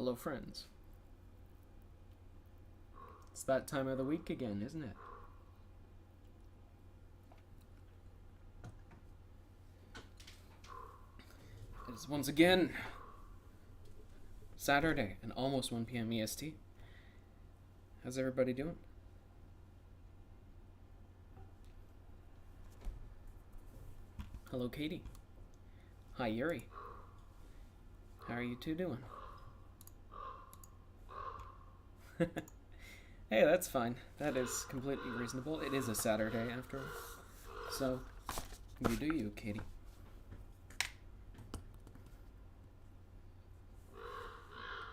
Hello, friends. It's that time of the week again, isn't it? It's once again Saturday and almost 1 p.m. EST. How's everybody doing? Hello, Katie. Hi, Yuri. How are you two doing? Hey, that's fine. That is completely reasonable. It is a Saturday after all. So, you do you, Katie.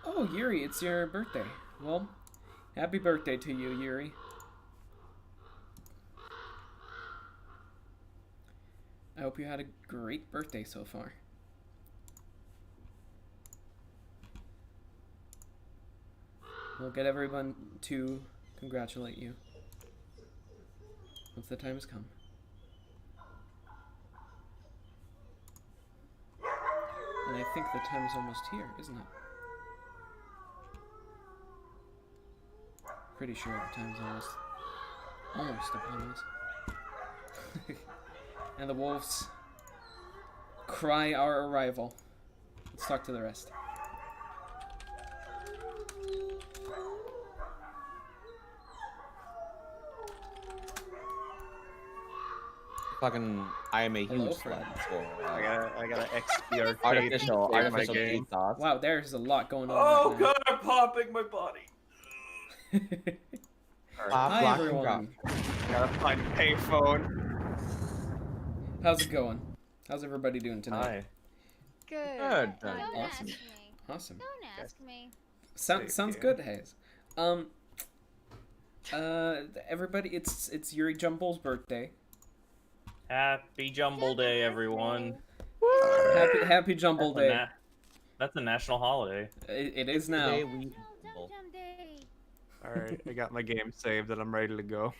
Oh, Yuri, it's your birthday. Well, happy birthday to you, Yuri. I hope you had a great birthday so far. We'll get everyone to congratulate you once the time has come. And I think the time is almost here, isn't it? Pretty sure the time is almost upon us. And the wolves cry our arrival. Let's talk to the rest. Fucking, I am a Hello, huge friend. fan. I gotta XP Artificial game. cheese sauce. Wow, there's a lot going on Oh right now. god, I'm popping my body. Pop, Hi, lock, and everyone. I gotta find a payphone. How's it going? How's everybody doing tonight? Hi. Good. Good. Don't Awesome. ask me. Awesome. Don't ask me. Sounds you. good, Hayes. Everybody, it's Yuri Jumble's birthday. Happy Jumble Day, everyone. Happy Jumble That's a Day. That's a national holiday. It is now. Today we- Jump day. Alright, I got my game saved and I'm ready to go.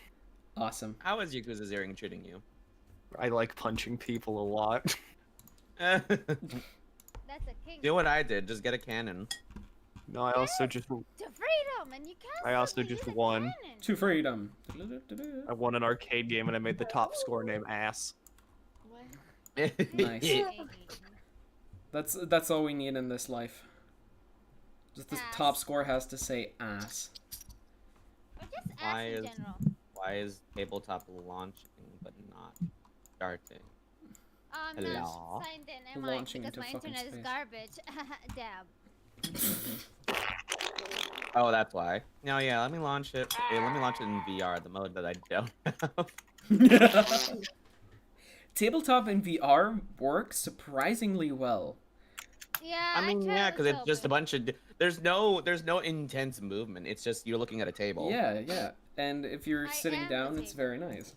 Awesome. How is Yakuza's earring treating you? I like punching people a lot. That's a king. Do what I did, just get a cannon. No, I also just To freedom, and you can't. I also fucking just use a won. cannon. To freedom. I won an arcade game and I made the top score name ass. What? Nice. Hey. That's all we need in this life. Just the Ass. top score has to say ass. Or just ask Why in is- general. Why is tabletop launching but not starting? I'm Hello. not signed in, am I? Launching Because into my fucking internet is space. garbage. Dab. Oh, that's why. No, yeah, let me launch it. Let me launch it in VR, the mode that I don't have. Tabletop in VR works surprisingly well. Yeah. I mean, tried yeah, this because it's just a open. bunch of. There's no intense movement. It's just you're looking at a table. Yeah. And if you're I sitting am the down, it's table. very nice.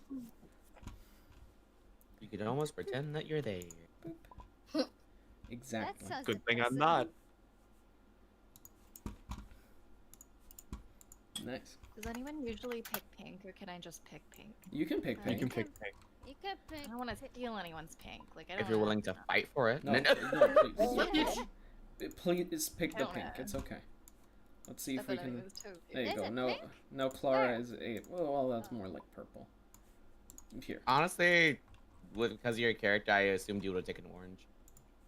You could almost pretend that you're there. Exactly. That sounds Good thing I'm impressive. not. Nice. Does anyone usually pick pink, or can I just pick pink? You can pick You pink. You can pick pink. You could I pick. don't want to steal anyone's pink. Like I don't. If you're wanna- willing to fight for it. No, please pick the Hell pink. yeah. It's okay. Let's see I if we thought can. it was too There you Is go. it No, pink? no. Clara Where? is a. Well, that's more like purple. Here. Honestly, because of your character, I assumed you would have taken orange.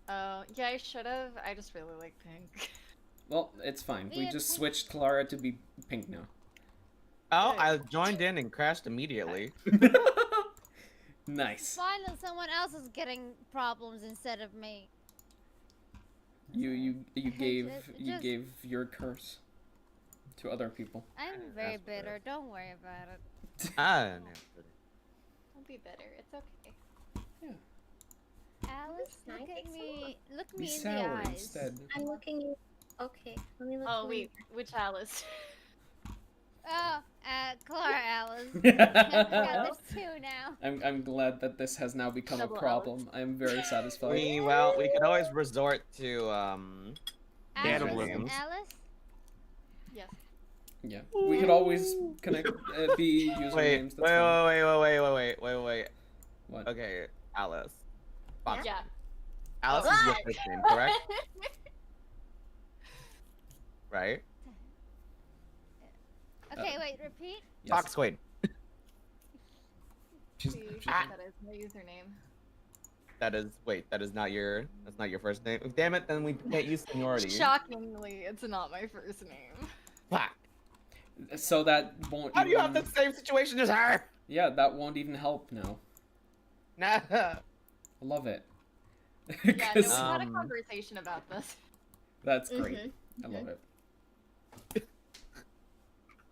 Oh, yeah, I should have. I just really like pink. Well, it's fine. We Yeah, just pink. switched Clara to be pink now. Oh, Good. I joined in and crashed immediately. Nice. Finally, someone else is getting problems instead of me. You gave Just- gave your curse to other people. I'm very That's what bitter. Don't worry about it. Ah, no. Don't be bitter. It's okay. Alice, Can I look take at me. Look Be me in the sour eyes. instead. I'm looking you. Okay, let me look. Oh for wait, which Alice? Oh, Clara Alice. Got this too now. I'm glad that this has now become Double a problem. I'm very satisfied. We could always resort to Alice Cannibalism. and Alice. Yes. Yeah, we could always connect. Be Wait, usernames. That's fine. wait. What? Okay, Alice. Fox. Yeah. Alice is your first name, correct? right? Okay, wait, repeat. Yes. Foxquaid. She's- That is my username. That is that's not your first name. Damn it, then we can't use seniority. Shockingly, it's not my first name. Fuck. So that won't. How do you have even- the same situation as her? Yeah, that won't even help now. Nah. I love it. Yeah, no, we 'Cause had a Um, conversation about this. that's great. Mhm. I love it.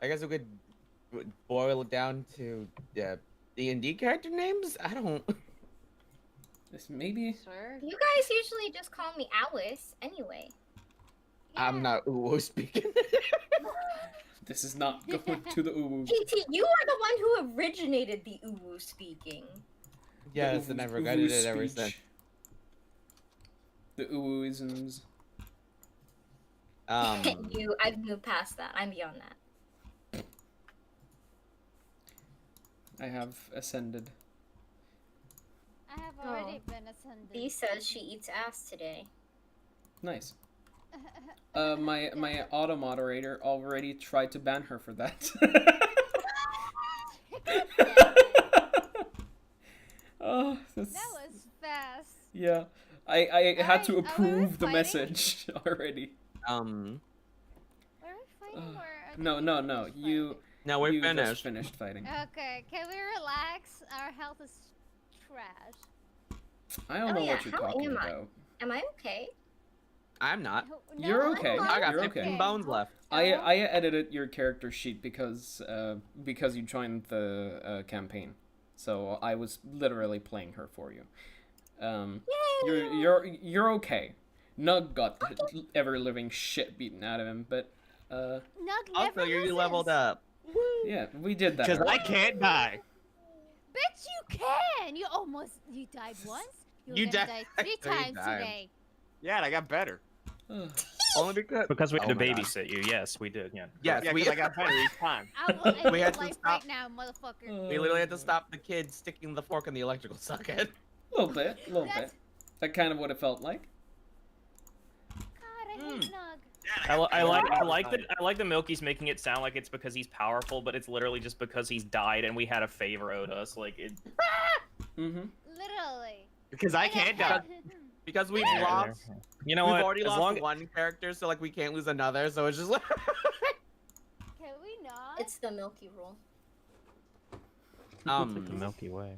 I guess we could boil it down to D&D character names. I don't. This maybe. Sure. You guys usually just call me Alice anyway. I'm not ooh speaking. This is not going to the uwu. KT, you are the one who originated the uwu speaking. Yes, The and I've uwu regretted it ever speech. since. The uwuisms. I've moved past that. I'm beyond that. I have ascended. I have already been ascended. Dee says she eats ass today. Nice. My auto moderator already tried to ban her for that. Oh, that's, That was fast. yeah. I had to Alright, approve the fighting? message already. Were we fighting or? are No, they no, no. just You. fighting? No, we're you just finished. finished fighting. Okay, can we relax? Our health is trash. I don't Oh, know yeah, what you're how talking am I? about. Am I okay? I'm not. No, You're I'm okay. not I got You're 15 okay. bones left. I edited your character sheet because you joined the campaign, so I was literally playing her for you. You're okay. Nug got ever living shit beaten out of him, but Nug Also, never you listens. leveled up. yeah, we did that. Because I already. can't die. Bitch, you can. You died once. You're You gonna died die 3 3 times times. today. Yeah, and I got better. Ugh. Only because. Because we had Oh to my God. babysit you. Yes, we did. Yeah. Yes, Yeah, we. because I got better each time. I will end We your had to life stop- right now, motherfucker. We literally had to stop the kid sticking the fork in the electrical socket. A little bit, a little bit. That's- That kind of what it felt like. God, I hate Nug. I like the Milky's making it sound like it's because he's powerful, but it's literally just because he's died and we had a favor owed us. Like it. Mm-hmm. Literally. Because I can't die. Because we've Yeah, lost. You know We've what? already As lost long one character, so like we can't lose another. So it's just like. Can we not? It's the Milky Rule. it's like the Milky Way.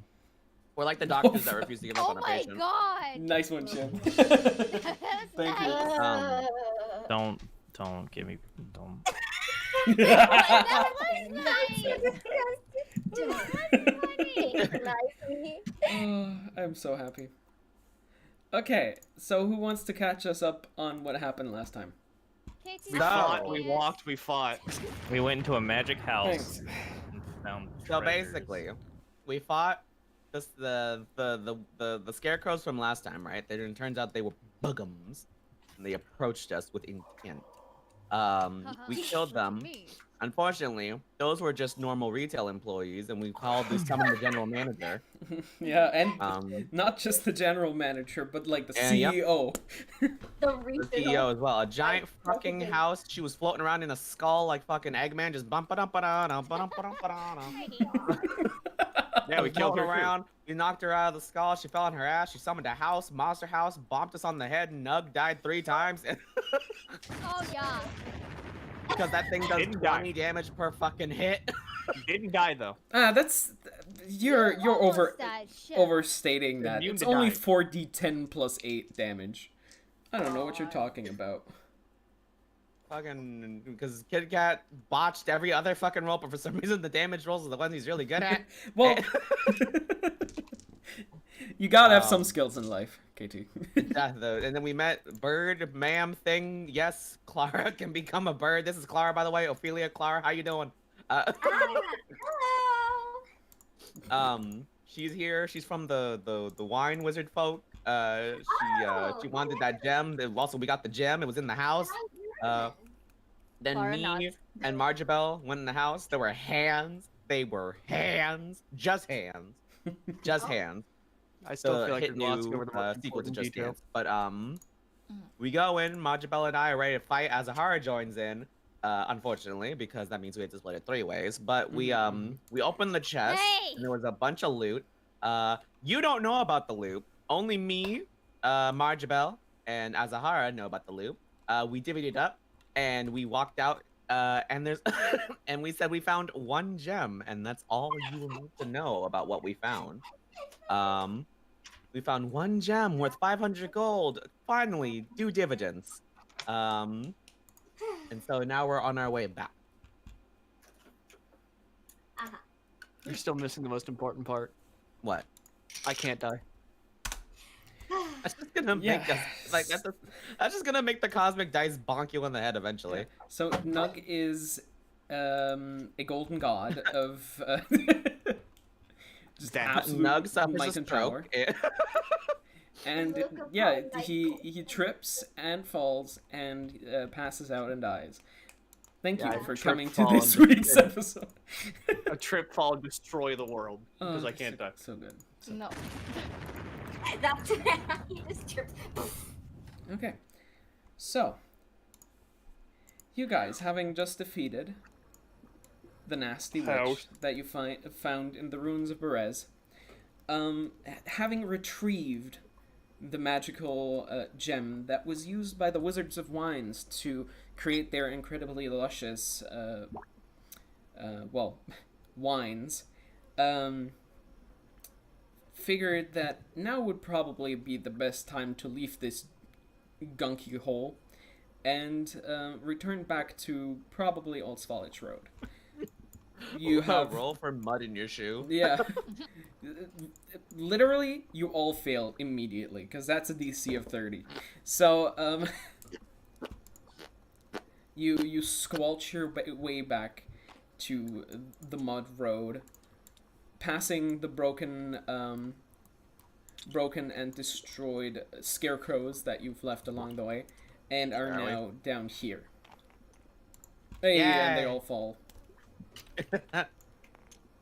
We're like the doctors that refuse to give up Oh on a my patient. god. Nice one, Jim. That's Thank you. nice. Don't give me. Don't. That was nice. Oh, I'm so happy. Okay, so who wants to catch us up on what happened last time? Katie, We No. fought, we walked, we fought. We went into a magic house. Thanks. And found So treasures. basically, we fought the scarecrows from last time, right? It turns out they were bugums, and they approached us with intent. We killed them. Me. Unfortunately, those were just normal retail employees, and we summoned the general manager. Yeah, and Um, not just the general manager, but like the And, yep. CEO. The the regional. CEO as well. A giant fucking house. She was floating around in a skull like fucking Eggman, just bump ba dum ba da dum ba dum ba dum ba da dum. Yeah, we killed her too. around. We knocked her out of the skull. She fell on her ass. She summoned a house, monster house, bombed us on the head. Nug died 3 times Oh yeah. because that thing does Didn't die. 20 damage per fucking hit. Didn't die though. That's you're Almost died. Shit. overstating that. Immune It's to only dying. 4d10 plus 8 damage. I don't know what you're talking about. Fucking because Kit Kat botched every other fucking roll, but for some reason the damage rolls are the ones he's really good at. Well, you gotta have some Um, skills in life, KT. Yeah, and then we met Bird, Ma'am, Thing. Yes, Clara can become a bird. This is Clara, by the way. Ophelia, Clara, how you doing? Hello. She's here. She's from the wine wizard folk. She wanted that gem. Also, we got the gem. It was in the house. Then Clara me nods. and Marjabelle went in the house. There were hands. They were hands. Just hands. Just hands. I still The feel like hit you're glossing new over the most sequel to important Just detail. Dance. But We go in, Majabel and I are ready to fight. Azahara joins in, unfortunately, because that means we have to split it 3 ways. But we opened the chest, Hey! and there was a bunch of loot. You don't know about the loot. Only me, Marjabel, and Azahara know about the loot. We divvied it up, and we walked out, and there's and we said we found 1 gem, and that's all you will need to know about what we found. We found 1 gem worth 500 gold. Finally, due dividends. And so now we're on our way back. You're still missing the most important part. What? I can't die. That's just gonna make us like that's just gonna make the cosmic dice bonk you in the head eventually. So Nug is a golden god of just Damn. absolute Nug suffers might a and power. stroke. And yeah, he trips and falls and passes out and dies. Thank Yeah, you for trip, coming to fall, this and- week's episode. A trip, fall, destroy the world because I can't die. So good. So No. That's he just trips. Okay, so you guys, having just defeated the nasty witch House. that you found in the ruins of Berez, having retrieved the magical gem that was used by the Wizards of Wines to create their incredibly luscious, wines, figured that now would probably be the best time to leave this gunky hole and return back to probably Old Svalich Road. You have roll for mud in your shoe. yeah. Literally, you all fail immediately because that's a DC of 30. So you squelch your way back to the mud road, passing the broken and destroyed scarecrows that you've left along the way, and are Are we? now down here. Hey, and they Yay. all fall.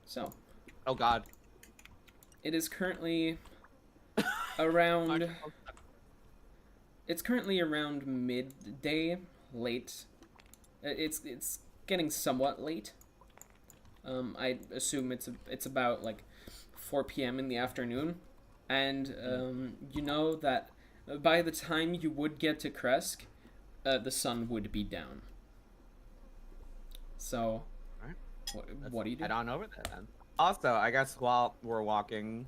So, Oh god. it is currently around. It's currently around midday, late. It's getting somewhat late. I assume it's about like 4 p.m. in the afternoon, and you know that by the time you would get to Kresk, the sun would be down. So, what do you do? Head on over there then. Also, I guess while we're walking,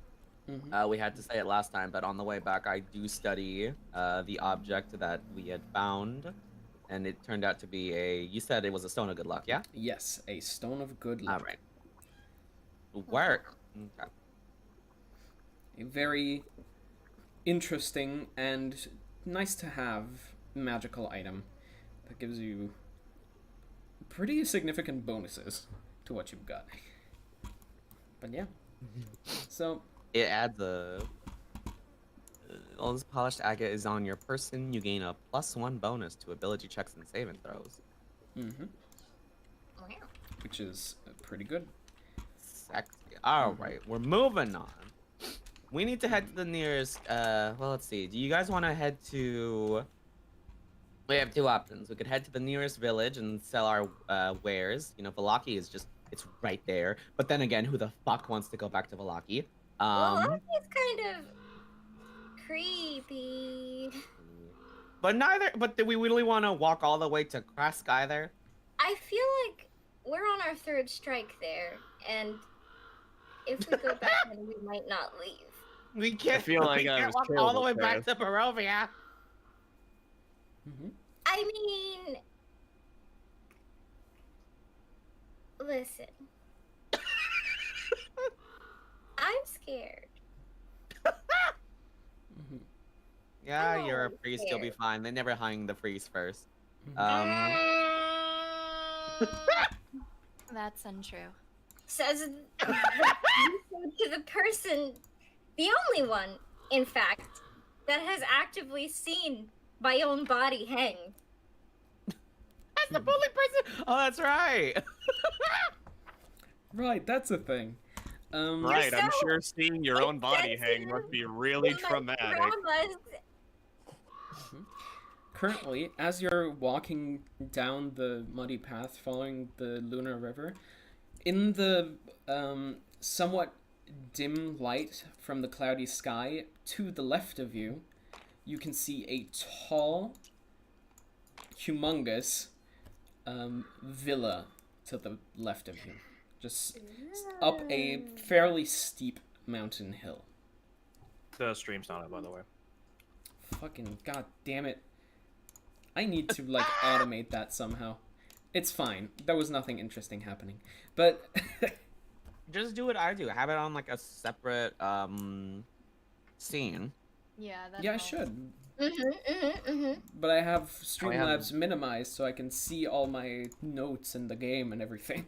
we had to say it last time, but on the way back, I do study the object that we had found, and it turned out to be you said it was a stone of good luck, yeah? Yes, a stone of good luck. All right. Work. Okay. A very interesting and nice to have magical item that gives you pretty significant bonuses to what you've got. But yeah. So It adds all this polished agate is on your person. You gain a +1 bonus to ability checks and saving throws. which is pretty good. Sexy. All right, we're moving on. We need to head to the nearest. Well, let's see. Do you guys want to head to? We have 2 options. We could head to the nearest village and sell our wares. You know, Valaki is it's right there. But then again, who the fuck wants to go back to Valaki? Well, it's kind of creepy. But do we really want to walk all the way to Kresk either? I feel like we're on our 3rd strike there, and if we go back, then we might not leave. We can't. I feel like we I can't was walk killed all the way with back to this. Barovia. I mean, listen. I'm scared. Yeah, I'm you're a always priest. You'll be scared. fine. They never hung the priest first. That's untrue. Says to the person, the only one, in fact, that has actively seen my own body hang. That's the only person. Oh, that's right. Right, that's a thing. Right, I'm so sure seeing your own body hang must be really My traumatic. grandma's currently, as you're walking down the muddy path following the Lunar River, in the somewhat dim light from the cloudy sky to the left of you, you can see a tall, humongous villa to the left of you. Just up a fairly steep mountain hill. The stream's not up, by the way. Fucking god damn it. I need to, like, automate that somehow. It's fine. There was nothing interesting happening. But... Just do what I do. Have it on, like, a separate, scene. Yeah, that yeah, I helps. should. Mm-hmm. But I have have- Streamlabs minimized so I can see all my notes in the game and everything.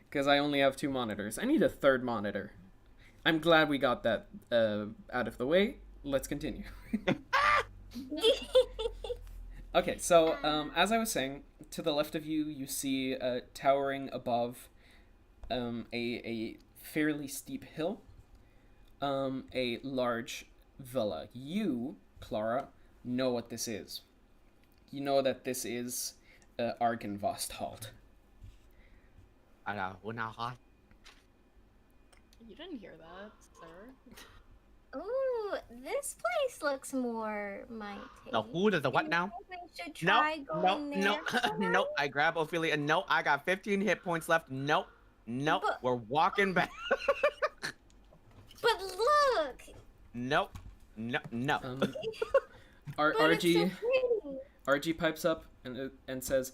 Because I only have 2 monitors. I need a 3rd monitor. I'm glad we got that out of the way. Let's continue. Okay, so as I was saying, to the left of you, you see towering above a fairly steep hill, a large villa. You, Clara, know what this is. You know that this is Argynvostholt. I know. We're not hot. You didn't hear that, sir. Ooh, this place looks more my taste. The who to the what now? We should No, try no, going no, there. no. I grab Ophelia. No, I got 15 hit points left. Nope. Nope. But- We're walking back. But look, Nope. No, no. but it's so RG pretty. RG pipes up and says,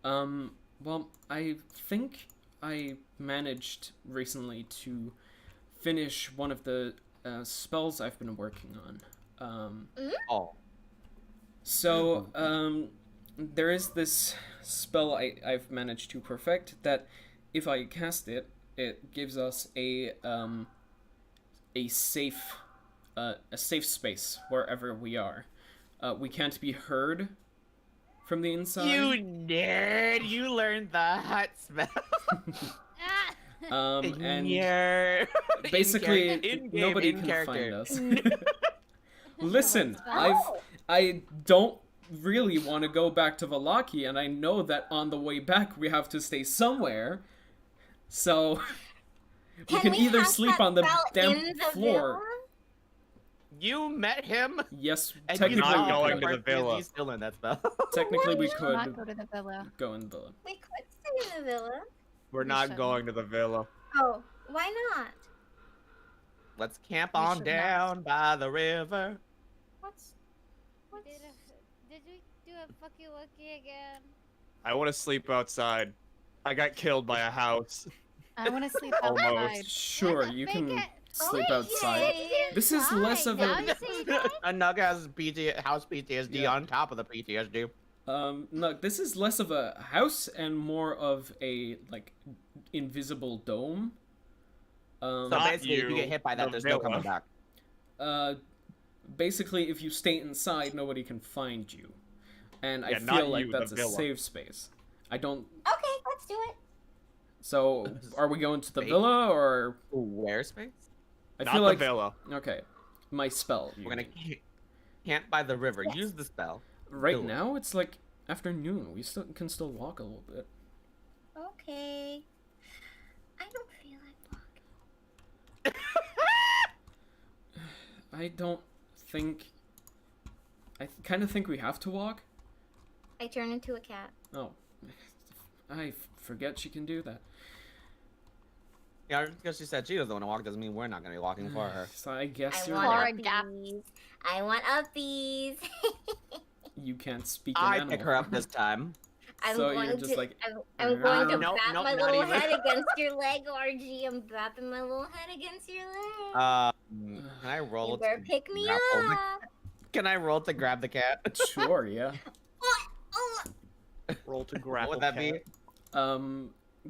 well, I think I managed recently to finish one of the spells I've been working on. Oh. So, there is this spell I've managed to perfect that if I cast it, it gives us a safe space wherever we are. We can't be heard from the inside. You nerd! You learned the hot spell. Ah! And Nerd. basically In-game, nobody in can character. find us. Listen, Oh. I don't really want to go back to Valaki, and I know that on the way back we have to stay somewhere. So we can either cast sleep that on the spell damn in the floor. villa? You met him. Yes, And technically not we going could. to the villa. He's still in that spell. Technically we Not could go to the villa. go in the villa. We could stay in the villa. We're We not shouldn't. going to the villa. Oh, why not? Let's camp We on should down by the river. What's Did we do a fucky wucky again? I want to sleep outside. I got killed by a house. I want to sleep Almost. outside. Sure, What? you Make can it- sleep Oh, outside. yeah. This is less of Now a you say that? A Nug has house PTSD Yeah. on top of the PTSD. no, this is less of a house and more of a like invisible dome. So Not basically, if you you, get hit by that, the there's no villa. coming back. Basically, if you stay inside, nobody can find you, and I Yeah, not feel like you, the that's a villa. safe space. I don't. okay? Let's do it. So, are we going to the Fake. villa or? Where space? I Not feel the like villa. okay, my spell. you We're gonna mean. camp by the river. Use the spell. Right villa. now it's like afternoon. We can still walk a little bit. Okay. I don't feel like walking. I don't think. I kind of think we have to walk. I turn into a cat. Oh, I forget she can do that. Yeah, because she said she doesn't want to walk doesn't mean we're not gonna be walking for her. So I guess I you're want right. uppies. I want uppies. You can't speak in I animal pick her up form. this time. I'm So going you're just to. like, I'm going to Nope, bat nope, my not little even. head against your leg, RG. I'm bapping my little head against your leg. Can I roll? you to better pick me grapple the- up. Can I roll to grab the cat? Sure, yeah. Oh, Roll to What grapple. would that be? cat.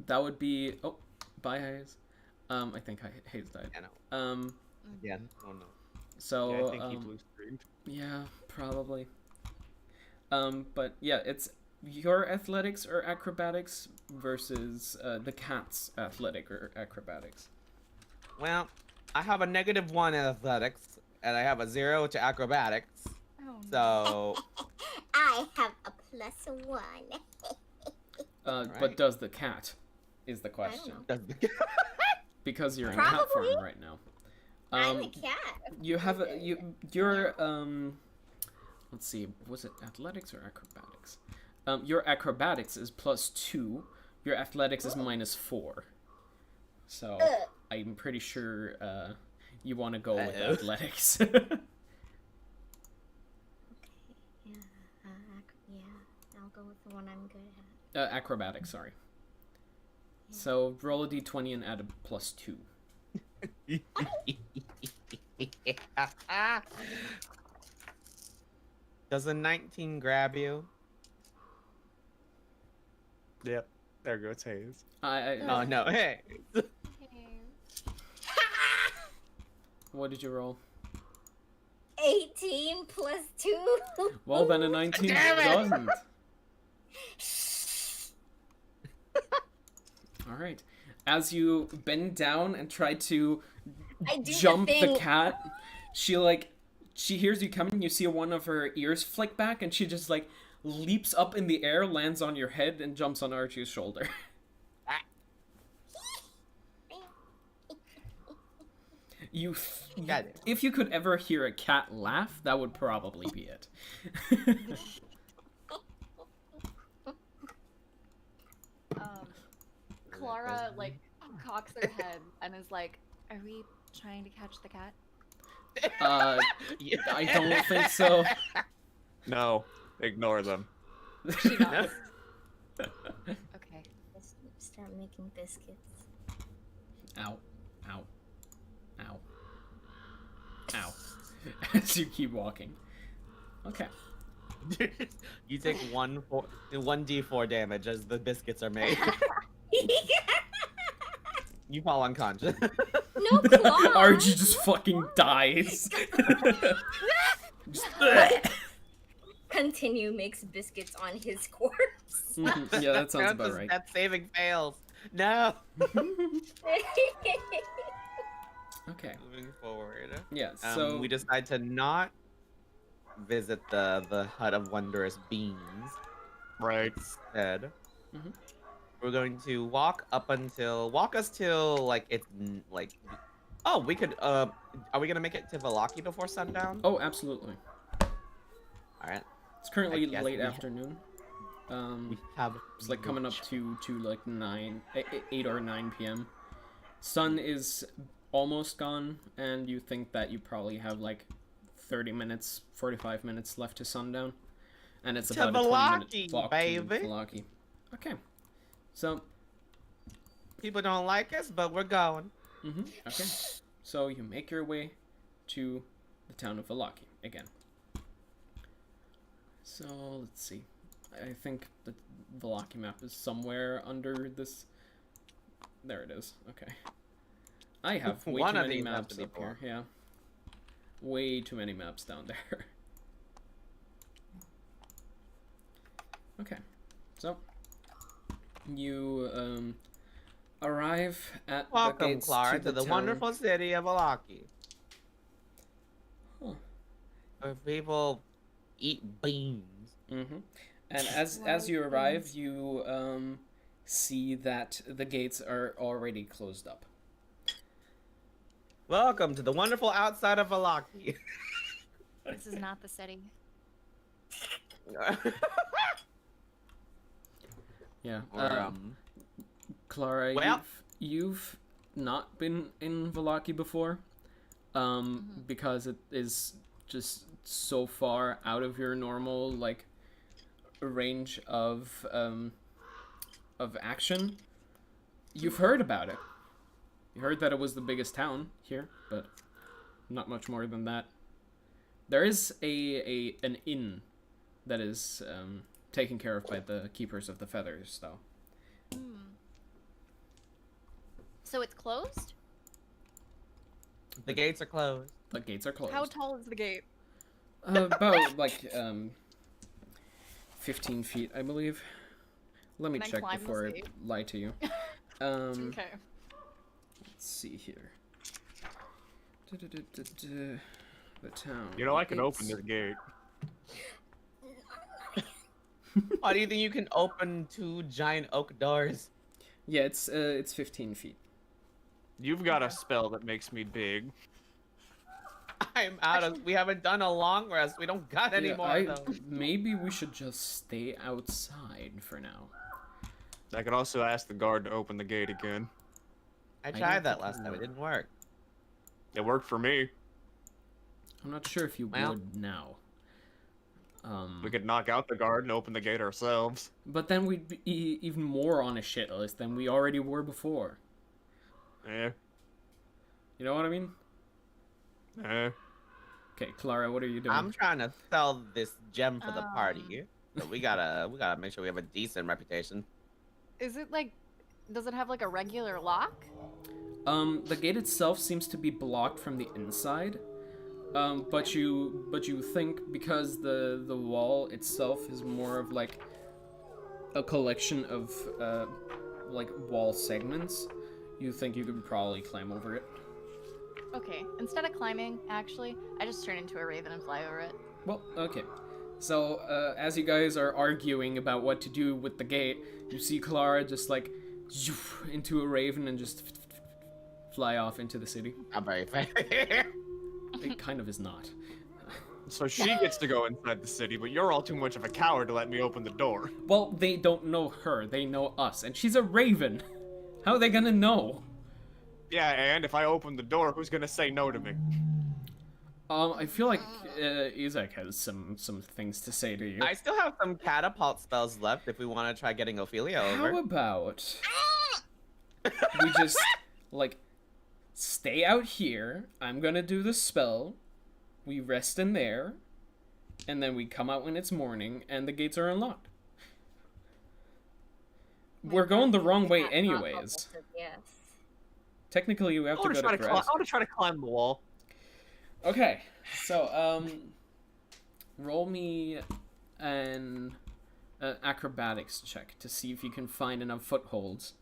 That would be. Oh, bye, Hayes. I think Hayes died. Yeah, no. Um, Again. Oh no. so Yeah, I think he blue screened. yeah, probably. But yeah, it's your athletics or acrobatics versus the cat's athletic or acrobatics. Well, I have a -1 in athletics, and I have a 0 to acrobatics. Oh So, I have a +1. But does the cat? Is the question. know. Because you're in cat Probably. form right now. I'm a cat. You have your let's see, was it athletics or acrobatics? Your acrobatics is +2. Your athletics is -4. So I'm pretty sure you want to go with athletics. Yeah, I'll go with the one I'm good at. Acrobatics, sorry. So roll a d20 and add a +2. Does a 19 grab you? Yep. There goes Hayes. Oh no! Hey. What did you roll? 18 +2. Well, then a 19 Damn it! doesn't. All right. As you bend down and try to I do jump the the thing. cat, she hears you coming. You see one of her ears flick back, and she just leaps up in the air, lands on your head, and jumps on Archie's shoulder. Got it. If you could ever hear a cat laugh, that would probably be it. Clara like cocks her head and is like, "Are we trying to catch the cat?" I don't think so. No, ignore them. She nods. Okay. Let's start making biscuits. Ow. Ow. Ow. Ow. As you keep walking. Okay. You take 1d4 damage as the biscuits are made. You fall unconscious. No claw. Archie just fucking dies. Continue makes biscuits on his corpse. Mhm, yeah, that sounds about right. That saving fails. No. Okay. Moving forward. Yeah, so we decide to not visit the hut of wondrous beans. Right. Instead, Mhm. we're going to walk us till oh, we could are we gonna make it to Vallaki before sundown? Oh, absolutely. All right. It's currently I guess late we have- afternoon. We have It's coming up to 8 or 9 p.m. Sun is almost gone, and you think that you probably have 30 minutes, 45 minutes left to sundown, and it's To about a 20-minute Vallaki, walk baby. to Vallaki. Okay, so people don't like us, but we're going. okay, so you make your way to the town of Vallaki again. So let's see. I think the Vallaki map is somewhere under this. There it is. Okay. I have way One too of many these has maps to be up here. for. Yeah. Way too many maps down there. Okay. So you arrive at the Welcome, gates Clara, to to the town. wonderful city of Vallaki, Huh. where people eat beans. Mm-hmm. And as you arrive, you see that the gates are already closed up. Welcome to the wonderful outside of Vallaki. This is not the city. Yeah. Or, Clara, well- you've not been in Vallaki before, because it is just so far out of your normal range of action. You've heard about it. You heard that it was the biggest town here, but not much more than that. There is an inn that is taken care of by the Keepers of the Feathers, though. So it's closed? The gates are closed. The gates are closed. How tall is the gate? About 15 feet, I believe. Let me Can I check climb this before I gate? lie to you. Okay. Let's see here. The town. You know I can gates. open this gate. Why do you think you can open 2 giant oak doors? Yeah, it's 15 feet. You've got a spell that makes me big. I'm out of. We haven't done a long rest. We don't got any more though. Maybe we should just stay outside for now. I could also ask the guard to open the gate again. I don't tried that think last it time. It would. didn't work. It worked for me. I'm not sure if you Well. would now. We could knock out the guard and open the gate ourselves. But then we'd be even more on a shit list than we already were before. Eh, You know what I mean? eh. Okay, Clara, what are you doing? I'm trying to sell this gem for the party. So we gotta make sure we have a decent reputation. Is it like, does it have like a regular lock? The gate itself seems to be blocked from the inside. But you think because the wall itself is more of like a collection of like wall segments, you think you could probably climb over it. Okay, instead of climbing, actually, I just turn into a raven and fly over it. Well, okay. So, as you guys are arguing about what to do with the gate, you see Clara just like into a raven and just fly off into the city. I'm very fair. It kind of is not. So she gets to go inside the city, but you're all too much of a coward to let me open the door. Well, they don't know her, they know us, and she's a raven. How are they gonna know? Yeah, and if I open the door, who's gonna say no to me? I feel like Izak has some things to say to you. I still have some catapult spells left if we want to try getting Ophelia over. How about we just like stay out here? I'm gonna do the spell. We rest in there, and then we come out when it's morning, and the gates are unlocked. We're going the wrong way anyways. Yes. Technically, we have to go to I Brest. want to try to climb the wall. Okay, so roll me an acrobatics check to see if you can find enough footholds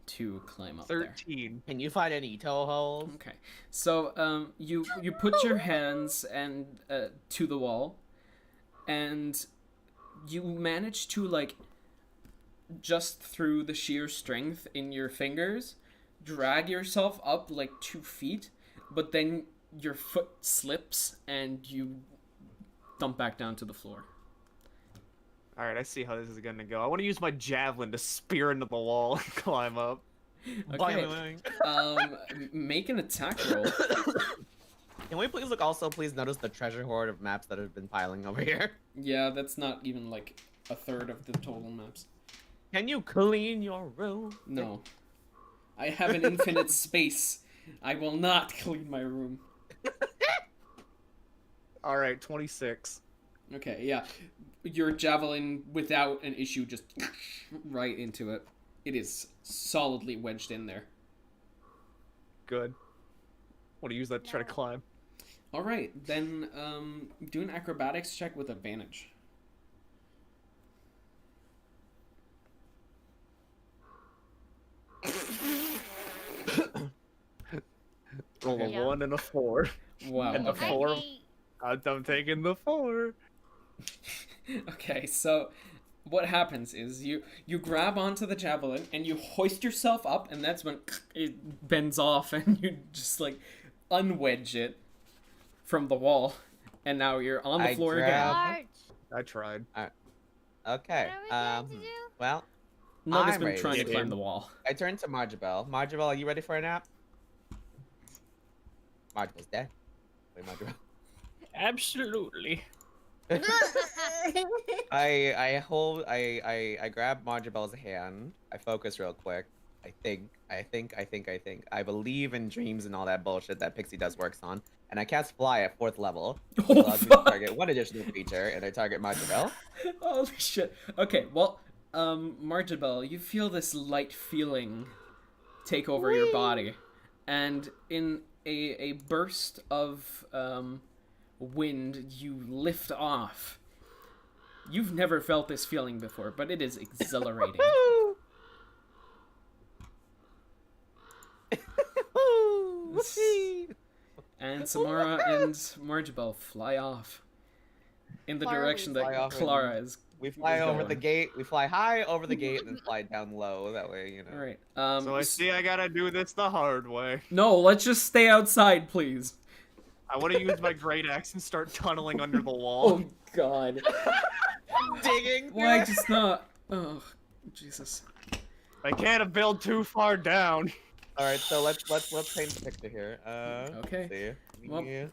to climb up there. 13. Can you find any toeholds? Okay, so you put your hands and to the wall, and you manage to like just through the sheer strength in your fingers drag yourself up like 2 feet, but then your foot slips and you dump back down to the floor. Alright, I see how this is gonna go. I want to use my javelin to spear into the wall and climb up. Okay, make an attack roll. Can we please please notice the treasure hoard of maps that have been piling over here? Yeah, that's not even like a third of the total maps. Can you clean your room? No. I have an infinite space. I will not clean my room. Alright, 26. Okay, yeah. Your javelin, without an issue, just right into it. It is solidly wedged in there. Good. Want to use that to try to climb. Alright, then do an acrobatics check with advantage. Roll a Yeah. 1 and a 4. Wow, And the okay. four. Hey, I'm taking the 4. Okay, so what happens is you grab onto the javelin and you hoist yourself up, and that's when it bends off and you just like unwedge it from the wall, and now you're on the I floor grab- again. March, I tried. Okay. what are we going to do? Well, Nug has I'm been ready trying to to climb do. the wall. I turn to Marjabel. Marjabel, are you ready for a nap? Marjabel's dead. Wait, Marjabel. Absolutely. I grab Marjabel's hand. I focus real quick. I think. I believe in dreams and all that bullshit that Pixie Dust works on. And I cast Fly at 4th level. Oh, Allows me to fuck. target one additional creature, and I target Marjabel. Holy shit. Okay, well, Marjabel, you feel this light feeling take over your body, and in a burst of wind, you lift off. You've never felt this feeling before, but it is exhilarating. And Samara and Marjabel fly off. in the Far direction away. that Fly off Clara and- is. We fly Is over going. the gate. We fly high over the gate and then fly down low. That way, you know. All right. So I see I gotta do this the hard way. No, let's just stay outside, please. I want to use my great axe and start tunneling under the wall. Oh God. Digging. Why just not? Oh, Jesus. I can't build too far down. All right, so let's paint the picture here. Okay. Let's see. Well, Yeah.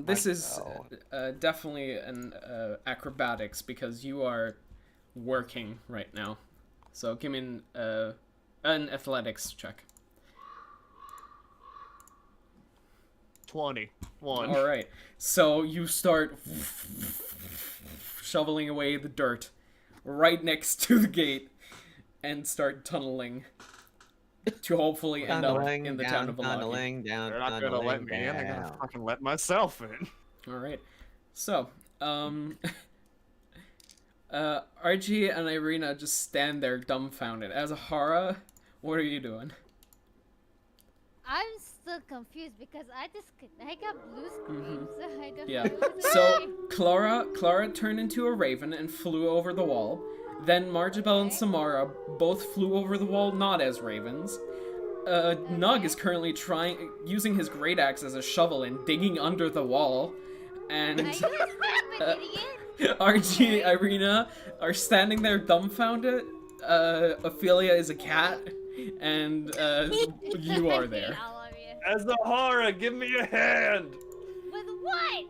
This is Wow. definitely an acrobatics because you are working right now. So give me an athletics check. 21. All right. So you start shoveling away the dirt right next to the gate and start tunneling to hopefully end up Tunneling in the down, town of Valaki. tunneling down. They're not gonna let me in. I gotta down. fucking let myself in. All right. So, RG and Irina just stand there dumbfounded. As Hara, what are you doing? I'm still confused because I got blue screen, so I don't Yeah. know what to So say. Clara turned into a raven and flew over the wall. Then Marjabel and Samara both flew over the wall, not as ravens. Nug is currently using his great axe as a shovel and digging under the wall. And I used to, I'm an idiot. RG and Irina are standing there dumbfounded. Ophelia is a cat, and you are I hate there. all of you. Azahara, give me a hand. With what?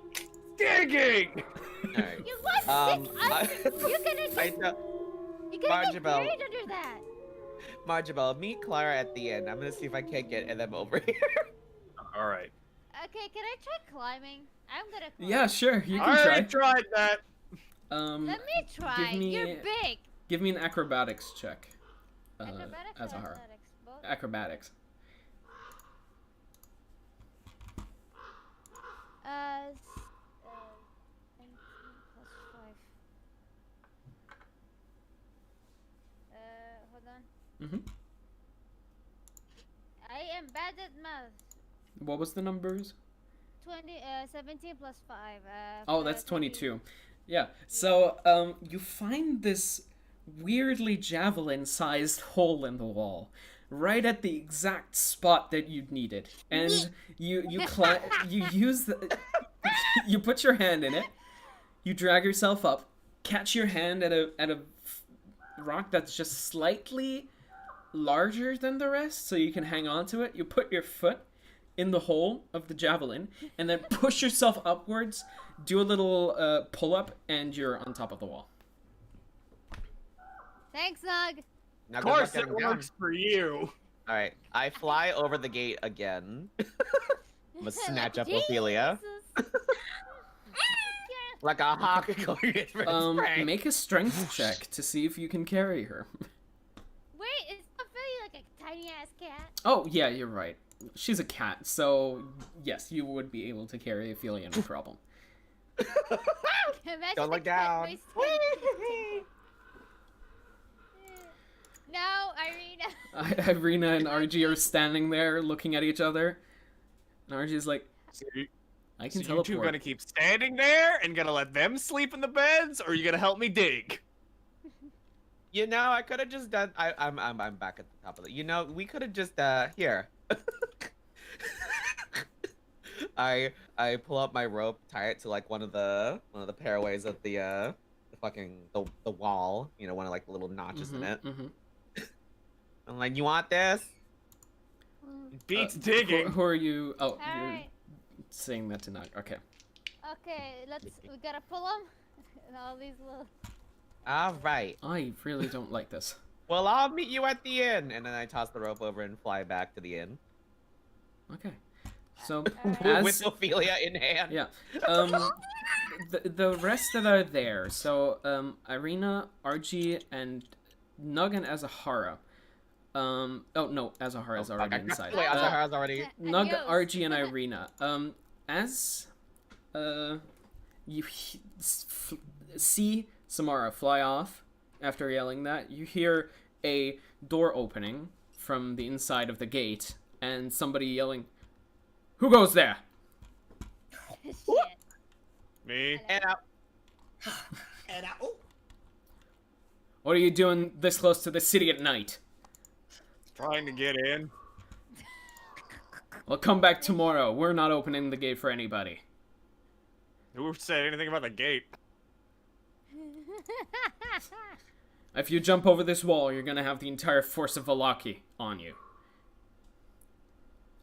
Digging. All right. You what? You're gonna I get, know. you're gonna get Marjabel. buried under that. Marjabel, meet Clara at the end. I'm gonna see if I can't get them over here. All right. Okay, can I try climbing? I'm gonna climb. Yeah, sure, you I can already try. tried that. Let me try. me- You're big. Give me an acrobatics check. Acrobatics or Azahara. athletics? Both? Acrobatics. 19 plus 5. Hold on. Mhm. I am bad at math. What was the numbers? 17 plus 5. Oh, that's 22. Yeah. So, you find this weirdly javelin-sized hole in the wall, right at the exact spot that you needed, and you use the you put your hand in it, you drag yourself up, catch your hand at a rock that's just slightly larger than the rest, so you can hang on to it. You put your foot in the hole of the javelin, and then push yourself upwards, do a little pull-up, and you're on top of the wall. Thanks, Nog. Now Of good luck course it getting down. works for you. All right, I fly over the gate again. I'm gonna snatch up Ophelia Jesus. like a hawk going in for its prey. Make a strength check to see if you can carry her. Wait, it's not feeling like a tiny ass cat. Oh, yeah, you're right. She's a cat, so yes, you would be able to carry Ophelia, no problem. Imagine Don't the look cat down. noise. No, Irina. Irina and RG are standing there looking at each other. And RG is like, So I can you two teleport. gonna keep standing there and gonna let them sleep in the beds, or are you gonna help me dig? You know, I could have just done. I'm back at the top of it. You know, we could have just here. I pull up my rope, tie it to like one of the paraways of the fucking the wall. You know, one of like the little notches in it. Mhm. I'm like, you want this? Beats digging. Who are you? Oh, you're Alright. saying that to Nog. Okay. Okay, we gotta pull them. And all these little. All right. I really don't like this. Well, I'll meet you at the inn, and then I toss the rope over and fly back to the inn Okay. So, Alright. with Ophelia in hand. yeah. The rest that are there, so, Irina, RG, and Nug and Azahara. Oh, no, Azahara is already inside. Wait, Azahara's already. Nug, Adios. RG, and Irina. As you see Samara fly off after yelling that, you hear a door opening from the inside of the gate, and somebody yelling, "Who goes there?" Shit. Me? Head out. What are you doing this close to the city at night? Trying to get in. Well, come back tomorrow. We're not opening the gate for anybody. Who said anything about the gate? If you jump over this wall, you're gonna have the entire force of Valaki on you.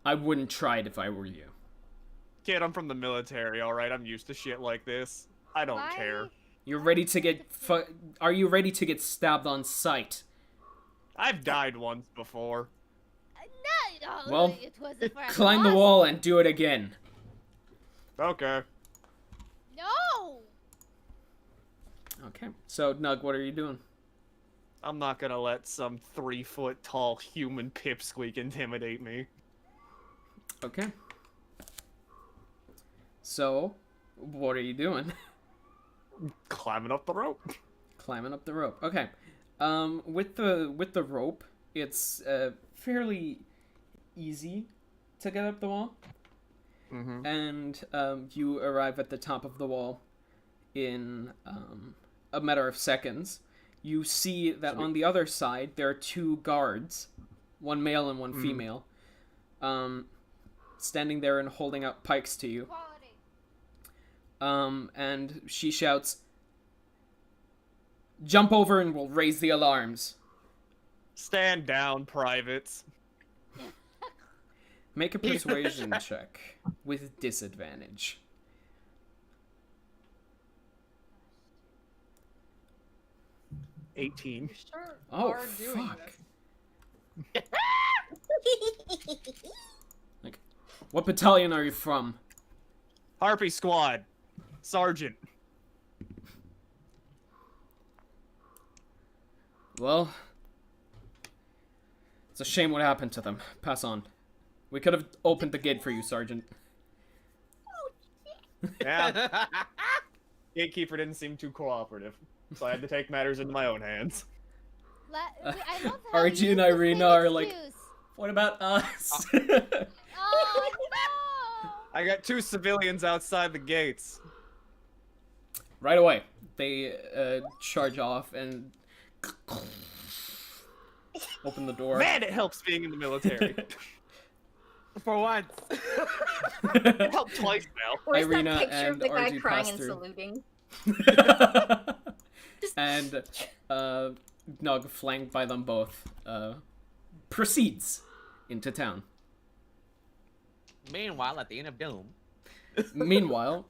I wouldn't try it if I were you. Kid, I'm from the military, alright? I'm used to shit like this. I don't care. You're ready to get Are you ready to get stabbed on sight? I've died once before. No, Well, it wasn't for a Climb the cause. wall and do it again. Okay. No. Okay. So, Nug, what are you doing? I'm not gonna let some 3-foot tall human pipsqueak intimidate me. Okay. So, what are you doing? Climbing up the rope. Climbing up the rope. Okay. With the rope, it's fairly easy to get up the wall. Mm-hmm. And you arrive at the top of the wall in a matter of seconds. You see that on the other side there are two guards, one male and one female, standing there and holding out pikes to you. And she shouts, "Jump over and we'll raise the alarms." Stand down, privates. Make a persuasion check with disadvantage. 18. You sure Oh, are doing fuck. this. Like, what battalion are you from? Harpy Squad. Sergeant. Well, it's a shame what happened to them. Pass on. We could have opened the gate for you, Sergeant. Yeah. Gatekeeper didn't seem too cooperative, so I had to take matters into my own hands. I love how Archie you and use the Irina same are like, excuse. what about us? Oh no! I got 2 civilians outside the gates. Right away, they charge off and open the door. Man, it helps being in the military. For once. It helped twice now. Where's Irina that picture and of the guy RG crying pass and through. saluting? And Nug, flanked by them both, proceeds into town. Meanwhile, at the end of Doom. Meanwhile,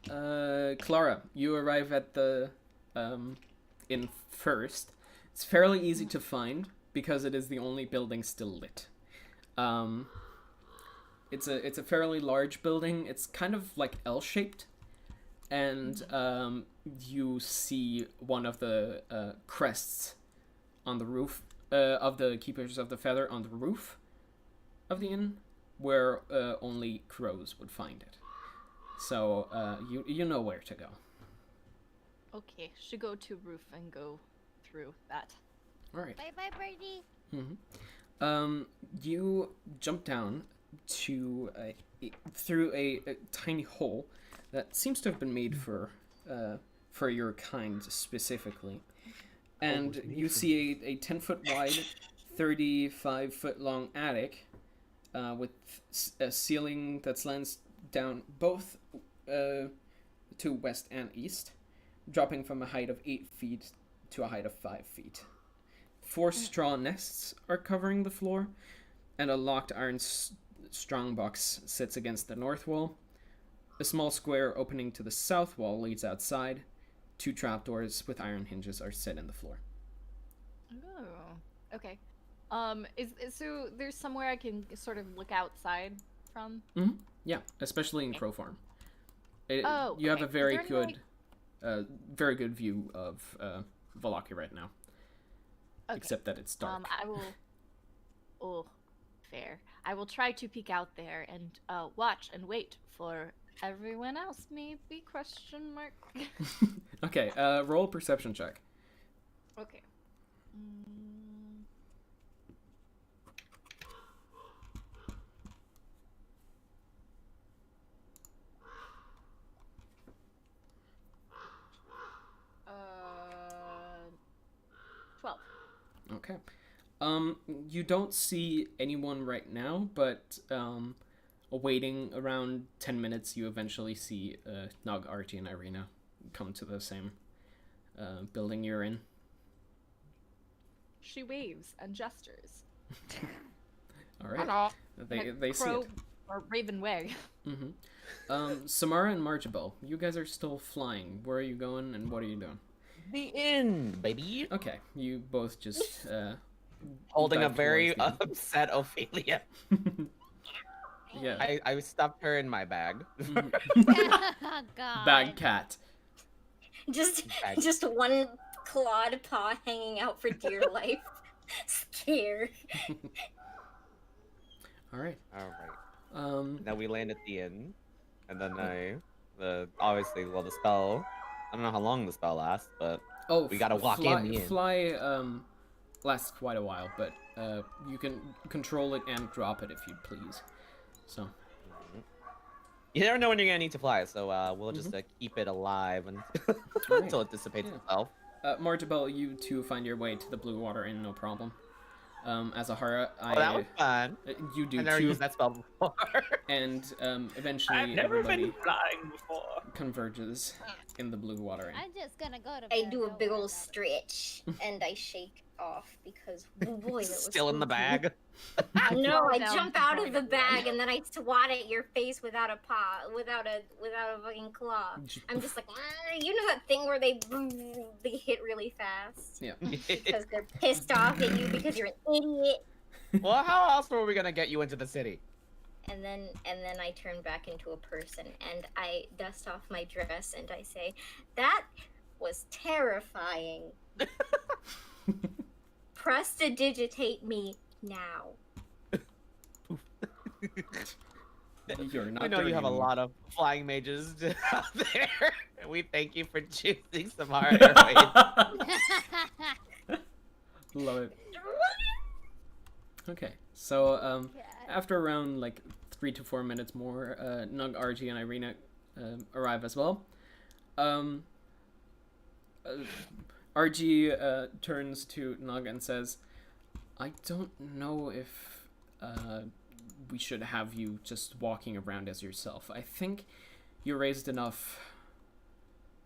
Clara, you arrive at the inn first. It's fairly easy to find because it is the only building still lit. It's a fairly large building. It's kind of like L-shaped, and you see one of the crests on the roof of the Keepers of the Feather on the roof of the inn, where only crows would find it. So you know where to go. Okay, should go to roof and go through that. All right. Bye bye, birdie. You jump down to through a tiny hole that seems to have been made for your kind specifically, and you see a 10-foot wide, 35-foot long attic with a ceiling that slants down both to west and east, dropping from a height of 8 feet to a height of 5 feet. 4 straw nests are covering the floor, and a locked iron strongbox sits against the north wall. A small square opening to the south wall leads outside. 2 trapdoors with iron hinges are set in the floor. Oh, okay. So there's somewhere I can sort of look outside from? Yeah, especially in Crow Farm. You have okay. a Is there very any, good, very good view of Valaki right now. Okay. Except that it's dark. I will. Oh, fair. I will try to peek out there and watch and wait for everyone else. Maybe question mark. Okay, roll a perception check. Okay. Okay. You don't see anyone right now, but waiting around 10 minutes, you eventually see Nog, Archie, and Irina come to the same building you're in. She waves and gestures. All right. Hello. They see Crow it. or raven way. Samara and Marjabel, you guys are still flying. Where are you going, and what are you doing? The inn, baby. Okay, you both just Holding a dive very towards the upset Ophelia. yeah. I stuffed her in my bag. Oh, God. Bad cat. Just Bag. just one clawed paw hanging out for dear life. Scared. All right. All right. Now we land at the inn, and then obviously, well, the spell. I don't know how long the spell lasts, but we gotta walk in the inn. Fly lasts quite a while, but you can control it and drop it if you'd please. So. You never know when you're gonna need to fly, so we'll just keep it alive until it dissipates itself. Marjabel, you two find your way to the Blue Water Inn, no problem. Azahara, that was fun. You do I never too. used that spell before. And eventually I've never everybody been flying before. converges in the Blue Water Inn. I'm just gonna go to I bed, do a don't big worry old about it. stretch and I shake off because oh boy, that was Still in the spooky. bag. No, Throw I down jump some out of the toilet bag and then I swat at your face without a paw, without a fucking claw. I'm just like, you know that thing where they hit really fast Yeah. because they're pissed off at you because you're an idiot. Well, how else were we gonna get you into the city? And then I turn back into a person and I dust off my dress and I say, that was terrifying. Prestidigitate me now. You're not We know you doing have a any- lot of flying mages out there, and we thank you for choosing Samara Airways. Love it. Okay, so Yeah. after around like 3 to 4 minutes more, Nug, Archie, and Irina arrive as well. Archie turns to Nug and says, I don't know if we should have you just walking around as yourself. I think you raised enough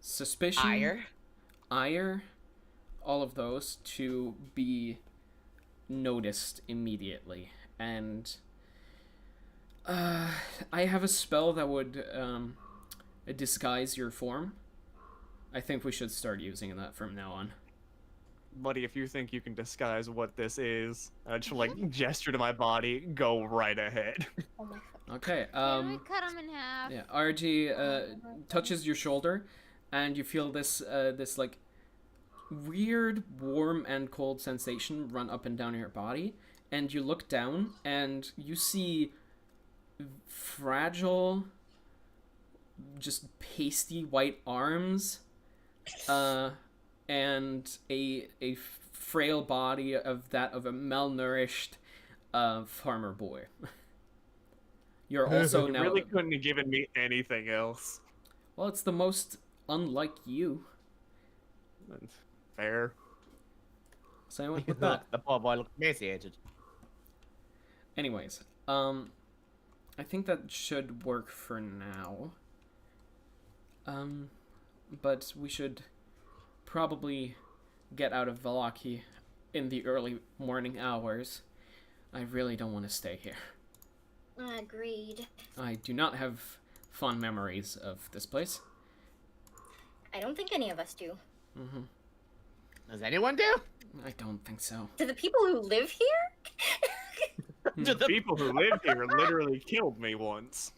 suspicion, ire, all of those to be noticed immediately. And I have a spell that would disguise your form. I think we should start using that from now on. Buddy, if you think you can disguise what this is, I just like gesture to my body, go right ahead. Oh my god. Okay, Can we cut him in half? yeah, RG touches your shoulder, and you feel this this like weird warm and cold sensation run up and down your body, and you look down and you see fragile, just pasty white arms, and a frail body of that of a malnourished farmer boy. You're also You now. really couldn't have given me anything else. Well, it's the most unlike you. Fair. So I went with that. The poor boy looked emaciated. Anyways, I think that should work for now. But we should probably get out of Valaki in the early morning hours. I really don't want to stay here. Agreed. I do not have fond memories of this place. I don't think any of us do. Mm-hmm. Does anyone do? I don't think so. Do the people who live here? The people who live here literally killed me once.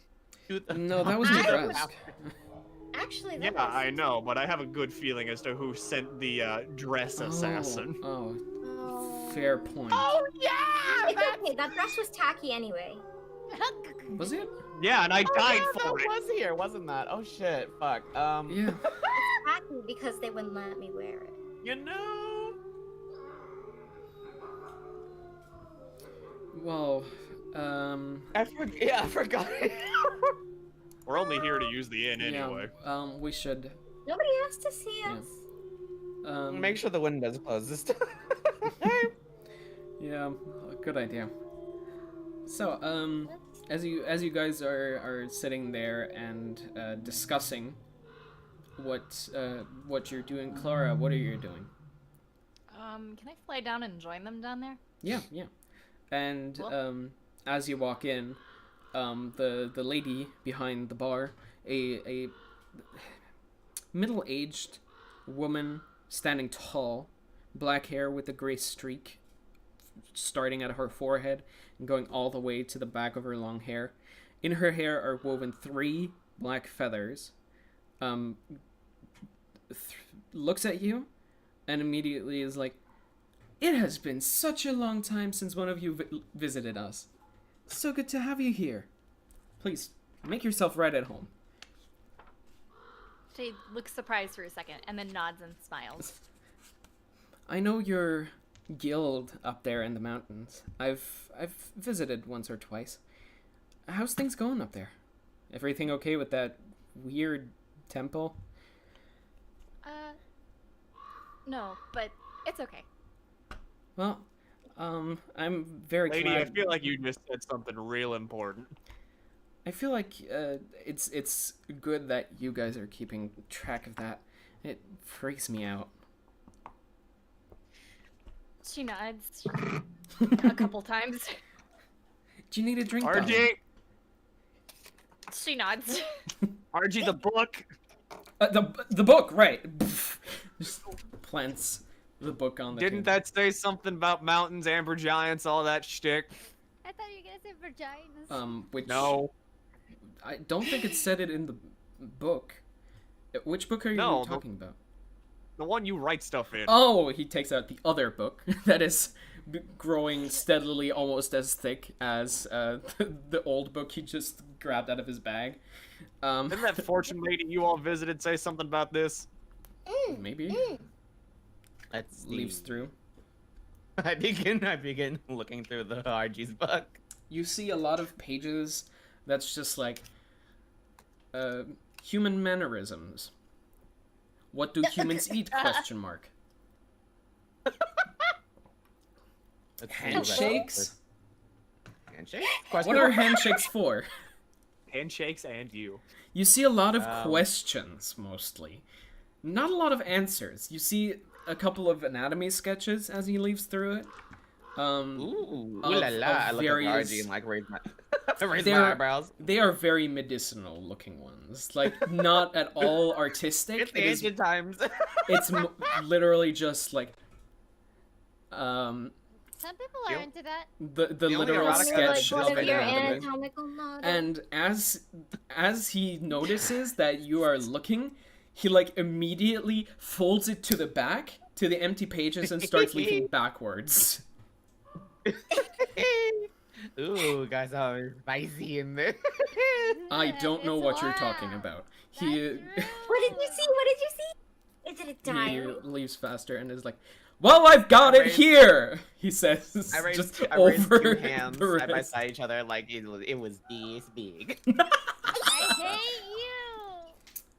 No, that was I- Nebraska. Actually, Yeah, that was... I know, but I have a good feeling as to who sent the dress assassin. Oh, Oh. fair point. Oh yeah! It's okay, that dress was tacky anyway. Was it? Yeah, and I died that for it. was here, wasn't that? Oh shit, fuck. Yeah. Tacky because they wouldn't let me wear it. You know. Well, I forgot. We're only here to use the inn anyway. yeah, we should, Nobody asked to see Yeah. us. Make sure the window's closed this time. Yeah, good idea. So, as you guys are sitting there and discussing what you're doing, Clara, what are you doing? Can I fly down and join them down there? Yeah, yeah. And Cool. as you walk in, the lady behind the bar, a middle-aged woman standing tall, black hair with a gray streak starting at her forehead and going all the way to the back of her long hair. In her hair are woven 3 black feathers. Looks at you and immediately is like, "It has been such a long time since one of you visited us. So good to have you here. Please, make yourself right at home." She looks surprised for a second and then nods and smiles. "I know your guild up there in the mountains. I've visited once or twice. How's things going up there? Everything okay with that weird temple?" No, but it's okay. "Well, I'm very Lady, glad. I feel like you just said something real important. I feel like it's good that you guys are keeping track of that. It freaks me out." She nods a couple times. Do you need a drink? RG! darling? She nods. RG, the book! The book, right? Just plants the book on the Didn't table. that say something about mountains, amber giants, all that shtick? I thought you were gonna say vaginas. Which No. I don't think it said it in the book. Which book are you No, talking about? The one you write stuff in. Oh, he takes out the other book that is growing steadily, almost as thick as the old book he just grabbed out of his bag. Didn't that fortune lady you all visited say something about this? Maybe Let's leaves see. through. I begin looking through the RG's book. You see a lot of pages that's just like human mannerisms. What do humans eat? Question mark. Let's see what that Handshakes? is. Handshakes? What are handshakes for? Handshakes and you. You see a lot of Um, questions, mostly. Not a lot of answers. You see a couple of anatomy sketches as he leaves through it. Ooh, of- ooh la la! of I look various- at RG and like raise my raise They're- my eyebrows. They are very medicinal looking ones. Like, not at all artistic. It's the It is, ancient times. it's literally just like Some people are Yep. into that. the only literal erotica sketch like of one of an your anatomy. anatomical models. And as he notices that you are looking, he like immediately folds it to the back to the empty pages and starts leafing backwards. Ooh, guys are spicy in there. I don't know It's what you're talking wild. about. That's He What did you see? What did you see? Is it a he diary? leaves faster and is like, "Well, I've got it raised- here," he says, I raised, just I raised over two hands the side by wrist. side each other like it was this big. I hate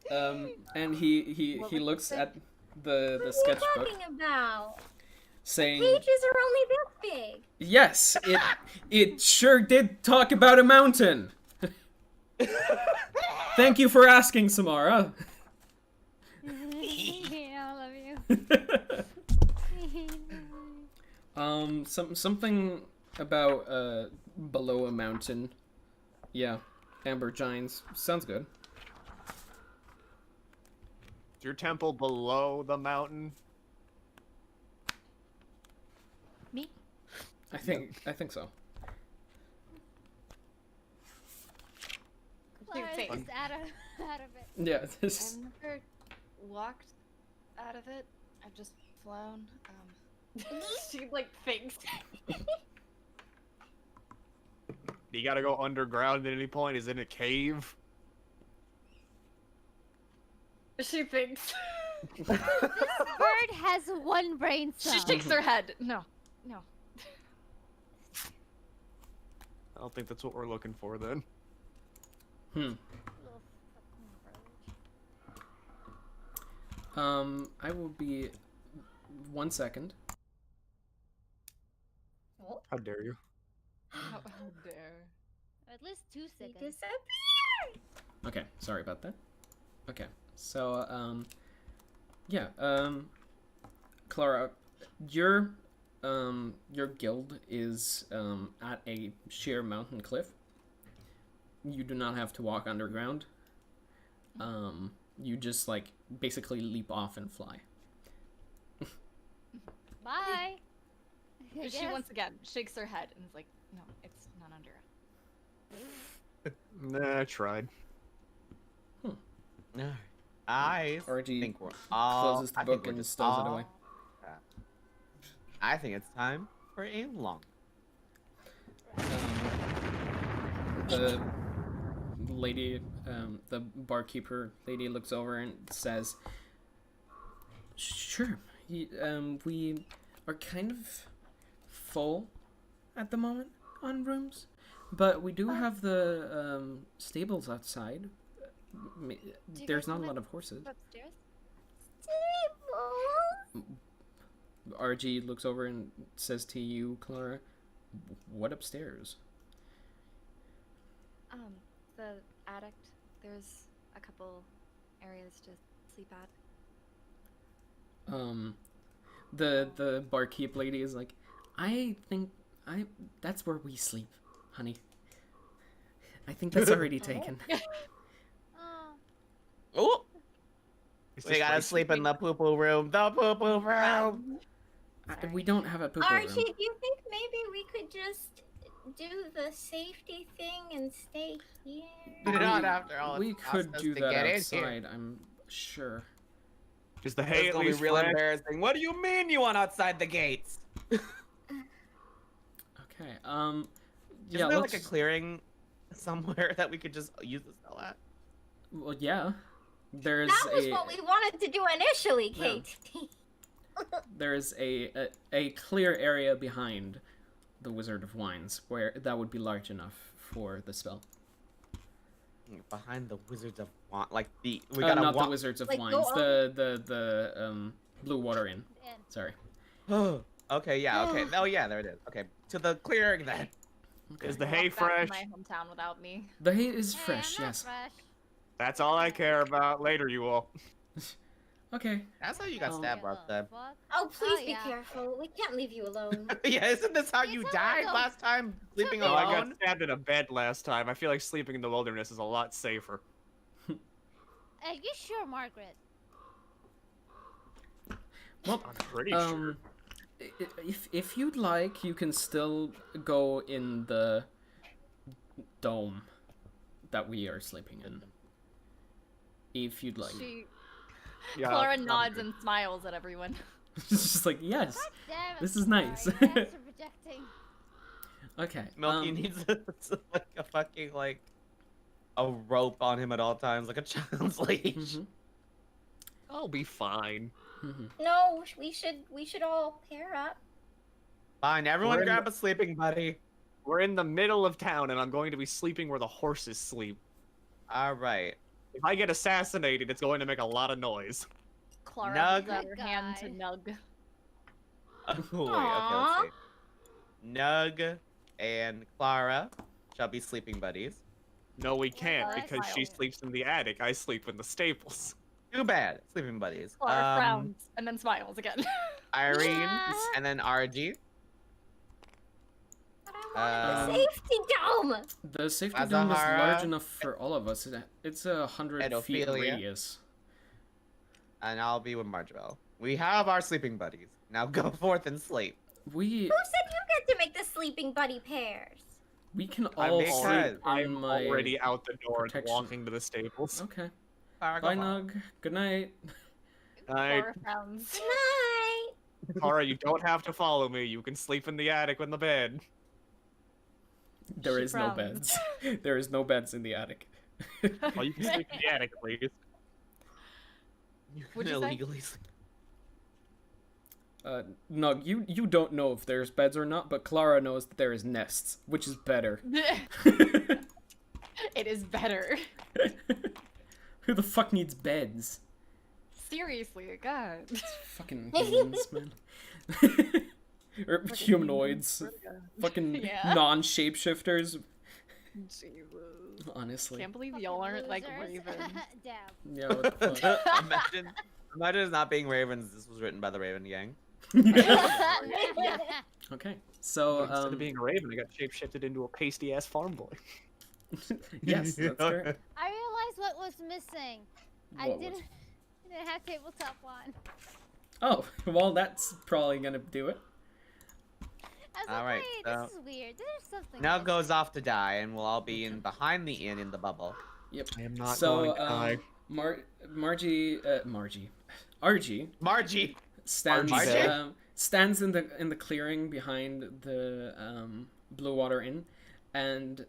you. And he What was looks it? at the What are you sketchbook, talking about? saying, Pages are only this big. "Yes, it sure did talk about a mountain." Thank you for asking, Samara. I love you. Something about below a mountain. Yeah, amber giants. Sounds good. Is your temple below the mountain? Me? I think so. Clara's Face. just out of it. Yeah, this. I've never walked out of it. I've just flown. She like thinks. You gotta go underground at any point? Is it a cave? She thinks. This bird has one brain cell. She shakes her head. No, no. I don't think that's what we're looking for then. Hmm. I will be 1 second. How dare you? How dare. At least 2 He seconds. disappeared. Okay, sorry about that. Okay, so yeah, Clara, your guild is at a sheer mountain cliff. You do not have to walk underground. You just like basically leap off and fly. Bye. I She guess. once again shakes her head and is like, no, it's not under. Nah, I tried. I RG think we're all. closes the I think book we're and just stows it all away. set. I think it's time for a long. The lady, the barkeeper lady looks over and says, "Sure, we are kind of full at the moment on rooms, but we do have the stables outside. There's not a lot of horses." Upstairs. Stable. RG looks over and says to you, Clara, "What upstairs?" The attic. There's a couple areas to sleep at. The barkeep lady is like, I think that's where we sleep, honey. I think that's already taken. Oh, Oh, It's we just gotta like- sleep in the poo-poo room. The poo-poo room. We don't have a poo Archie, room. do you think maybe we could just do the safety thing and stay here? We not after all. We it's could cost us do to that get in here. outside, I'm sure. Is the hay It's at gonna be least real fresh? embarrassing. What do you mean you want outside the gates? Okay, Isn't yeah, there let's... like a clearing somewhere that we could just use the cell at? Well, yeah. There's That was what we wanted to do initially, Yeah. Kate. there's a clear area behind the Wizard of Wines where that would be large enough for the spell. Behind the Wizards of Wand, like we Not gotta the walk. Wizards of Like, go Wines, on. the Blue Water Inn. and Sorry. Okay, yeah, okay. Oh yeah, there it is. Okay, to the clearing then. Okay. Is the Walk hay back to fresh? my hometown without me. The hay is Hey, fresh, I'm not yes. fresh. That's all I care about. Later, you all. Okay. That's how you got Oh. stabbed last time. Fuck? Oh, please Oh, be yeah. careful. We can't leave you alone. Yeah, isn't this how It's you all died right, last time? Sleeping okay. Oh, I got alone? stabbed in a bed last time. I feel like sleeping in the wilderness is a lot safer. Are you sure, Margaret? Well, I'm pretty sure. if you'd like, you can still go in the dome that we are sleeping in. If you'd like. She Yeah, Clara probably. nods and smiles at everyone. It's just like, yes. God damn it. This is nice. Sorry, thanks for projecting. Okay. Milky needs like a fucking like a rope on him at all times, like a child's leash. Mhm, I'll be fine. mhm. No, we should all pair up. Fine, everyone We're in grab a sleeping buddy. We're in the middle of town, and I'm going to be sleeping where the horses sleep. All right. If I get assassinated, it's going to make a lot of noise. Clara Nug. puts out her hand to Guy. Nug. Oh, wait, okay, let's see. Nug and Clara shall be sleeping buddies. No, we can't, God. because she Smile. sleeps in the attic. I sleep in the stables. Too bad. Sleeping buddies. Clara frowns and then smiles again. Irene Yeah. and then RG. But I want Um, a safety dome. The safety dome is large Azahara. enough for all of us. It's 100 feet Pedophilia. radius. And I'll be with Marjabelle. We have our sleeping buddies. Now go forth and sleep. We Who said you get to make the sleeping buddy pairs? can I'm all because sleep in I'm my... already out the door and protection. walking to the stables. Okay. Clara, go Bye, home. Nug. Good night. Clara frowns. Good night. Clara, you don't have to follow me. You can sleep in the attic in the bed. There She is no frowns. beds. There is no beds in the attic. Well, you can sleep in the attic at least. You What'd can you say? illegally sleep. Nug, you don't know if there's beds or not, but Clara knows that there is nests, which is better. It is better. Who the fuck needs beds? Seriously, God. Fucking humans, man. or humanoids, fucking Yeah. non-shapeshifters. Honestly, Can't believe y'all aren't like Losers. ravens. Damn. yeah. What the fuck? imagine it's not being ravens. This was written by the Raven Gang. Okay, so Instead of being a raven, I got shapeshifted into a pasty ass farm boy. yes, that's correct. I realized what was missing. I What was- didn't have tabletop on. Oh, well, that's probably gonna do it. I was All like, right, wait, so this is weird. There's something. Now missing. goes off to die, and we'll all be in behind the inn in the bubble. Yep. I am not So, going to die. Argy Margie. stands Margie? stands in the clearing behind the Blue Water Inn, and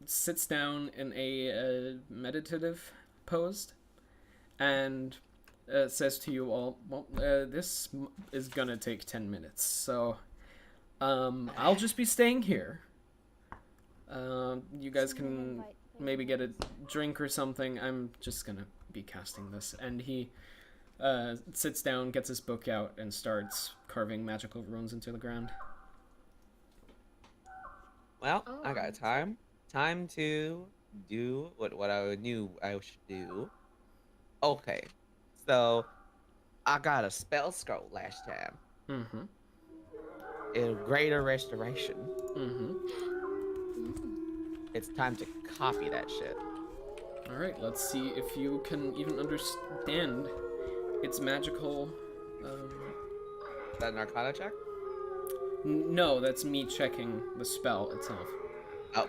sits down in a meditative pose, and says to you all, "Well, this is gonna take 10 minutes, so I'll just be staying here. You guys can maybe get a drink or something. I'm just gonna be casting this." And he sits down, gets his book out, and starts carving magical runes into the ground. Well, I got time. Time to do what I knew I should do. Okay, so I got a spell scroll last time. Mm-hmm. A greater restoration. Mm-hmm. It's time to copy that shit. All right, let's see if you can even understand its magical. Is that an Arcana check? No, that's me checking the spell itself Oh.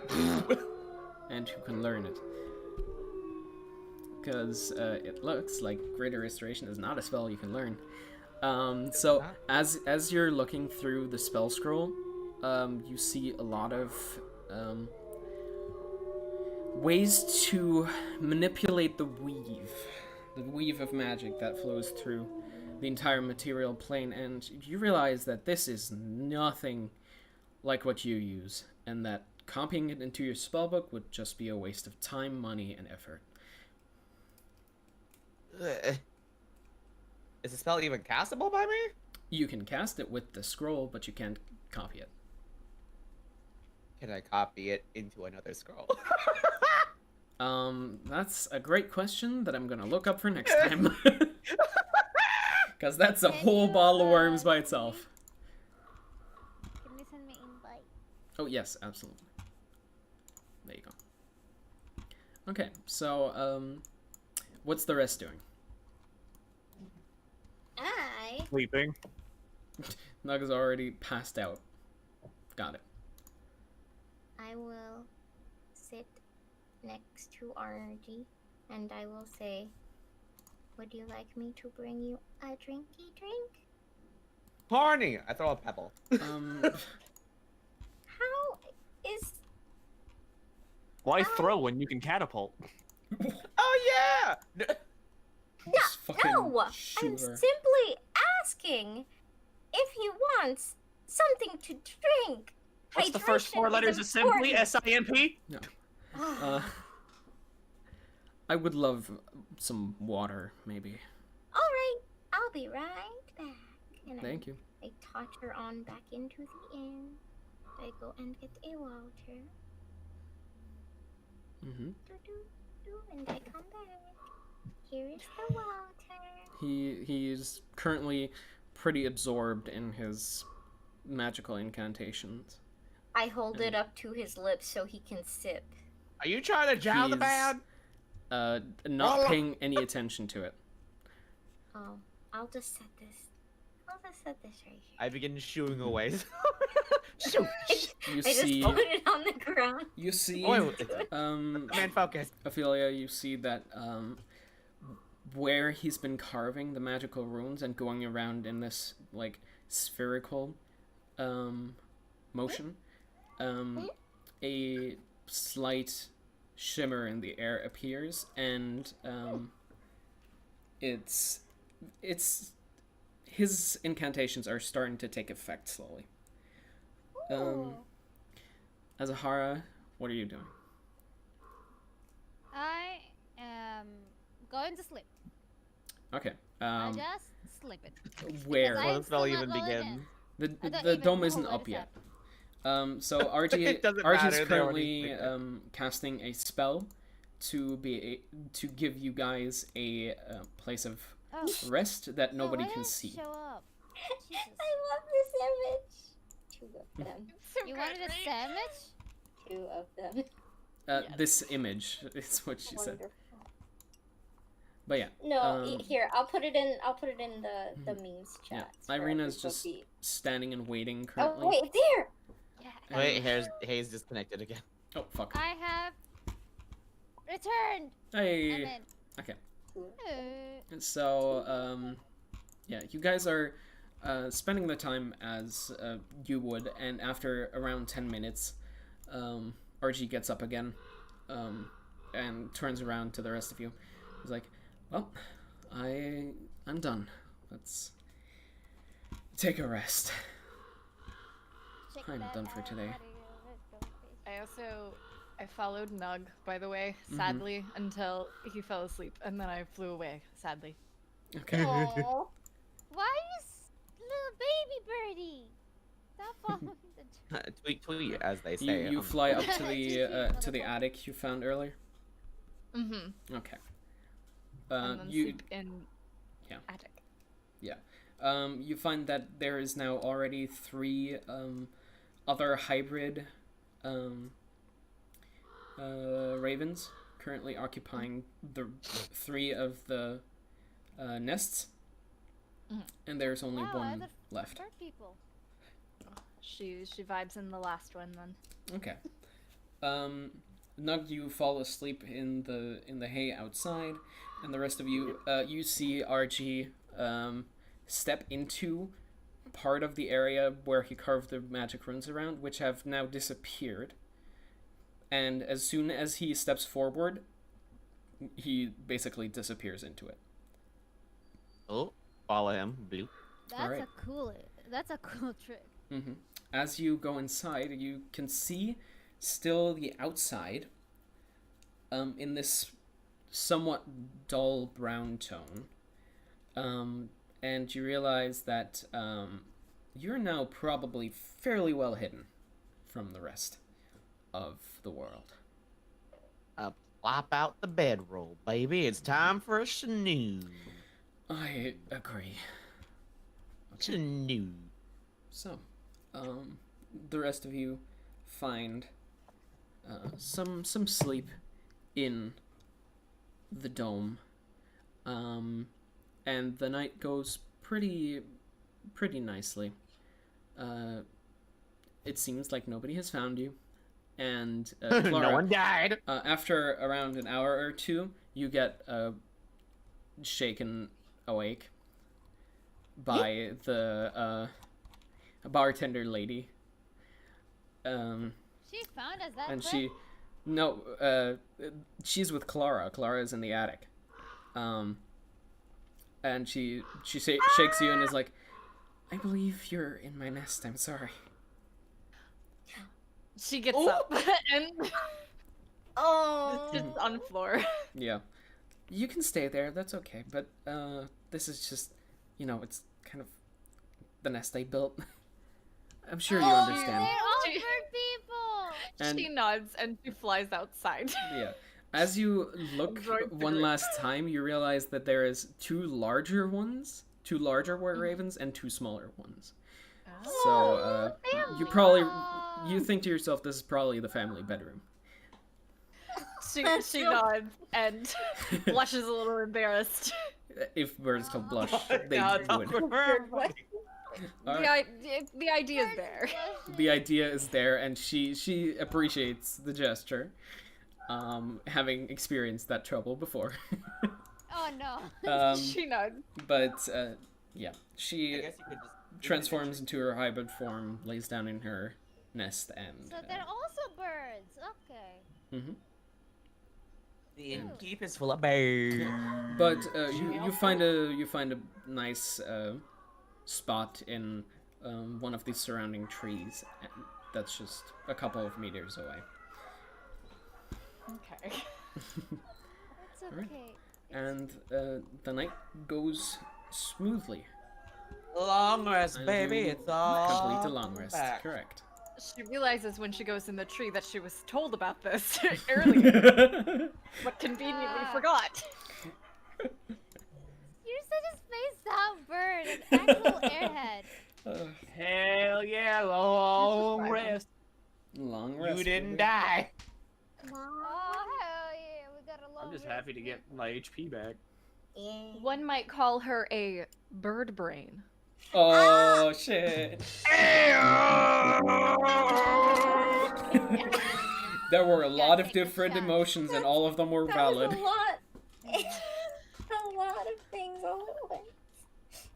and who can learn it. Because it looks like Greater Restoration is not a spell you can learn. So as you're looking through the spell scroll, you see a lot of ways to manipulate the weave of magic that flows through the entire material plane, and you realize that this is nothing like what you use, and that copying it into your spellbook would just be a waste of time, money, and effort. Is the spell even castable by me? You can cast it with the scroll, but you can't copy it. Can I copy it into another scroll? That's a great question that I'm gonna look up for next time. Because that's a whole bottle of worms by itself. Can you send me invite? Oh, yes, absolutely. There you go. Okay, so, what's the rest doing? I Sleeping. Nug's already passed out. Got it. will sit next to RG and I will say, would you like me to bring you a drinky drink? Horny! I throw a pebble. How is Why throw when you can catapult? Oh yeah! Just fucking no? I'm shoot her. simply asking if he wants something to drink. What's the first four Hydration letters of is simply? important. S-I-M-P? I would love some water, maybe. All right, I'll be right back. And Thank you. I totter on back into the inn. I go and get a water. Mm-hmm. And I come back. Here is the water. He's currently pretty absorbed in his magical incantations. I hold it up to his lips so he can sip. Are you trying to jow the He's- bad? Not paying any attention to it. Oh, I'll just set this. I'll just set this right here. I begin shooing away. Shoot! You I see, just put it on the ground. you see, Oh, man, focus. Ophelia, you see that where he's been carving the magical runes and going around in this like spherical motion, a slight shimmer in the air appears, and it's his incantations are starting to take effect slowly. Azahara, what are you doing? I am going to sleep. Okay. I just sleep it. Where? Because I Before am the spell still not even loaded begins. in. The don't the even dome know isn't what up is yet. up. So Argy It doesn't Argy's matter, they currently already picked it. casting a spell to give you guys a place of Oh, rest that no, nobody why can didn't it see. show up? Jesus. I love this image. Two of them. So You good, wanted a right? sandwich? Two of them. Yes. This image is what she said. Wonderful. But yeah, No, here I'll put it in. I'll put it in the memes yeah. chat. for Irina's everybody. just standing and waiting Oh currently. wait, there. Yeah. Wait, Hayes disconnected again. Oh fuck. I have returned. I'm Hey. in. Okay. Uh, So yeah, you guys are spending the time as you would, and after around 10 minutes, RG gets up again, and turns around to the rest of you. He's like, "Well, I'm done. Let's take a rest." check I'm that done for out. today. Let's go. I followed Nug, by the way, sadly, until he fell asleep, and then I flew away, sadly. Okay. Aww. Why little baby birdie? Stop following the Tweet, as they say. You fly up to Just the keep attic you found earlier. Mm-hmm. Okay. And then You sleep in Yeah. attic. you find that there is now already 3 other hybrid ravens currently occupying the 3 of the nests, and there's only Wow, one other left. bird people. She vibes in the last one then. Okay. Nug, you fall asleep in the hay outside, and the rest of you you see RG step into part of the area where he carved the magic runes around, which have now disappeared. And as soon as he steps forward, he basically disappears into it. Oh, follow him, blue. That's Alright. That's a cool trick. As you go inside, you can see still the outside in this somewhat dull brown tone. And you realize that you're now probably fairly well hidden from the rest of the world. Flop out the bedroll, baby. It's time for a snooze. I agree. Snooze. So, the rest of you find some sleep in the dome, and the night goes pretty nicely. It seems like nobody has found you, and Clara, No one died. after around an hour or two, you get shaken awake by the bartender lady. She found us that And quick? she's with Clara. Clara's in the attic. And she shakes you and is like, "I believe you're in my nest. I'm sorry." She gets up and Oh. sits on the floor. Yeah. You can stay there. That's okay. But this is just, it's kind of the nest I built. I'm sure you They're understand. all She- bird people. And She nods and she flies outside. yeah. As you look Droid one figure. last time, you realize that there is 2 larger war ravens and 2 smaller ones. So you think to yourself, this is probably the family bedroom. She nods and blushes a little embarrassed. If birds could blush, they God, it's would. awkward. All right. The idea is there. The idea is there, and she appreciates the gesture, having experienced that trouble before. Oh no. She nods. But yeah, I she guess you could just transforms into her hybrid form, lays down in her nest, and So they're also birds. Okay. The innkeep is full of birds. But you find a nice spot in one of the surrounding trees that's just a couple of meters away. Okay. That's Alright. okay. And the night goes smoothly Long rest, And baby. you It's all complete the long rest. back. Correct. She realizes when she goes in the tree that she was told about this earlier, but conveniently forgot. You're such a spaced out bird, an actual airhead. Hell yeah, long rest. Long rest. You didn't baby. die. Oh hell yeah, we got a long I'm just rest. happy to get my HP back. Yeah. One might call her a bird brain. Oh shit. There were a lot of take a different shot. emotions, and all of them were valid. That was a lot. A lot of things all at once.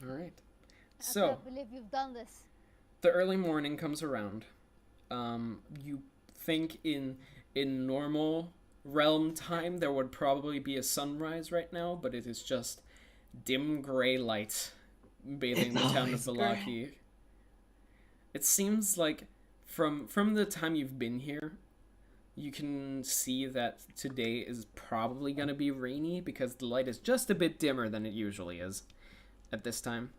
All right. I So can't believe you've done this. the early morning comes around. You think in normal realm time there would probably be a sunrise right now, but it is just dim gray light bathing the town of Valaki. It seems like from the time you've been here, you can see that today is probably going to be rainy because the light is just a bit dimmer than it usually is at this time.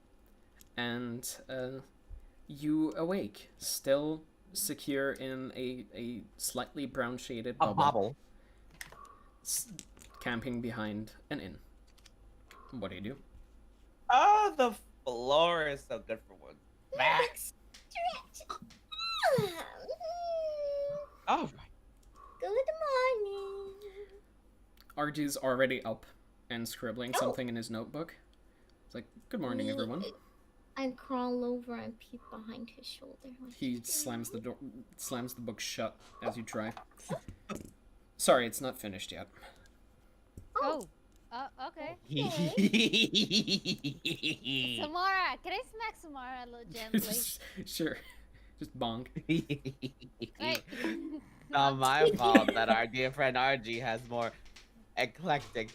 And you awake, still secure in a slightly brown shaded A bobble. camping behind an inn. What do you do? Oh, the floor is so good for one. Max. Stretch. All right. Good morning. Argy's already up and scribbling Oh. something in his notebook. It's like, good morning, Me- everyone. I crawl over and peek behind his shoulder. Like, He slams the door, slams the book shut as you try. Sorry, it's not finished yet. Oh. Okay. Samara, can I smack Samara a little gently? Sure, just bonk. Wait. Not my fault that our dear friend RG has more eclectic.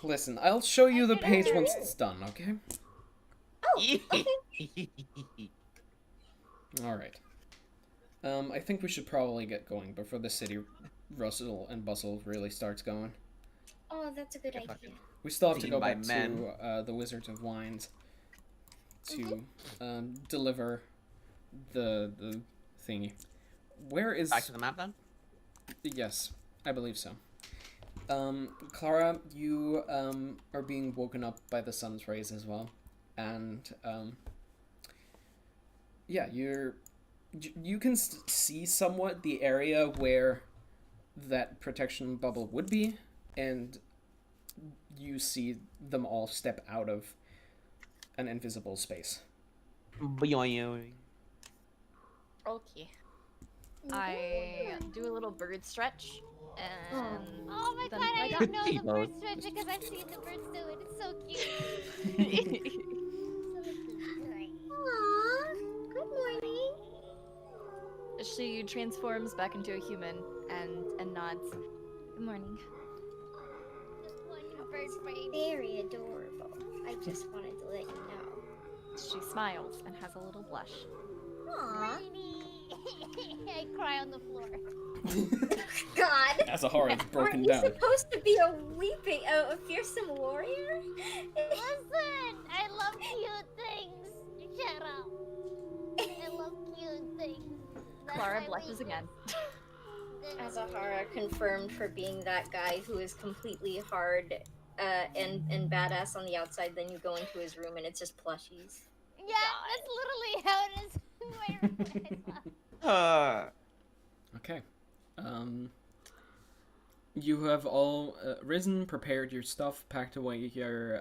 Listen, I'll show you the page once it's done, okay? Alright. I think we should probably get going before the city rustle and bustle really starts going. Oh, that's a good Yeah, idea. fucking- We still have to Seen go by back men. to the Wizards of Wines to deliver the thingy. Where is... Back to the map then? Yes, I believe so. Clara, you are being woken up by the sun's rays as well, and yeah, you can see somewhat the area where that protection bubble would be, and you see them all step out of an invisible space. Boing. Okay. I do a little bird stretch, and Oh my then god, I lie didn't down. know the People. bird stretch because I've seen the birds do it. It's so cute. Aww. Good morning. She transforms back into a human and nods. Good morning. Just one bird brain. Very adorable. I just wanted to let you know. She smiles and has a little blush. Aww. I cry on the floor. God. As a horror, it's Aren't broken you down. supposed to be a weeping, a fearsome warrior? Listen, I love cute things. Shut up. I love cute things. That's Clara my blushes weakness. again. Azahara confirmed for being that guy who is completely hard and badass on the outside. Then you go into his room and it's just plushies. Yeah, that's literally how it is. in my room. Okay. You have all risen, prepared your stuff, packed away your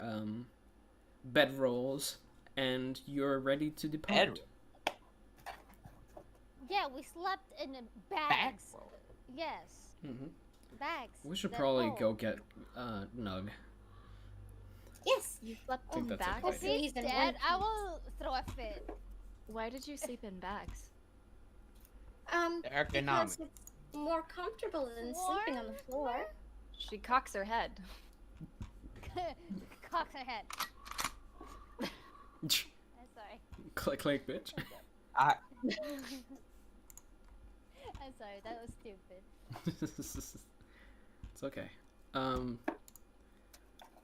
bedrolls, and you're ready to depart. Yeah, we slept in the bags. Yes, Mm-hmm. bags. We should That- probably oh. go get Nug. Yes. You slept I think in that's a bags? good If idea. he's in dead, one I will throw a fit. Why did you sleep in bags? Because it's more comfortable than sleeping on the floor. She cocks her head. Cocks her head. I'm sorry. Click, click, bitch. I'm sorry. That was stupid. It's okay.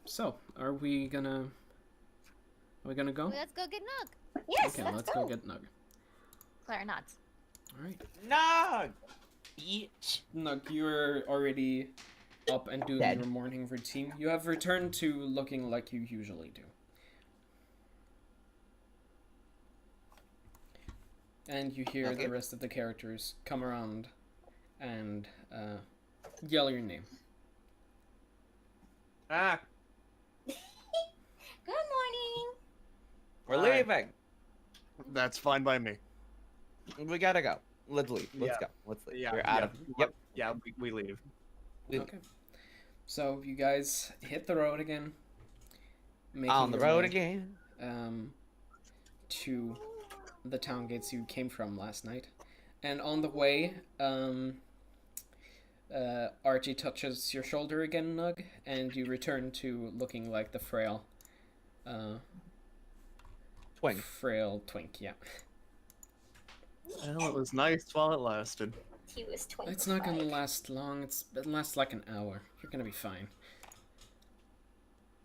So, are we gonna go? Let's go get Nook. Yes, Okay, let's go go. get Nug. Clarinets. All right. No. Bitch. Nug, you're already up and doing Dead. your morning routine. You have returned to looking like you usually do. And you hear Okay. the rest of the characters come around and yell your name. Ah, Good morning. We're Alright. leaving. that's fine by me. We gotta go. Let's leave. Let's Yeah. go. Let's leave. Yeah, We're out yeah, of. Yep. Yeah, we leave. Okay. So you guys hit the road again. Making On the your road way, again. To the town gates you came from last night. And on the way, Archie touches your shoulder again, Nug, and you return to looking like the frail Twink. frail twink, yeah. Well, it was nice while it lasted. He was 25. It's not gonna last long, it lasts like an hour. You're gonna be fine.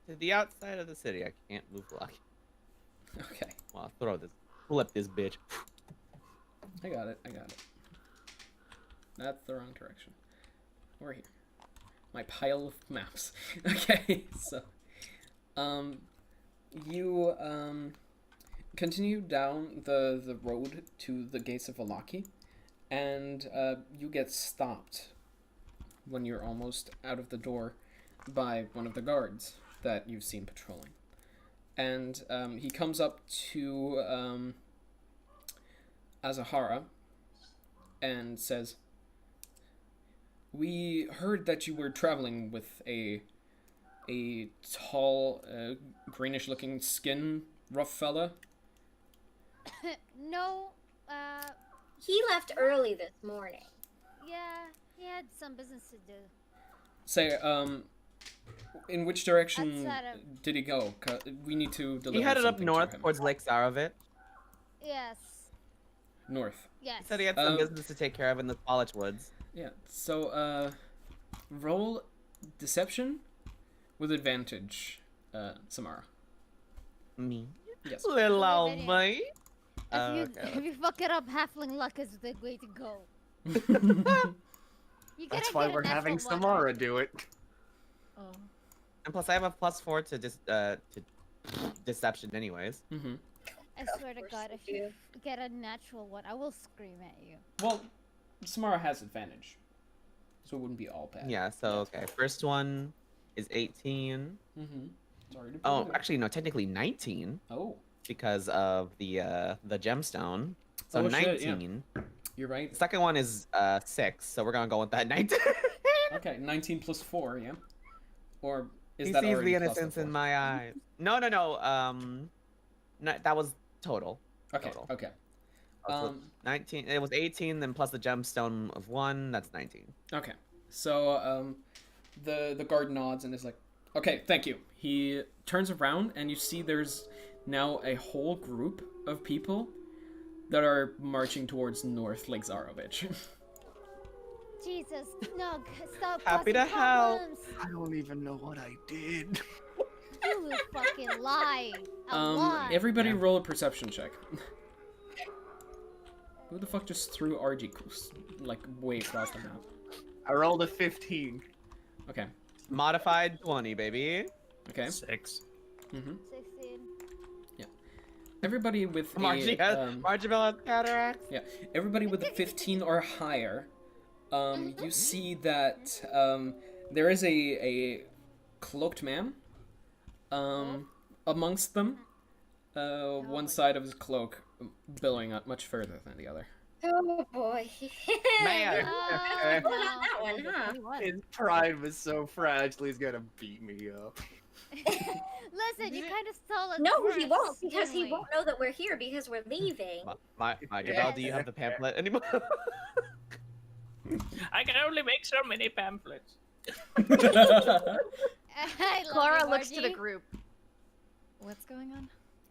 To the outside of the city. I can't move block. Okay, Well, throw this. Flip this bitch. I got it. That's the wrong direction. We're here. My pile of maps. Okay, so you continue down the road to the gates of Valaki, and you get stopped when you're almost out of the door by one of the guards that you've seen patrolling. And he comes up to Azahara and says, "We heard that you were traveling with a tall, greenish-looking skin, rough fella." No, He left early this morning. yeah, he had some business to do. Say, in which direction Outside of- did he go? 'Cause we need to deliver He headed up something north to him. towards Lake Zarovit. Yes, North. yes. He said he had some Um, business to take care of in the College Woods. Yeah. So, roll deception with advantage, Samara. Me. Yes. Little old If mate. if you fuck it up, halfling luck is the way to go. You That's gotta why get a we're having natural one. Samara do it. Oh. And plus, I have a +4 to deception, anyways. Mm-hmm. I swear to course God, you if you get a natural one, I will scream at you. Well, Samara has advantage, so it wouldn't be all bad. Yeah. So okay, first one is 18. Mm-hmm. Sorry to bring Oh, it up. actually no, technically 19 Oh, because of the gemstone. So Oh, shit, yeah. 19. you're right. The second one is 6, so we're gonna go with that 19. Okay, 19 plus 4, yeah? Or is He that sees already the plus innocence in 4? my eyes. No. No, that was total. Okay, total. okay. So 19. It was 18, then plus the gemstone of 1. That's 19. Okay. So, the guard nods and is like, "Okay, thank you." He turns around and you see there's now a whole group of people that are marching towards North Lake Zarovich. Jesus, no, stop. Happy causing to help. problems. I don't even know what I did. You will fucking lie. A lie. Everybody Yeah. roll a perception check. Who the fuck just threw RG like way across the map? I rolled a 15. Okay. Modified 20, baby. Okay. 6. Mm-hmm. 16. Everybody with Margie has, Margibel has cataracts. everybody with a 15 or higher, you see that there is a cloaked man amongst them. One side of his cloak billowing up much further than the other. Oh boy. Man. Well, not that one, huh? His pride was so fragile, he's gonna beat me up. Listen, you kind of stole it. No, first, he won't, because he didn't we? won't know that we're here because we're leaving. Margibel, do you have the pamphlet anymore? I can only make so many pamphlets. I love Clara you, looks to the Margie. group. What's going on?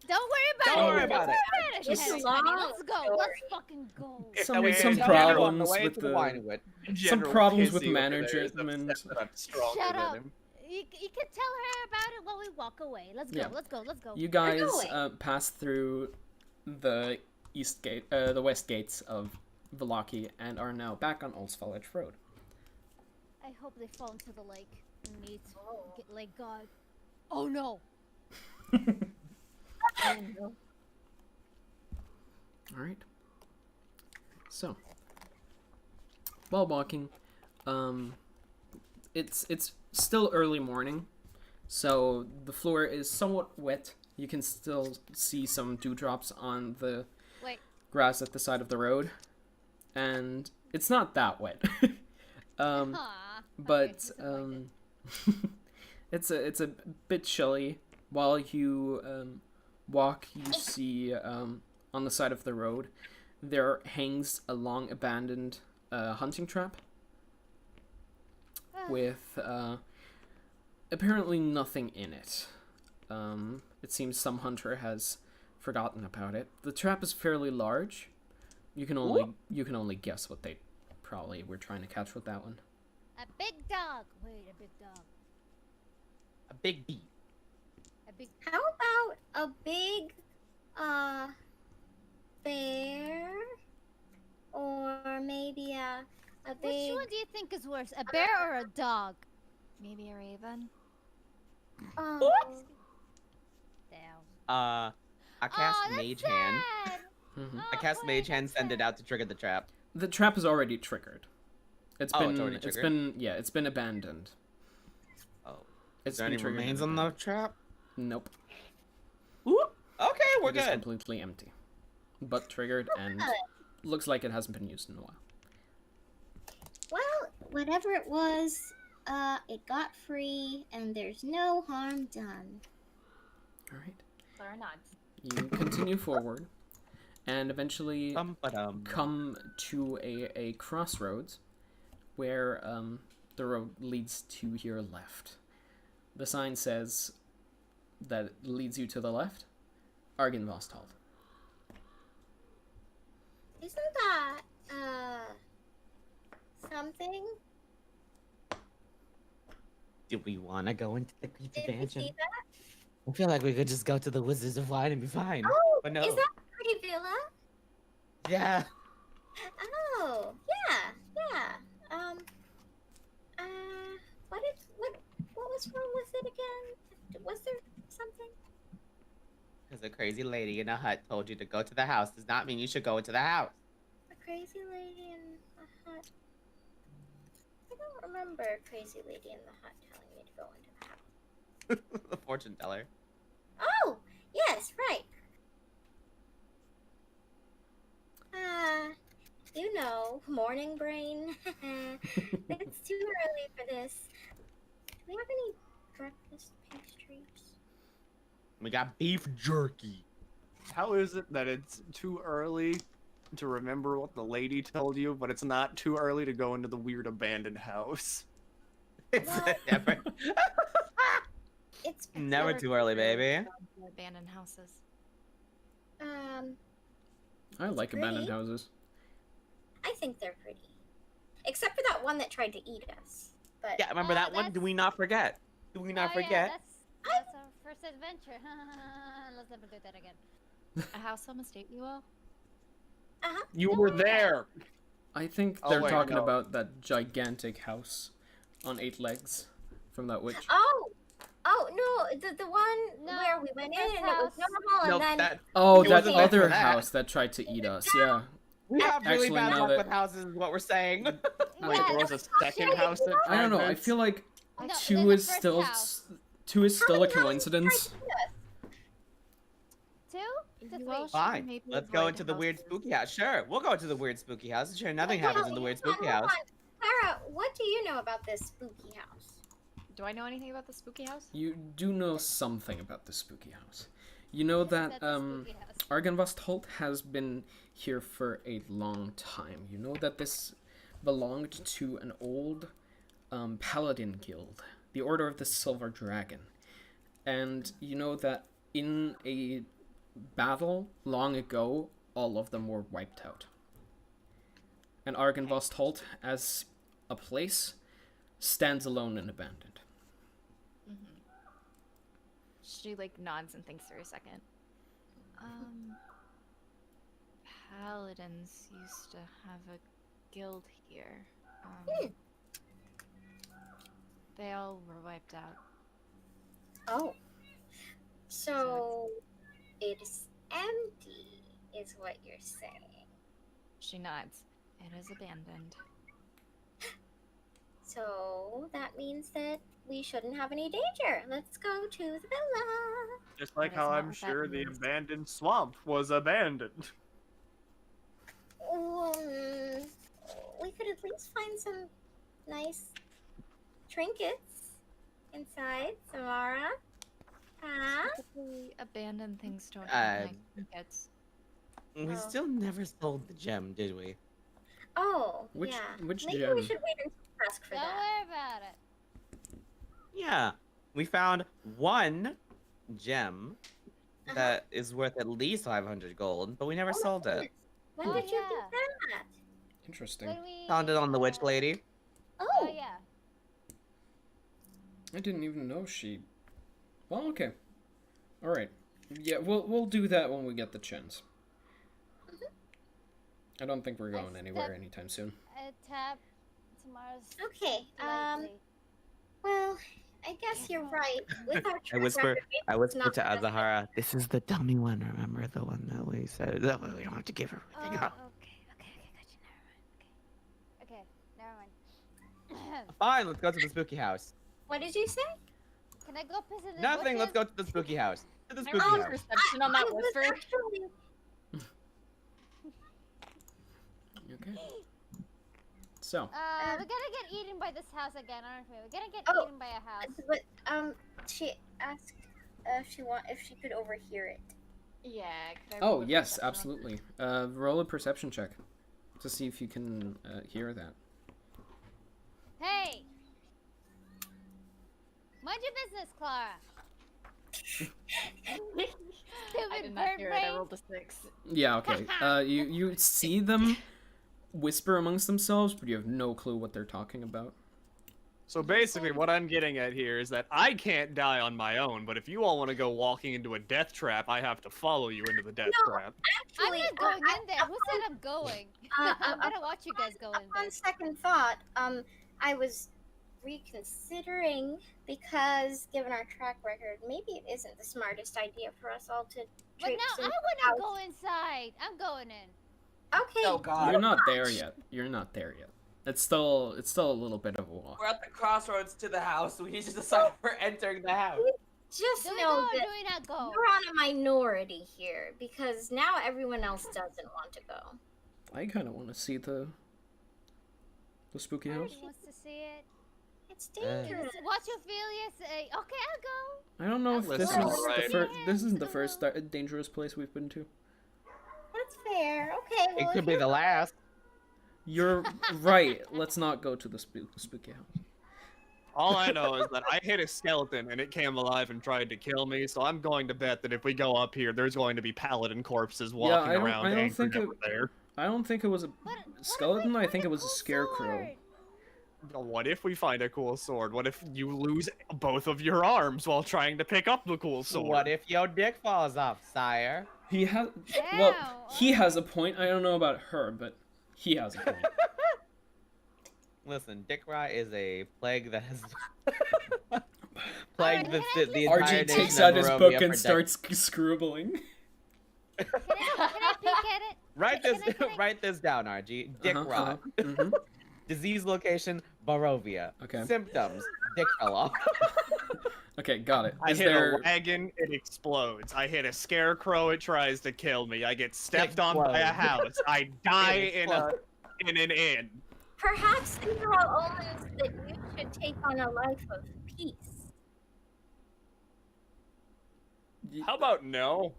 Don't worry about Don't it. worry about it. It's Just okay, long honey. Let's go. story. Let's fucking go. Some Okay, some tell problems the way with to the the Winewood. some problems with Kizzy over there is management. upset that I'm stronger Shut than up. him. You can tell her about it while we walk away. Let's go. Yeah. Let's go. Let's go. You guys going. pass through the the west gates of Vallaki and are now back on Oldsfall Edge Road. I hope they fall into the lake and meet Lake God. Oh no. All right. So, while walking, it's still early morning, so the floor is somewhat wet. You can still see some dewdrops on the Wait. grass at the side of the road, and it's not that wet. Aw. But disappointed. it's a bit chilly. While you walk, you see on the side of the road there hangs a long abandoned hunting trap with apparently nothing in it. It seems some hunter has forgotten about it. The trap is fairly large. You can only guess what they probably were trying to catch with that one. A big dog. Wait, a big dog. A big bee. A big. How about a big, bear? Or maybe a Which big... one do you think is worse, a bear or a dog? Maybe a raven. Damn. I cast Oh, that's Mage Hand. sad. Mhm. I cast Mage Hand, send it out to trigger the trap. The trap is already triggered. It's Oh, been it's already it's triggered? been yeah, it's been abandoned. Oh. It's Is there been any triggered remains and on the abandoned. trap? Nope. Okay, we're It is good. completely empty. But triggered and looks like it hasn't been used in a while. Well, whatever it was, it got free, and there's no harm done. Alright. Or not. You continue forward and eventually Bum-ba-dum. come to a crossroads where the road leads to your left. The sign says that it leads you to the left, Argynvostholt. Isn't that, something? Do we want to go into the creepy Did we mansion? see that? I feel like we could just go to the Wizards of Wine and be fine. Oh, But no. is that Pretty Villa? Yeah. Oh, yeah. What was wrong with it again? Was there something? Because a crazy lady in a hut told you to go to the house does not mean you should go into the house. A crazy lady in the hut. I don't remember a crazy lady in the hut telling me to go into the house. The fortune teller. Oh, yes, right. You know, morning brain. It's too early for this. Do we have any breakfast pastries? We got beef jerky. How is it that it's too early to remember what the lady told you, but it's not too early to go into the weird abandoned house? It's What? never, It's never too early, baby. Abandoned houses. I like pretty. abandoned houses. I think they're pretty. Except for that one that tried to eat us. But Yeah, remember that one? Do we not forget? Do we not Oh, yeah, forget? that's our first adventure. Let's never do that again. A house on Estate you will? You were there! I think Oh, they're wait, talking no. about that gigantic house on 8 legs from that witch. Oh no, the one No, where we went the in first and it was house. normal, Nope, and then that Oh, It that wasn't meant for other that. house that tried to eat us. Yeah. we have really Actually, bad now luck that- with houses, is what we're saying. Wait, Yeah, there was a second house that I don't know. tried I this? feel like No, two then the is first still house. two is How still a many houses coincidence. tried to eat us? Two? You To all three. should Fine. maybe Let's go avoid into the weird houses. spooky house. Sure, we'll go to the weird spooky house. Sure, nothing Well, happens in the weird hold on, spooky hold house. on. Clara, what do you know about this spooky house? Do I know anything about the spooky house? You do know something about the spooky house. You know that That's a spooky house. Argynvostholt has been here for a long time. You know that this belonged to an old paladin guild, the Order of the Silver Dragon. And you know that in a battle long ago, all of them were wiped out. And Argynvostholt, as a place, stands alone and abandoned. She like nods and thinks for a second. Paladins used to have a guild here. They all were wiped out. Oh. So it's empty, is what you're saying. She nods. It is abandoned. So that means that we shouldn't have any danger. Let's go to the villa. Just like That is how not I'm what that sure the means. abandoned swamp was abandoned. We could at least find some nice trinkets inside, Samara. Huh? Typically, abandoned things don't Uh, have nice trinkets. We Oh. still never sold the gem, did we? Oh, Which yeah. which Maybe gem? we should wait until dusk for Don't that. worry about it. Yeah. We found one gem that is worth at least 500 gold, but we never sold it. When Oh, did you yeah. get that? Interesting. When we, Found it on the witch lady. Oh Oh, yeah. I didn't even know she. Well, okay. All right. Yeah, we'll do that when we get the chance. I don't think we're going anywhere step- anytime soon. I tap tomorrow's. okay. lightly. Well, I guess you're right. With our I track whisper, record, maybe I it's whisper not to gonna- Azahara, this is the dummy one, remember the one that we said, that way we don't have to give Oh, everything okay, up. okay, gotcha. Never mind. Okay, never mind. Fine, let's go to the spooky house. What did you say? Can I go piss in the Nothing, let's bushes? go to the spooky house. To the Can I spooky roll house. perception on that I was whisper? actually Okay. So, We're gonna get eaten by this house again, aren't we? We're gonna get Oh, eaten by a house. But she asked if she could overhear it. Yeah. Could I roll oh a yes, perception on absolutely. Roll a perception check to see if you can hear that. Hey! Mind your business, Clara. I Stupid did not bird hear it. I brain. rolled a 6. Yeah, okay. You see them whisper amongst themselves, but you have no clue what they're talking about. So basically, what I'm getting at here is that I can't die on my own, but if you all want to go walking into a death trap, I have to follow you into the death No. trap. I'm Actually, not going in there. Who said I'm going? I'm gonna watch you guys go in there. on second thought, I was reconsidering because given our track record, maybe it isn't the smartest idea for us all to But traipse now I into wanna the go inside. I'm going in. house. Okay. Oh god. You're not there yet. You're not there yet. It's still a little bit of a walk. We're at the crossroads to the house, so we need to decide if we're entering the house. Just Do we know go or that do we not go? you're on a minority here because now everyone else doesn't want to go. I kind of want to see the spooky house. Who wants to see it? It's dangerous. Watch Ophelia say, okay, I'll go. I don't know if this is Listen, the alright. first. This isn't the first dangerous place we've been to. That's fair. Okay. It Well, could if be you're the last. You're right. Let's not go to the spooky house. All I know is that I hit a skeleton and it came alive and tried to kill me, so I'm going to bet that if we go up here, there's going to be paladin corpses walking around. I don't angry think that it. we're there. I don't think it was a What if skeleton. we I think find it was a cool scarecrow. sword? What if we find a cool sword? What if you lose both of your arms while trying to pick up the cool sword? What if your dick falls off, sire? He has. Well, Ow. he has a point. I don't know about her, but he has a point. Listen, dick rot is a plague that has plagued Alright, the can I entire RJ nation takes of out his Barovia book for and starts scribbling. Can I peek at it? Write Can this, I- can I- write this down, RG. Dick Uh-huh, rot. mhm. Disease location, Barovia. Okay. Symptoms, dick fell off. Okay, got it. I Is hit there? a wagon, it explodes. I hit a scarecrow, it tries to kill me. I get stepped on by a Explodes. house. I die It in an inn. Perhaps these are all omens that you should take on a life of peace. How about no?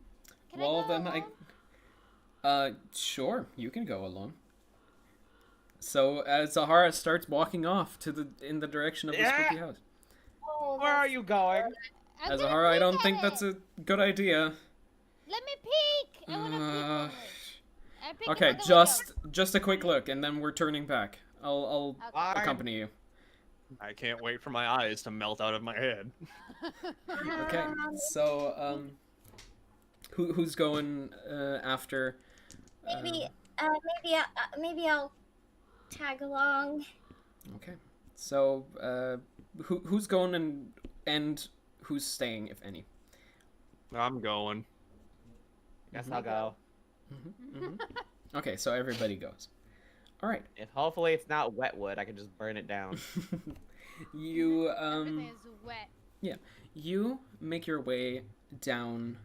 Can Well, I go then alone? sure, you can go alone. So as Zahara starts walking off in the direction of the Yeah. spooky house. Oh, Where are you going? I'm As gonna Zahara, I peek don't at think it. that's a good idea. Let me peek. I wanna peek Uh, at it. I'm peeking Okay, out the just a quick look, and then we're turning back. I'll window. Fine. accompany you. I can't wait for my eyes to melt out of my head. Okay, so who's going after? Maybe, maybe I'll tag along. Okay, so who's going and who's staying, if any? I'm going. Guess I'll go. Okay, so everybody goes. All right. If hopefully it's not wet wood, I can just burn it down. You Everything is wet. you make your way down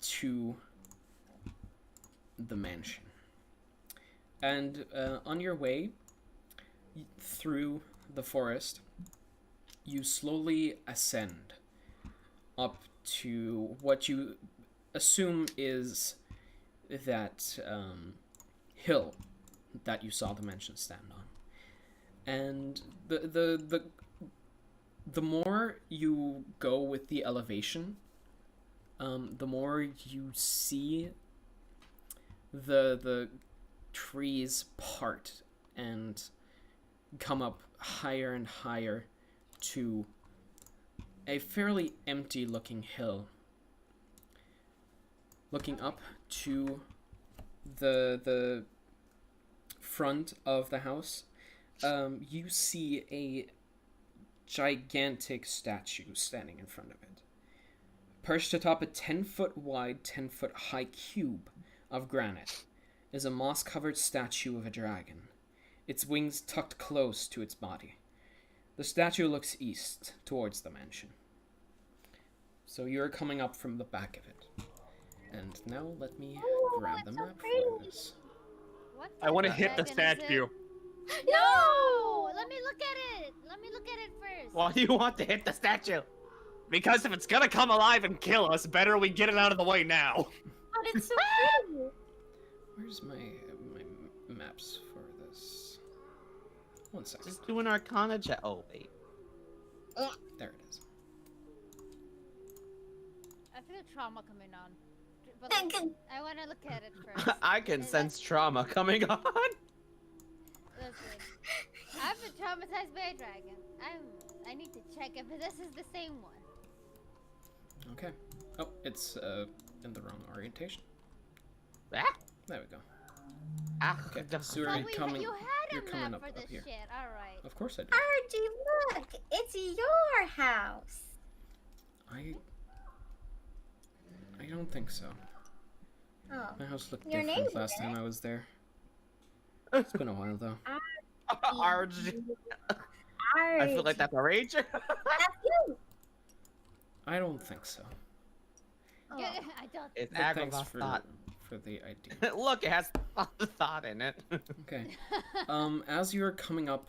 to the mansion, and on your way through the forest, you slowly ascend up to what you assume is that hill that you saw the mansion stand on. And the more you go with the elevation, the more you see the trees part and come up higher and higher to a fairly empty looking hill. Looking up to the front of the house, you see a gigantic statue standing in front of it. Perched atop a 10-foot wide, 10-foot high cube of granite is a moss-covered statue of a dragon, its wings tucked close to its body. The statue looks east, towards the mansion. So you're coming up from the back of it. And now let me grab the it's so map for pretty. this. What I want to type hit the of dragon is statue. it? No! Let me look at it. Let me look at it first. Why do you want to hit the statue? Because if it's gonna come alive and kill us, better we get it out of the way now. But it's so pretty. Where's my maps for this? One second. Just do an Arcana check. Oh, wait. There it is. I feel trauma coming on. But like, I want to look at it first. I can sense trauma coming on. Listen, I've been traumatized by a dragon. I need to check if this is the same one. Okay. Oh, it's in the wrong orientation. Ah, There we go. ah, Okay, the- so Oh, you're wait, coming. you had you're a coming map up for this here. shit. All right. Of course I do. Archie, look! It's your house. I don't think so. Oh. My house looked Your different name's last in time I was there. It's been a while though. RG. I feel like that's a rager. That's you. I don't think so. Oh. Yeah, I don't. It's But thanks Argynvostholt. for the idea. Look, it has thought in it. Okay. As you're coming up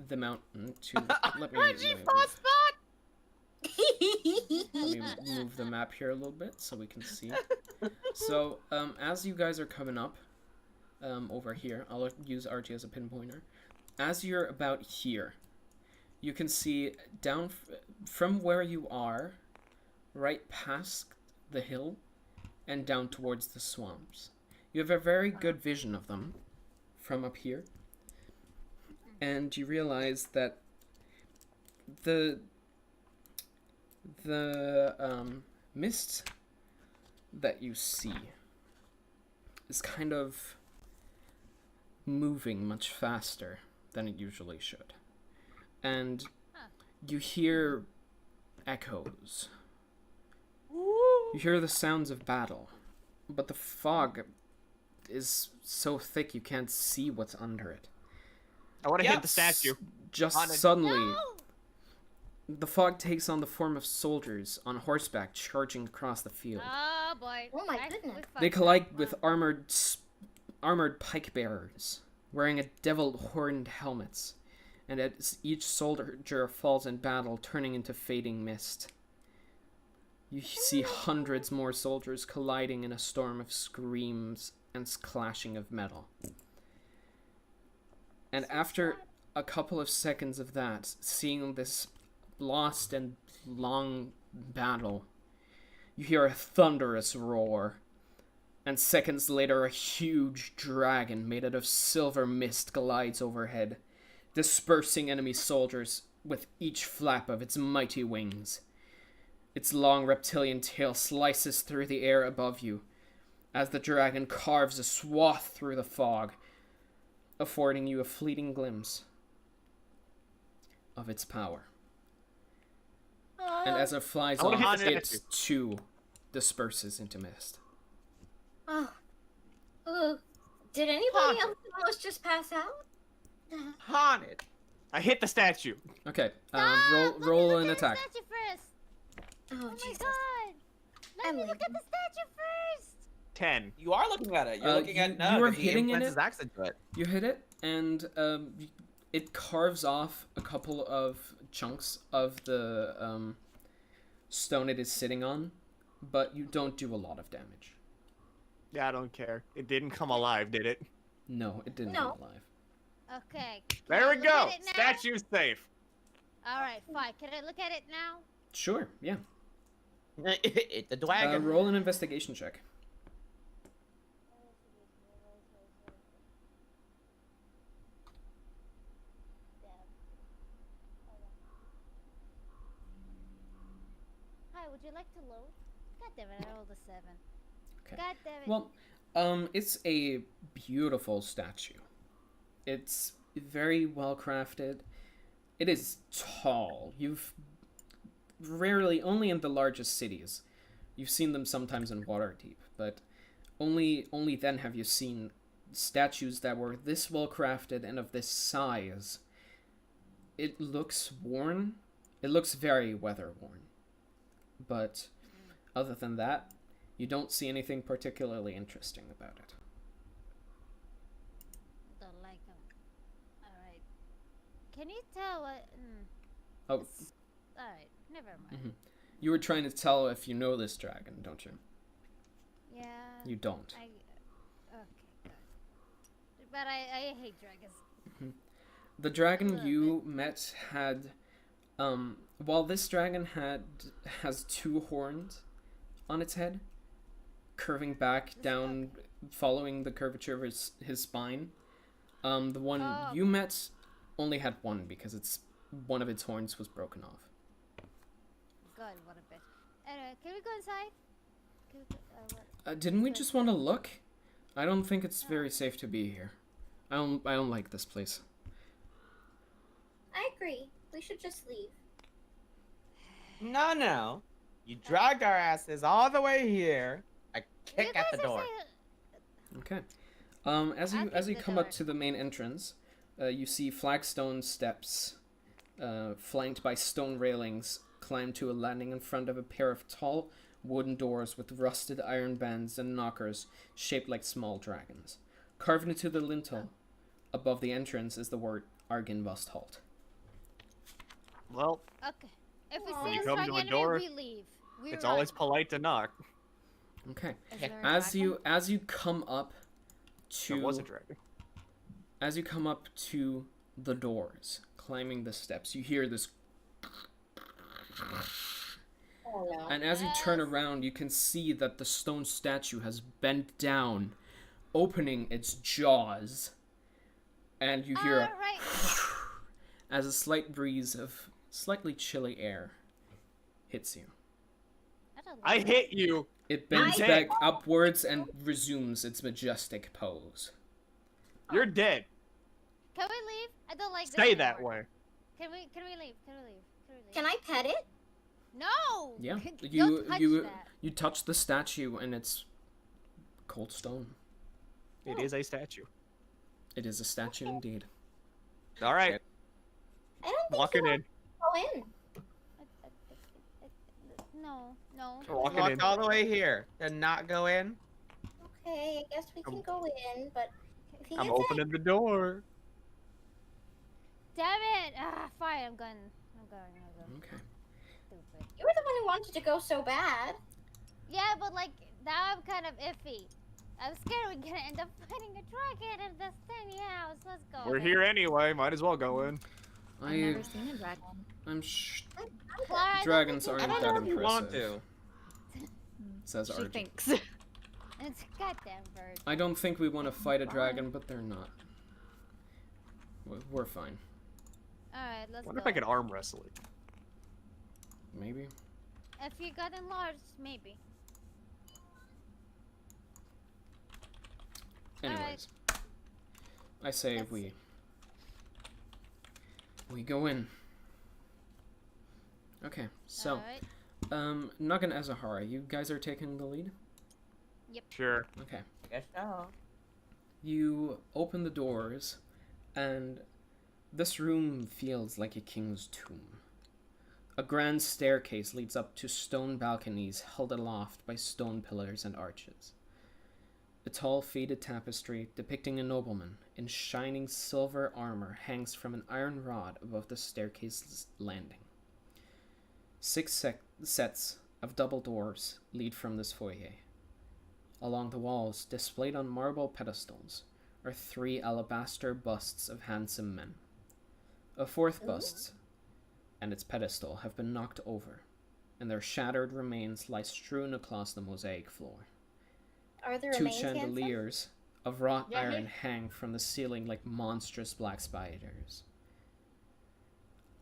the mountain to let me move the map here a little bit so we can see. So, as you guys are coming up, over here, I'll use RG as a pinpointer. As you're about here, you can see down from where you are, right past the hill, and down towards the swamps. You have a very good vision of them from up here, and you realize that the mist that you see is kind of moving much faster than it usually should. And you hear echoes. You hear the sounds of battle, but the fog is so thick you can't see what's under it. I want to hit the statue. Just On it. suddenly, No! the fog takes on the form of soldiers on horseback charging across the field. Oh boy. Oh my I- goodness. we They fucked collide up. with armored pike bearers, wearing a devil-horned helmets, and as each soldier falls in battle, turning into fading mist. You see hundreds more soldiers colliding in a storm of screams and clashing of metal. And after a couple of seconds of that, seeing this lost and long battle, you hear a thunderous roar. And seconds later, a huge dragon made out of silver mist glides overhead, dispersing enemy soldiers with each flap of its mighty wings. Its long reptilian tail slices through the air above you as the dragon carves a swath through the fog, affording you a fleeting glimpse of its power. And as it flies I wanna off, hit the it statue. too disperses into mist. Oh. Ugh. Did anybody else almost just pass out? Haunted. I hit the statue. Okay, Stop! roll Let me roll look an at the attack. statue first. Oh, Oh my Jesus. god! Let me look at the statue first. 10. You are looking at it. You're looking you- at you are 'cause he hitting in implants it? his axe into it. You hit it, and it carves off a couple of chunks of the stone it is sitting on, but you don't do a lot of damage. Yeah, I don't care. It didn't come alive, did it? No, it didn't No. come alive. Okay. There can I we look go. at it now? Statue's safe. Alright, fine. Can I look at it now? Sure, yeah. It's a dragon. Roll an investigation check. Hi, would you like to load? God damn it, I rolled a 7. Okay. God damn it. Well, it's a beautiful statue. It's very well crafted. It is tall. You've rarely, only in the largest cities, you've seen them sometimes in Waterdeep, but only then have you seen statues that were this well crafted and of this size. It looks worn. It looks very weather worn. But other than that, you don't see anything particularly interesting about it. Don't like him. Alright. Can you tell what... Oh, Alright, never mind. mhm. You were trying to tell if you know this dragon, don't you? Yeah. You don't. Okay, good. But I hate dragons. The dragon Little you met had, while this dragon has two horns on its head, curving back down, following the curvature of his spine. The one Oh. you met only had one because one of its horns was broken off. God, what a bitch. Anyway, can we go inside? Can we go, what? Didn't we just want to look? I don't think it's very safe to be here. I don't like this place. I agree. We should just leave. No. You dragged our asses all the way here. A You kick at the guys are door. saying- Okay. As I'll you take the come up door. to the main entrance, you see flagstone steps, flanked by stone railings, climb to a landing in front of a pair of tall wooden doors with rusted iron bands and knockers shaped like small dragons. Carved into the lintel above the entrance is the word Argynvostholt. Well, Okay. If we When see you a come to strong a enemy, door, we leave. We it's run. always polite to knock. Okay. Is there a As dragon? you come up to There was a dragon. as you come up to the doors, climbing the steps, you hear this, Oh no. and as you turn Yes. around, you can see that the stone statue has bent down, opening its jaws, and you hear a Alright. as a slight breeze of slightly chilly air hits you. I don't I like hit you. It bends I- back upwards and resumes its majestic pose. You're dead. Can we leave? I don't like this Stay that anymore. way. Can we leave? Can we leave? Can we leave? Can I pet it? No! Yeah, Don't you touch you that. you touch the statue and it's cold stone. It is a statue. It is a statue indeed. All right, I don't think walking you in. want to go in. No, no. Walking Walked in. all the way here to not go in. Okay, I guess we can go in, but if he I'm gets opening the door. Damn it! Ah, fine. I'm going. Okay. Stupid. you were the one who wanted to go so bad. Yeah, but like now I'm kind of iffy. I'm scared we're gonna end up fighting a dragon in this tiny house. Let's go. We're here anyway. Might as well go in. I've never seen a dragon. I'm Clara, I don't dragons think aren't we I can- that don't know if you want impressive. to. Says She Argent. thinks. It's goddamn bird. I don't think we want to fight a dragon, but they're not. We're fine. Alright, let's Wonder go. if I could arm wrestle it. Maybe. If you got enlarged, maybe. Anyways, I say Let's we go in. Okay, so Alright. Nug and Azahara, you guys are taking the lead? Sure. Okay. Guess so. You open the doors, and this room feels like a king's tomb. A grand staircase leads up to stone balconies held aloft by stone pillars and arches. A tall faded tapestry depicting a nobleman in shining silver armor hangs from an iron rod above the staircase's landing. 6 sets of double doors lead from this foyer. Along the walls, displayed on marble pedestals, are 3 alabaster busts of handsome men. A 4th bust and its pedestal have been knocked over, and their shattered remains lie strewn across the mosaic floor. Are the 2 remains handsome? chandeliers of wrought Yeah, iron hey. hang from the ceiling like monstrous black spiders.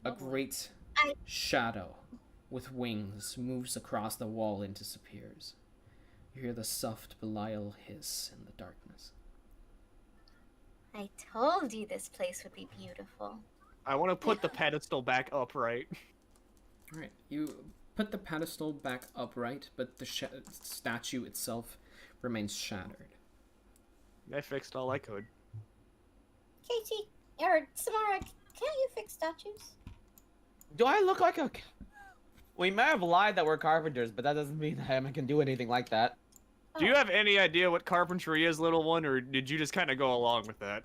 A Lovely. great I- shadow with wings moves across the wall and disappears. You hear the soft Belial hiss in the darkness. I told you this place would be beautiful. I want to put the pedestal back upright. Alright, you put the pedestal back upright, but the statue itself remains shattered. I fixed all I could. Katie, or Samara, can't you fix statues? Do I look like a... We may have lied that we're carpenters, but that doesn't mean that I can do anything like that. Do you have any idea what carpentry is, little one, or did you just kind of go along with that?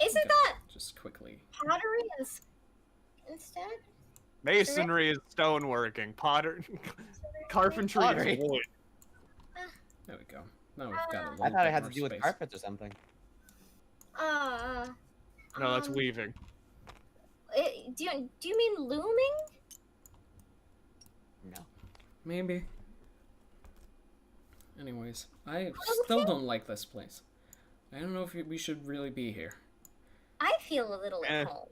Isn't Okay, that just quickly. pottery instead? Masonry is stoneworking. Carpentry Pottery. is wood. There we go. Now we've got a little I thought it bit had more to do with space. carpets or something. No, that's Um, weaving. Do you mean looming? No. Maybe. Anyways, I still don't like this place. I don't know if we should really be here. I feel a little Eh. at home.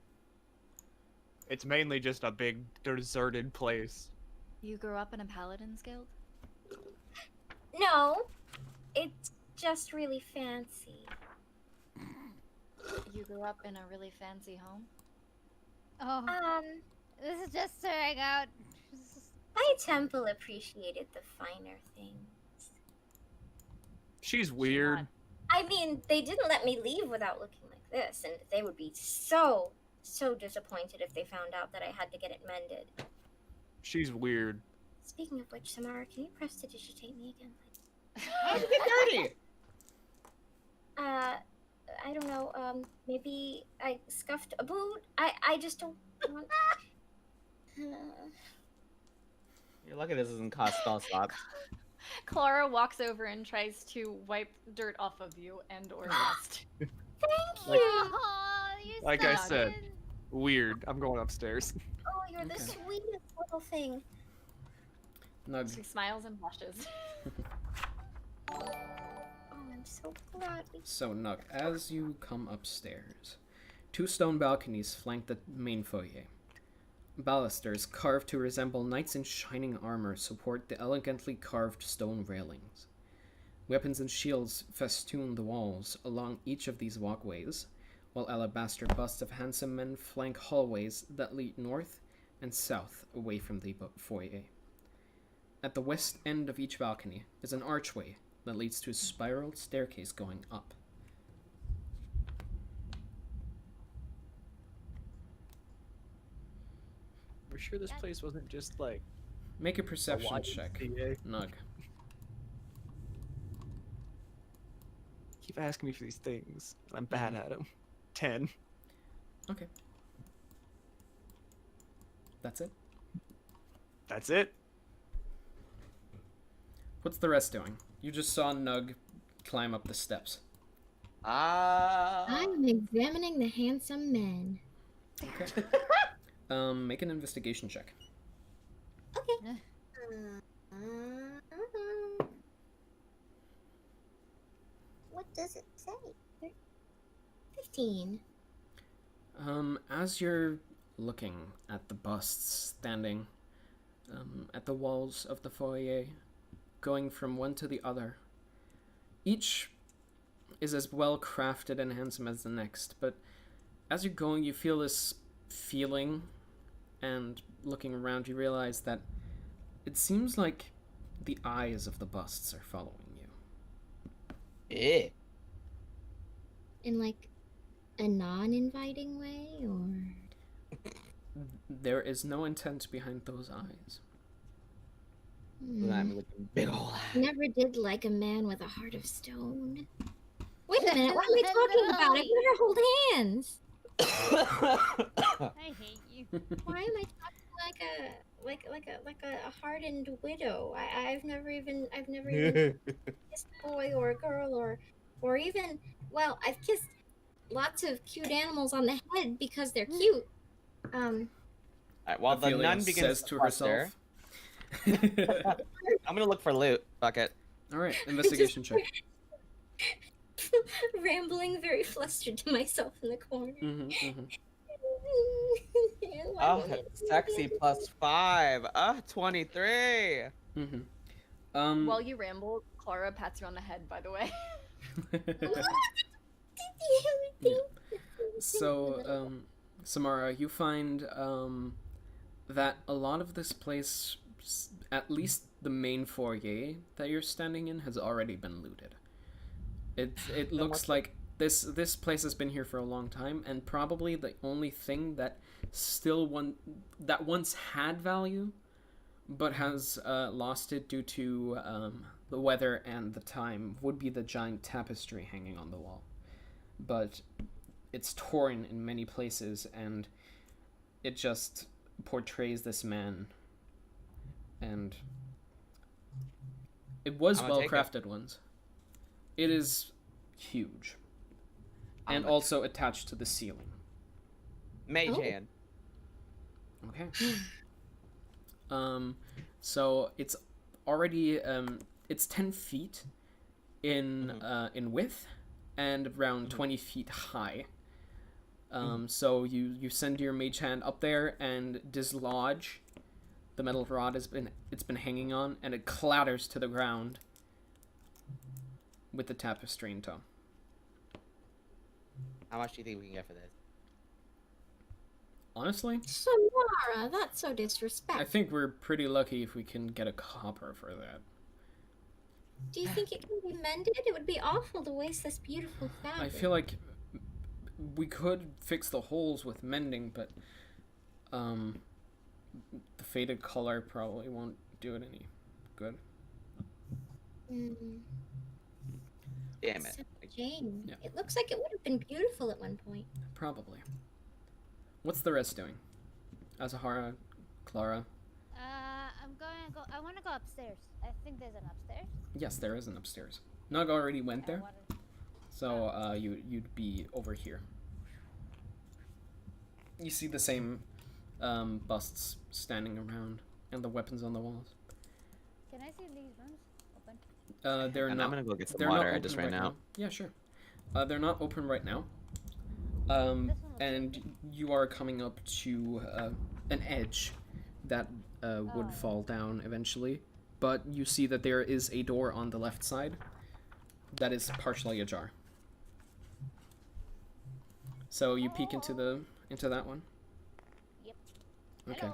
It's mainly just a big deserted place. You grew up in a paladin's guild? No, it's just really fancy. You grew up in a really fancy home? Oh, this is just starting out. My temple appreciated the finer things. She's weird. I mean, they didn't let me leave without looking like this, and they would be so disappointed if they found out that I had to get it mended. She's weird. Speaking of which, Samara, can you prestidigitate me again, please? How did you get dirty? I don't know, maybe I scuffed a boot? I just don't want... You're lucky this doesn't cost spell slots. Clara walks over and tries to wipe dirt off of you and or dust. Thank Like- you! Oh, you're Like I so said. good. Weird. I'm going upstairs. Oh, you're the Okay. sweetest little thing. Nug, She smiles and blushes. Oh, I'm so glad we... so Nug, as you come upstairs, 2 stone balconies flank the main foyer. Balusters carved to resemble knights in shining armor support the elegantly carved stone railings. Weapons and shields festoon the walls along each of these walkways, while alabaster busts of handsome men flank hallways that lead north and south away from the foyer. At the west end of each balcony is an archway that leads to a spiraled staircase going up. We're sure this place wasn't just like Make a a perception check, YMCA? Nug. Keep asking me for these things, and I'm bad at them. 10. Okay. That's it. That's it. What's the rest doing? You just saw Nug climb up the steps. I'm examining the handsome men. Okay. Make an investigation check. Okay. What does it say? 15. As you're looking at the busts standing at the walls of the foyer, going from one to the other. Each is as well crafted and handsome as the next, but as you're going, you feel this feeling, and looking around, you realize that it seems like the eyes of the busts are following you. Eh. In like a non-inviting way, or There is no intent behind those eyes. I'm looking big ol' I never did like a man with a heart of stone. Wait a minute, what are we talking about? I better hold hands. I hate you. Why am I talking like a hardened widow? I've never even kissed a boy or a girl or even, well, I've kissed lots of cute animals on the head because they're cute. Alright, while the Ophelia nun begins says to herself. I'm gonna look for loot. Fuck it. All right, investigation check. Rambling very flustered to myself in the corner. Why Oh, won't it sexy be? +5. 23. While you ramble, Clara pats you on the head, by the way. So, Samara, you find that a lot of this place, at least the main foyer that you're standing in, has already been looted. It looks like this place has been here for a long time, and probably the only thing that that once had value, but has lost it due to the weather and the time, would be the giant tapestry hanging on the wall. But it's torn in many places, and it just portrays this man. And it was well crafted once. It is huge, and also attached to the ceiling. Mage hand. Okay. So it's already it's 10 feet in width and around 20 feet high. So you send your mage hand up there and dislodge the metal rod it's been hanging on, and it clatters to the ground with the tapestry in tow. How much do you think we can get for this? Honestly, Samara, that's so disrespectful. I think we're pretty lucky if we can get a copper for that. Do you think it can be mended? It would be awful to waste this beautiful fabric. I feel like we could fix the holes with mending, but the faded color probably won't do it any good. Damn it. So Jane, Yeah. it looks like it would have been beautiful at one point. Probably. What's the rest doing? Azahara, Clara? I want to go upstairs. I think there's an upstairs. Yes, there is an upstairs. Nug already went I there, wanted- so you'd be over here. You see the same busts standing around and the weapons on the walls. Can I see these rooms open? They're And not. I'm gonna go get some They're water not just open right now. Yeah, sure. They're not open right now. This one looks And you are coming up to an edge that would fall down eventually. But you see that there is a door on the left side that is partially ajar. So you peek into that one. Yep. Okay. Hello.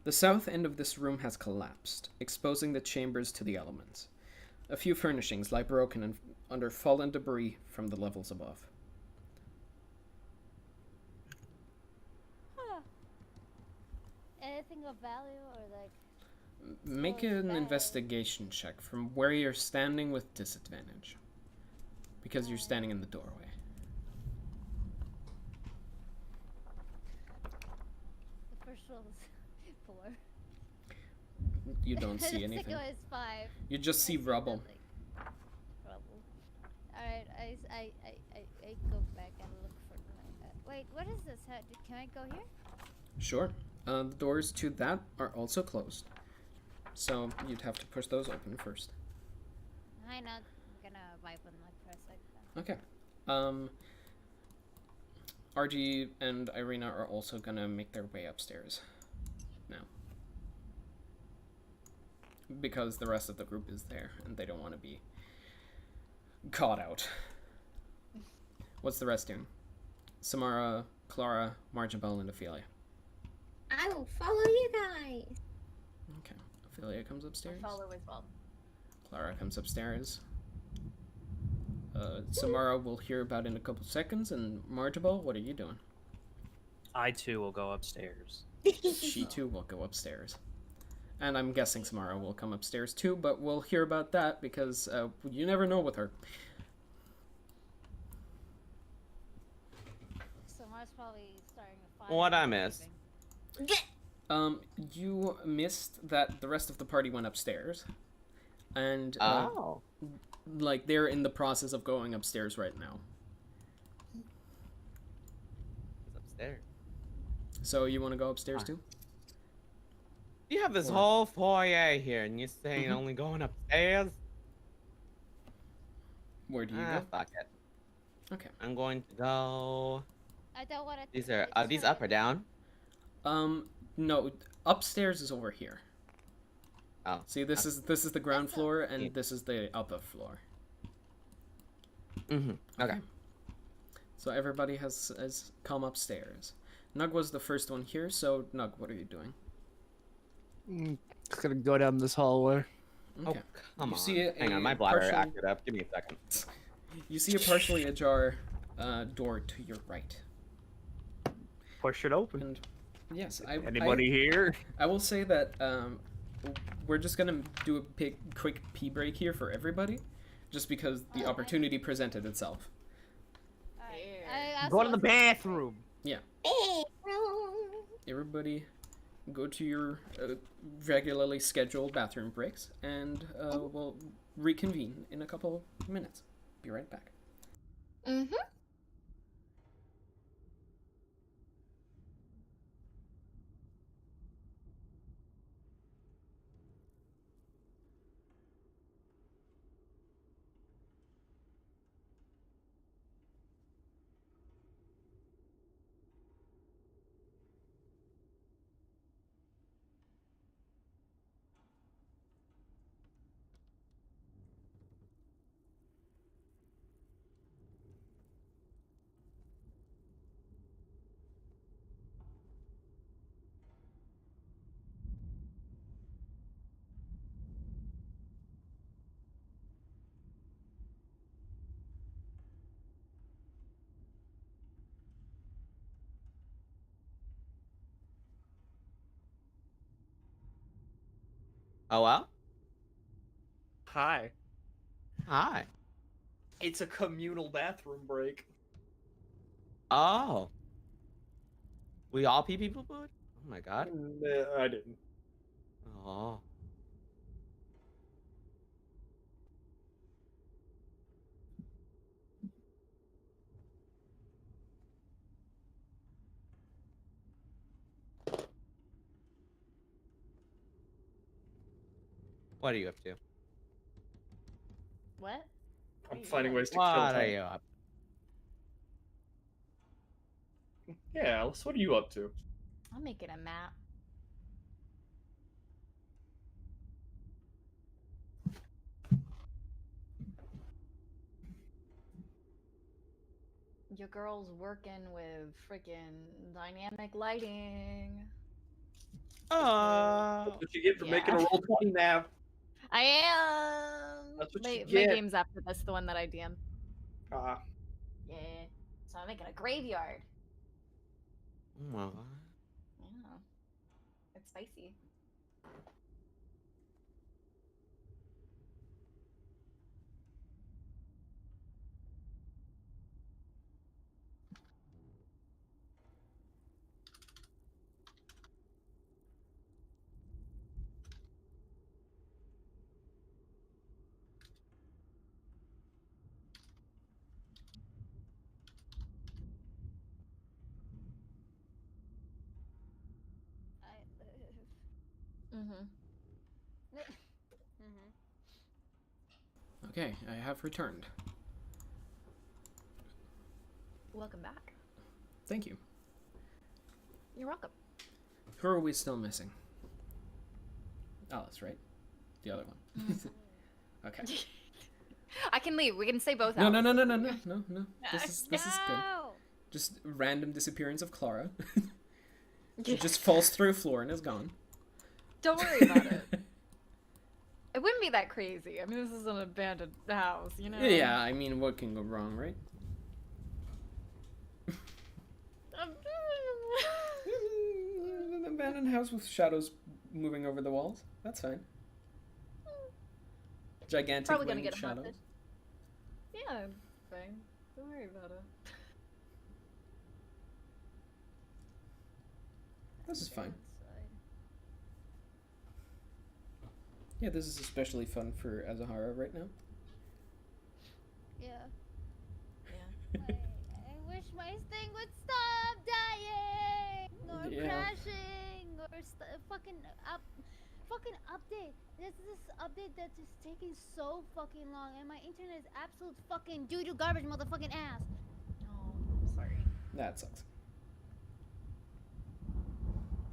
The south end of this room has collapsed, exposing the chambers to the elements. A few furnishings lie broken and under fallen debris from the levels above. Huh. Anything of value or like? Make Oh, an bad. investigation check from where you're standing with disadvantage. Because you're standing in the doorway. The first roll is 4. You don't see The anything. second one is 5. You just see rubble. Nothing. Rubble. Alright, I go back and look for my. Wait, what is this? Can I go here? Sure. The doors to that are also closed. So you'd have to push those open first. I'm not gonna vibe on like for a second. Okay. RG and Irina are also gonna make their way upstairs now. Because the rest of the group is there and they don't want to be caught out. What's the rest doing? Samara, Clara, Marjabelle, and Ophelia. I will follow you guys. Okay. Ophelia comes upstairs. Follow as well. Clara comes upstairs. Samara will hear about in a couple seconds, and Marjabelle, what are you doing? I too will go upstairs. She too will go upstairs. And I'm guessing Samara will come upstairs too, but we'll hear about that because you never know with her. So Mars probably starting to find. What I missed? You missed that the rest of the party went upstairs. And, Oh. like, they're in the process of going upstairs right now. It's upstairs. So you want to go upstairs too? You have this Or- whole foyer here, and you're saying Mhm. only going upstairs? Where do you go? Fuck it. Okay. I'm going to go. I don't want to. These are these up or down? No, upstairs is over here. Oh. See, this is the ground That's floor, and this is the upper floor. Mm-hmm. Okay. So everybody has come upstairs. Nug was the first one here, so Nug, what are you doing? Just gonna go down this hallway. Okay. Oh, come You on. see Hang a on, my bladder partial- acted up. Give me a second. You see a partially ajar door to your right. Push it open. And yes, Anybody here? I will say that we're just gonna do a quick pee break here for everybody, just because the opportunity presented itself. Go to the bathroom. Hey, bro. Everybody, go to your regularly scheduled bathroom breaks, and we'll reconvene in a couple minutes. Be right back. Mm-hmm. Oh well. Hi. Hi. It's a communal bathroom break. Oh. We all pee people food? Oh my god. I didn't. Oh. What are you up to? What? I'm finding ways to What kill are time. you up? Yeah, Alice, what are you up to? I'm making a map. Your girl's working with freaking dynamic lighting. That's what you get for making a Yeah. roll 20 nap. I am. That's what my, you my get. game's after this, the one that I DM. Yeah. So I'm making a graveyard. Oh my god. Yeah. It's spicy. Mm-hmm. Okay, I have returned. Welcome back. Thank you. You're welcome. Who are we still missing? Alice, right? The other one. Okay. I can leave. We can say both No, out. no, no, no, no, no, no, no. This is good. No! Just random disappearance of Clara. She just falls through a floor and is gone. Don't worry about it. It wouldn't be that crazy. I mean, this is an abandoned house, you know? Yeah, I mean, what can go wrong, right? An abandoned house with shadows moving over the walls. That's fine. Gigantic Probably gonna winged get shadows. haunted. Yeah, fine. Don't worry about it. This is fine. Inside. Yeah, this is especially fun for Azahara right now. Yeah. Yeah. I wish my thing would stop dying or Yeah. crashing or fucking update. This update that's just taking so fucking long, and my internet is absolute fucking doo-doo garbage motherfucking ass. Oh, sorry. That sucks.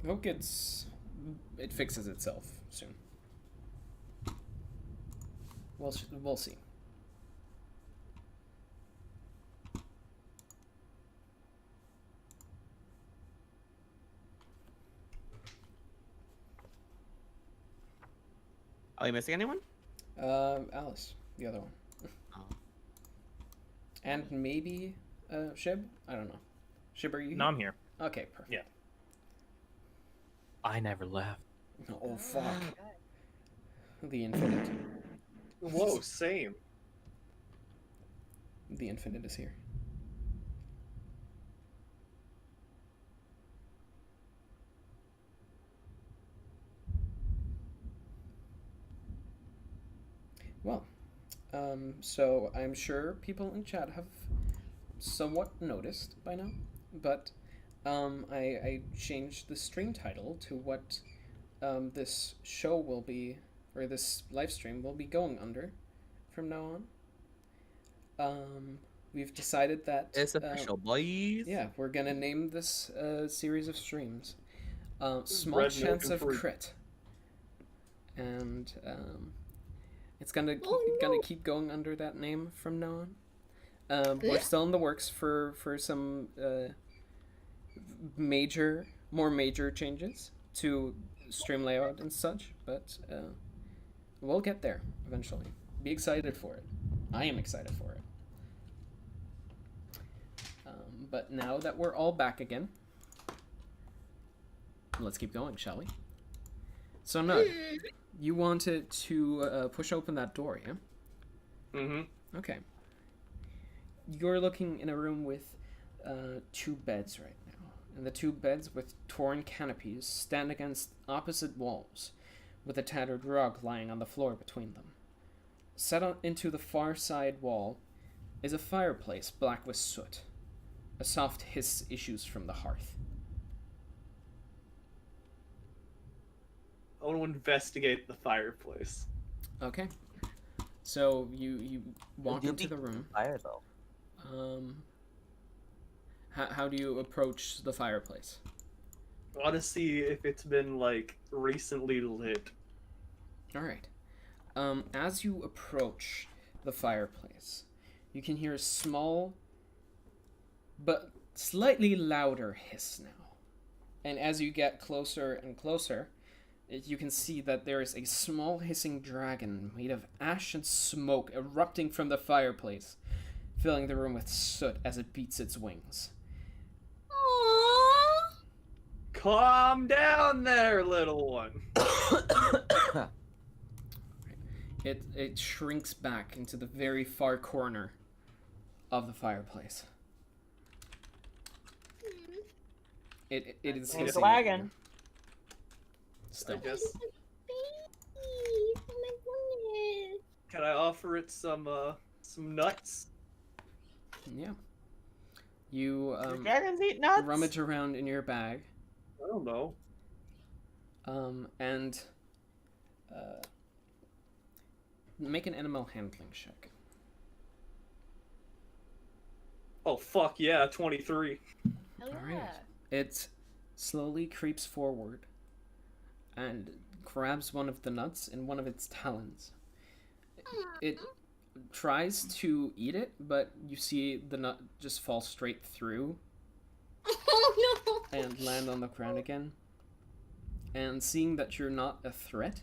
Hope it fixes itself soon. We'll see. Are we missing anyone? Alice, the other one. Oh. And maybe Shib? I don't know. Shib, are you No, I'm here. Okay, perfect. Yeah. I never left. Oh, fuck. The infinite. Whoa, same. The infinite is here. Well, so I'm sure people in chat have somewhat noticed by now, but I changed the stream title to what this show will be, or this live stream will be going under from now on. We've decided that It's official, boys. yeah, we're gonna name this series of streams Small Red Milk Chance and of Fruit. Crit. And it's gonna Oh, gonna no. keep going under that name from now on. We're still in the works for some more major changes to stream layout and such, but we'll get there eventually. Be excited for it. I am excited for it. But now that we're all back again, let's keep going, shall we? So, Nud, you wanted to push open that door, yeah? Mm-hmm. Okay. You're looking in a room with 2 beds right now. And the 2 beds with torn canopies stand against opposite walls, with a tattered rug lying on the floor between them. Set into the far side wall is a fireplace black with soot. A soft hiss issues from the hearth. I want to investigate the fireplace. Okay. So you walk You'll into be the room. Fire though. How do you approach the fireplace? I want to see if it's been, like, recently lit. All right. As you approach the fireplace, you can hear a small but slightly louder hiss now. And as you get closer and closer, you can see that there is a small hissing dragon made of ash and smoke erupting from the fireplace, filling the room with soot as it beats its wings. Aww. Calm down there, little one. It shrinks back into the very far corner of the fireplace. It is Oh, hissing. dragon. Still. I guess. Baby. Oh my goodness. Can I offer it some nuts? Yeah. You Dragons eat nuts. rummage around in your bag, I don't know. and make an animal handling check. Oh, fuck yeah, 23. Hell All yeah. right. It slowly creeps forward and grabs one of the nuts in one of its talons. It tries to eat it, but you see the nut just fall straight through Oh no! and land on the ground again. And seeing that you're not a threat,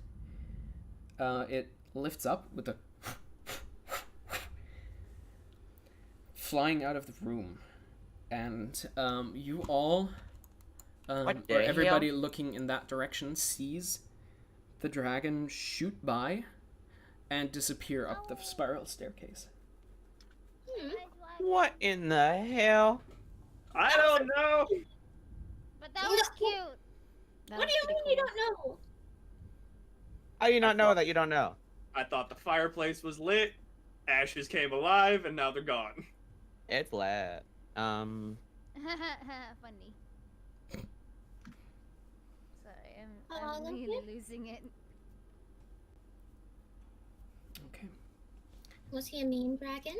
it lifts up with a flying out of the room. And you all, What or the everybody looking in that direction, sees the dragon shoot by and disappear up the spiral staircase. What in the hell? I don't know. But that was cute. That What was do you mean pretty you cool. don't know? How do you not know that you don't know? I thought the fireplace was lit, ashes came alive, and now they're gone. It's lit. Funny. Sorry, I'm that's really losing it. Okay. Was he a mean dragon?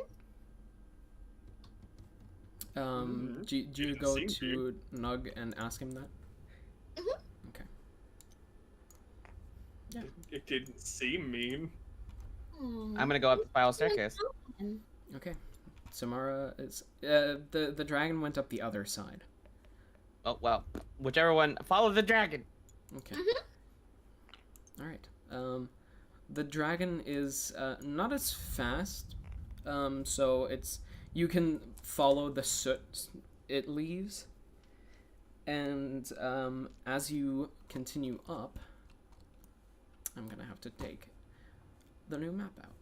Do you Didn't go seem to Nug and ask him that? Mhm. Okay. Yeah. It didn't seem mean. Hmm. I'm gonna go up the spiral staircase. Okay. Samara is the dragon went up the other side. Oh well, whichever one. Follow the dragon. Okay. All right. The dragon is not as fast, so you can follow the soot it leaves, and as you continue up, I'm gonna have to take the new map out.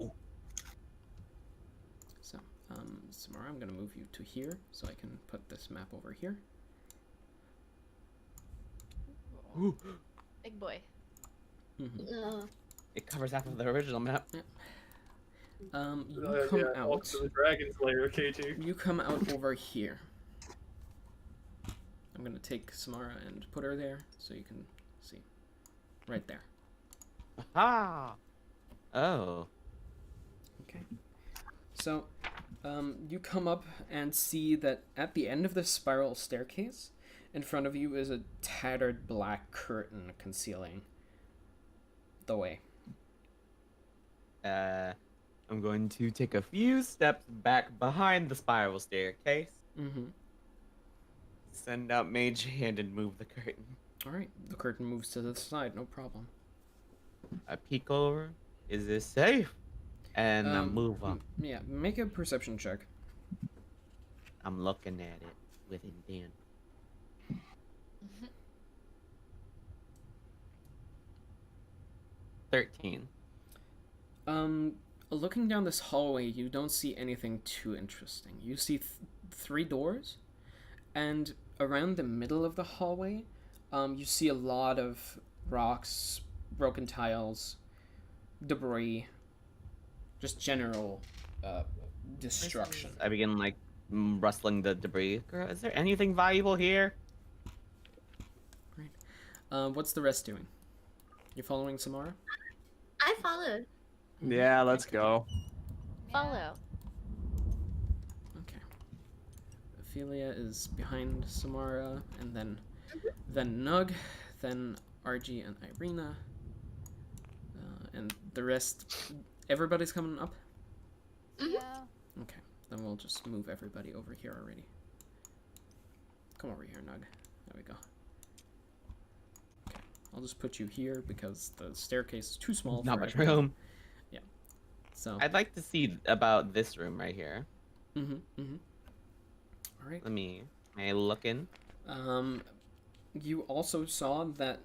Ooh. So, Samara, I'm gonna move you to here so I can put this map over here. Big boy. Mm-hmm. It covers half of the original map. You come Welcome out. to the Dragon's Lair, KT. You come out over here. I'm gonna take Samara and put her there so you can see. Right there. Ah. Oh. Okay. So, you come up and see that at the end of the spiral staircase, in front of you is a tattered black curtain concealing the way. I'm going to take a few steps back behind the spiral staircase. Mm-hmm. Send out Mage Hand and move the curtain. Alright, the curtain moves to the side, no problem. I peek over. Is this safe? And I move up. Yeah, make a perception check. I'm looking at it with intent. 13. Looking down this hallway, you don't see anything too interesting. You see three doors, and around the middle of the hallway, you see a lot of rocks, broken tiles, debris, just general destruction. I begin like rustling the debris. Girl, is there anything valuable here? What's the rest doing? You following Samara? I followed. Yeah, let's go. Follow. Okay. Ophelia is behind Samara, and then Nug, then Argy and Irina, and the rest. Everybody's coming up. Yeah. Okay, then we'll just move everybody over here already. Come over here, Nug. There we go. Okay, I'll just put you here because the staircase is too small. Not for much everyone. room. Yeah. So. I'd like to see about this room right here. All right. May I look in? You also saw that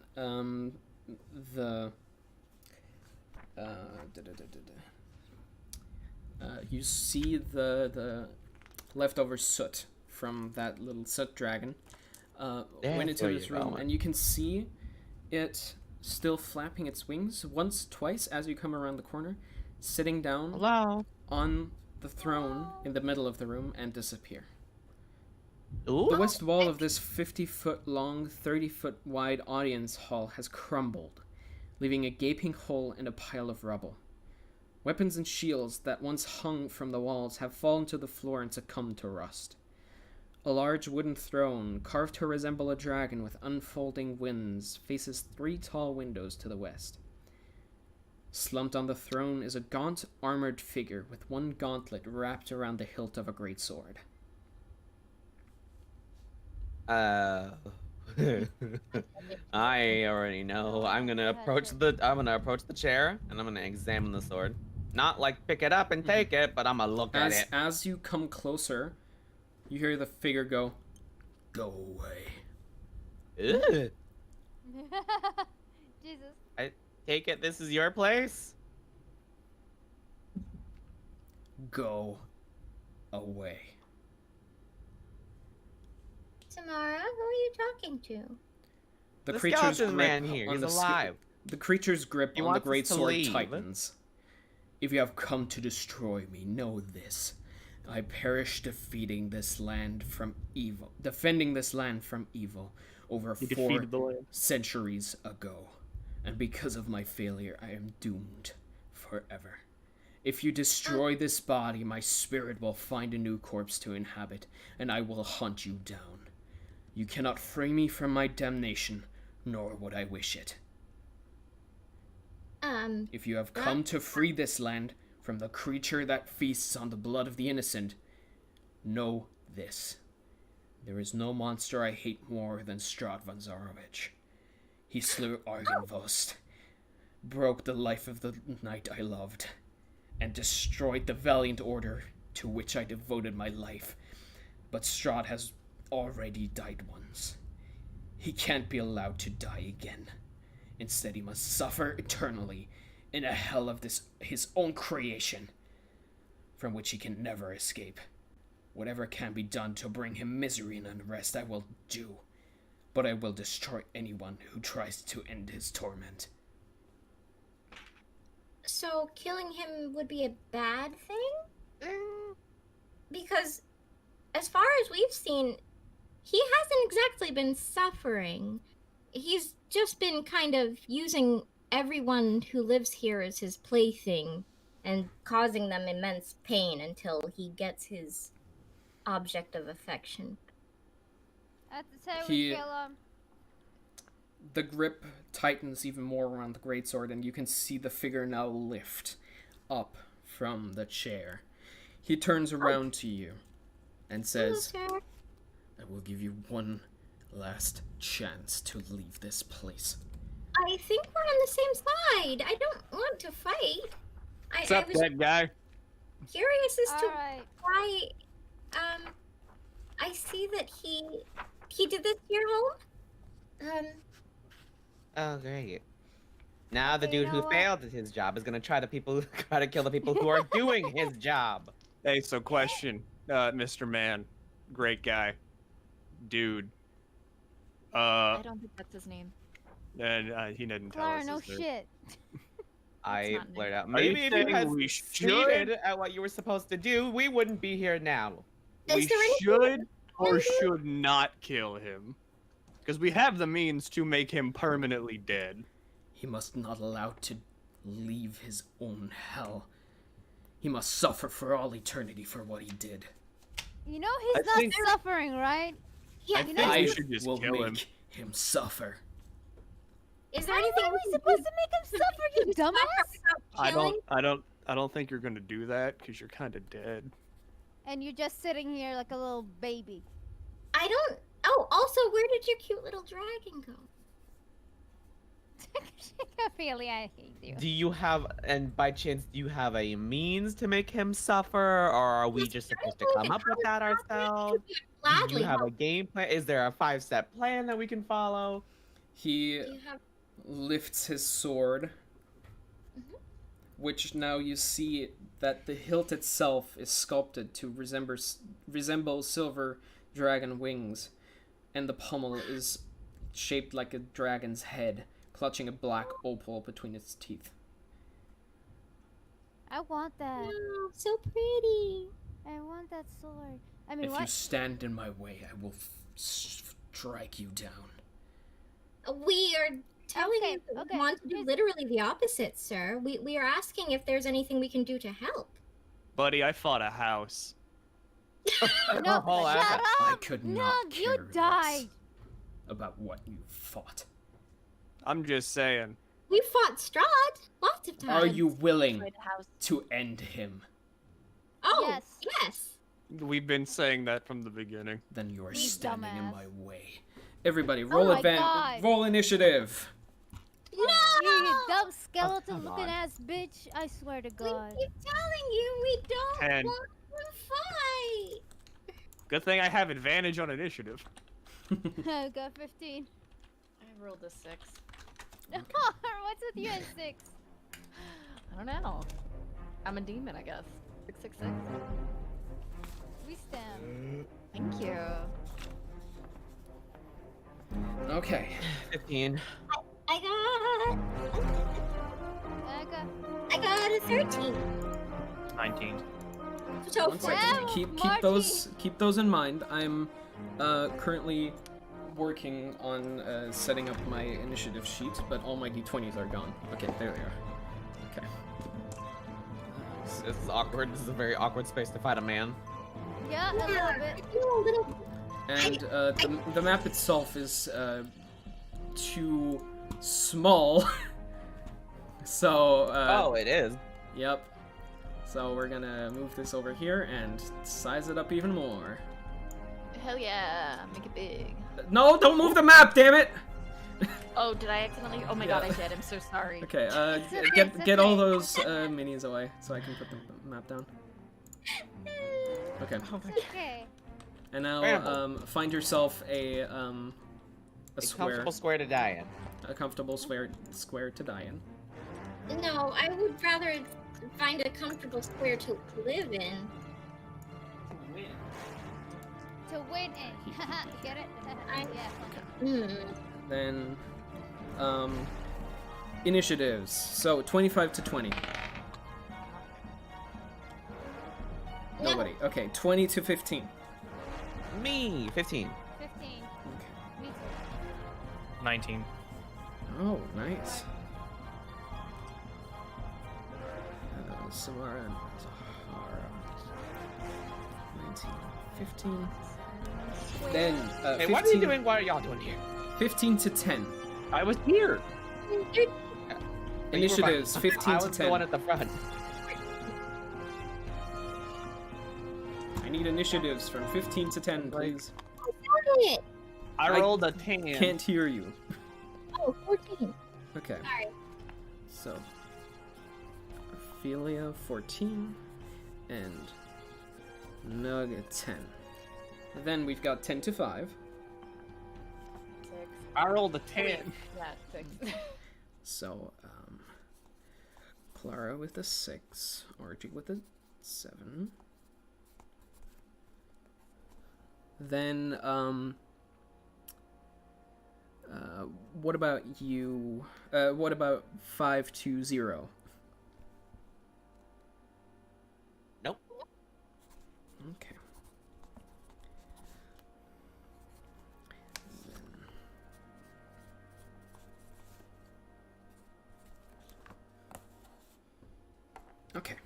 you see the leftover soot from that little soot dragon went into where this you're room, going. and you can see it still flapping its wings twice as you come around the corner, sitting down Hello. on the throne in the middle of the room and disappear. Ooh. The west wall of this 50-foot long, 30-foot wide audience hall has crumbled, leaving a gaping hole and a pile of rubble. Weapons and shields that once hung from the walls have fallen to the floor and succumbed to rust. A large wooden throne, carved to resemble a dragon with unfolding wings, faces 3 tall windows to the west. Slumped on the throne is a gaunt, armored figure with one gauntlet wrapped around the hilt of a great sword. I already know. I'm gonna approach the chair and I'm gonna examine the sword. Not like pick it up and take it, but I'm gonna look at it. As you come closer, you hear the figure go away. Ugh. Jesus. I take it this is your place? Go away. Samara, who are you talking to? The skeleton man here, he's alive. The creature's grip He on the wants us great to sword leave. tightens. If you have come to destroy me, know this. I perished defending this land from evil over He 4 defeated the land. centuries ago. And because of my failure, I am doomed forever. If you destroy this body, my spirit will find a new corpse to inhabit, and I will hunt you down. You cannot free me from my damnation, nor would I wish it. If you have come to free this land from the creature that feasts on the blood of the innocent, know this. There is no monster I hate more than Strahd von Zarovich. He slew Argynvostholt, broke the life of the knight I loved, and destroyed the valiant order to which I devoted my life. But Strahd has already died once. He can't be allowed to die again. Instead, he must suffer eternally in a hell of his own creation, from which he can never escape. Whatever can be done to bring him misery and unrest, I will do. But I will destroy anyone who tries to end his torment. So killing him would be a bad thing? Because as far as we've seen, he hasn't exactly been suffering. He's just been kind of using everyone who lives here as his plaything and causing them immense pain until he gets his object of affection. That's the time we kill him. The grip tightens even more around the greatsword, and you can see the figure now lift up from the chair. He turns around to you and says, I will give you one last chance to leave this place. I think we're on the same side. I don't want to fight. What's up, dead guy? Curious as to Alright. why. I see that he did this to your home. Oh, great. Now the Okay, you dude know who what? failed at his job is gonna try to kill the people who are doing his job. Hey, so question, Mr. Man, great guy, dude. I don't think that's his name. And he didn't tell Clara, us. no his name. shit. I not blurred out. Are you Maybe if you saying had we succeeded should? at what you were supposed to do, we wouldn't be here now. We Is there anything should or we can do? should not kill him, because we have the means to make him permanently dead. He must not allow to leave his own hell. He must suffer for all eternity for what he did. You know he's I not think- suffering, right? Yeah, I you think know, we I should just will kill him. make him suffer. is there How anything are we can supposed do to make him suffer, you dumbass? without I don't think you're gonna do that because you're kind of dead. And you're just sitting here like a little baby. I don't. Oh, also, where did your cute little dragon go? Ophelia, I hate you. Do you have, and by chance, do you have a means to make him suffer, or are we just supposed to come up with that ourselves? Do Gladly. you have a game plan? Is there a 5-step plan that we can follow? He Do you have? lifts his sword, which now you see that the hilt itself is sculpted to resemble silver dragon wings, and the pommel is shaped like a dragon's head, clutching a black opal between its teeth. I want that. Oh, so pretty. I want that sword. I mean, If you what? stand in my way, I will strike you down. We are telling Okay, you that okay, we want to do here's- literally the opposite, sir. We are asking if there's anything we can do to help. Buddy, I fought a house. No, Oh, shut okay. up! I could not Nug, care you less died! about what you fought. I'm just saying. We fought Strahd lots of times. Are you willing Destroy the house. to end him? Oh, Yes. yes. We've been saying that from the beginning. Then you are You standing in dumbass. my way. Everybody, roll my God. roll initiative. No! You dumb skeleton come looking on. ass bitch. I swear to We God. keep telling you we don't 10. want to fight. Good thing I have advantage on initiative. I got 15. I rolled a 6. What's with you and 6? I don't know. I'm a demon, I guess. 666. We stand. Thank you. Okay. 15. I got a 13. 19. So One 14. second. Wow, Keep those in mind. I'm currently working on setting up my initiative sheet, but all my d20s are gone. Okay, there they are. Okay. This is awkward. This is a very awkward space to fight a man. Yeah, a little bit. I feel a little. And the map itself is too small. So Oh, it is. yep. So we're gonna move this over here and size it up even more. Hell yeah, make it big. No, don't move the map, damn it! Oh, did I accidentally? Oh my god, I did. I'm so sorry. Okay, It's okay, it's get all okay. those minis away so I can put the map down. Okay, Oh my It's okay. and now Incredible. find yourself a A square, comfortable square to die in. a comfortable square to die in. No, I would rather find a comfortable square to live in. To win in. Get it? I- Yeah. Then, initiatives. So 25 to 20. No. Nobody. Okay, 20 to 15. Me, 15. 15. Okay. Me too. 19. Oh, nice. Samara and Zahara. 19, 15. Then, Hey, 15, what are you doing? What are y'all doing here? 15 to 10. I was here. But you were Initiatives, fine. 15 I to was 10. the one at the front. I need initiatives from 15 to 10, please. It. I I rolled a 10. Can't hear you. Oh, 14. Okay. Sorry. So, Ophelia 14 and Nug 10. Then we've got 10 to 5. 6. I rolled a 10. Yeah, 6. So, Clara with a 6, Archie with a 7. Then, what about you? What about 5 to 0? Nope. Okay. Okay.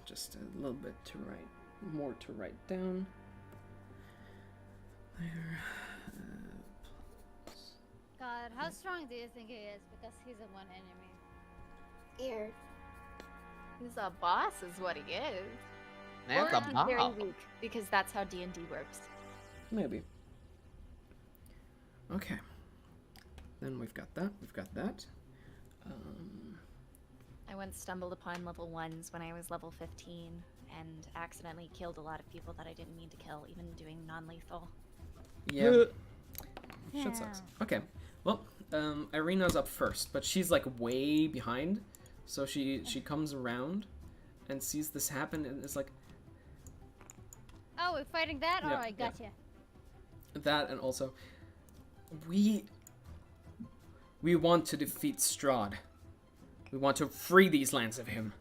Just a little bit to write, more to write down. There. God, how strong do you think he is? Because he's a one enemy. Here. He's a boss, is what he is. That's Or a he's bomb. very weak, because that's how D&D works. Maybe. Okay. Then we've got that. We've got that. I once stumbled upon level 1s when I was level 15, and accidentally killed a lot of people that I didn't mean to kill, even doing non-lethal. Yeah. Yeah. Shit sucks. Okay. Well, Irina's up first, but she's like way behind. So she comes around and sees this happen and it's like Oh, we're fighting that? Yeah, Alright, yeah. gotcha. that, and also we want to defeat Strahd. We want to free these lands of him.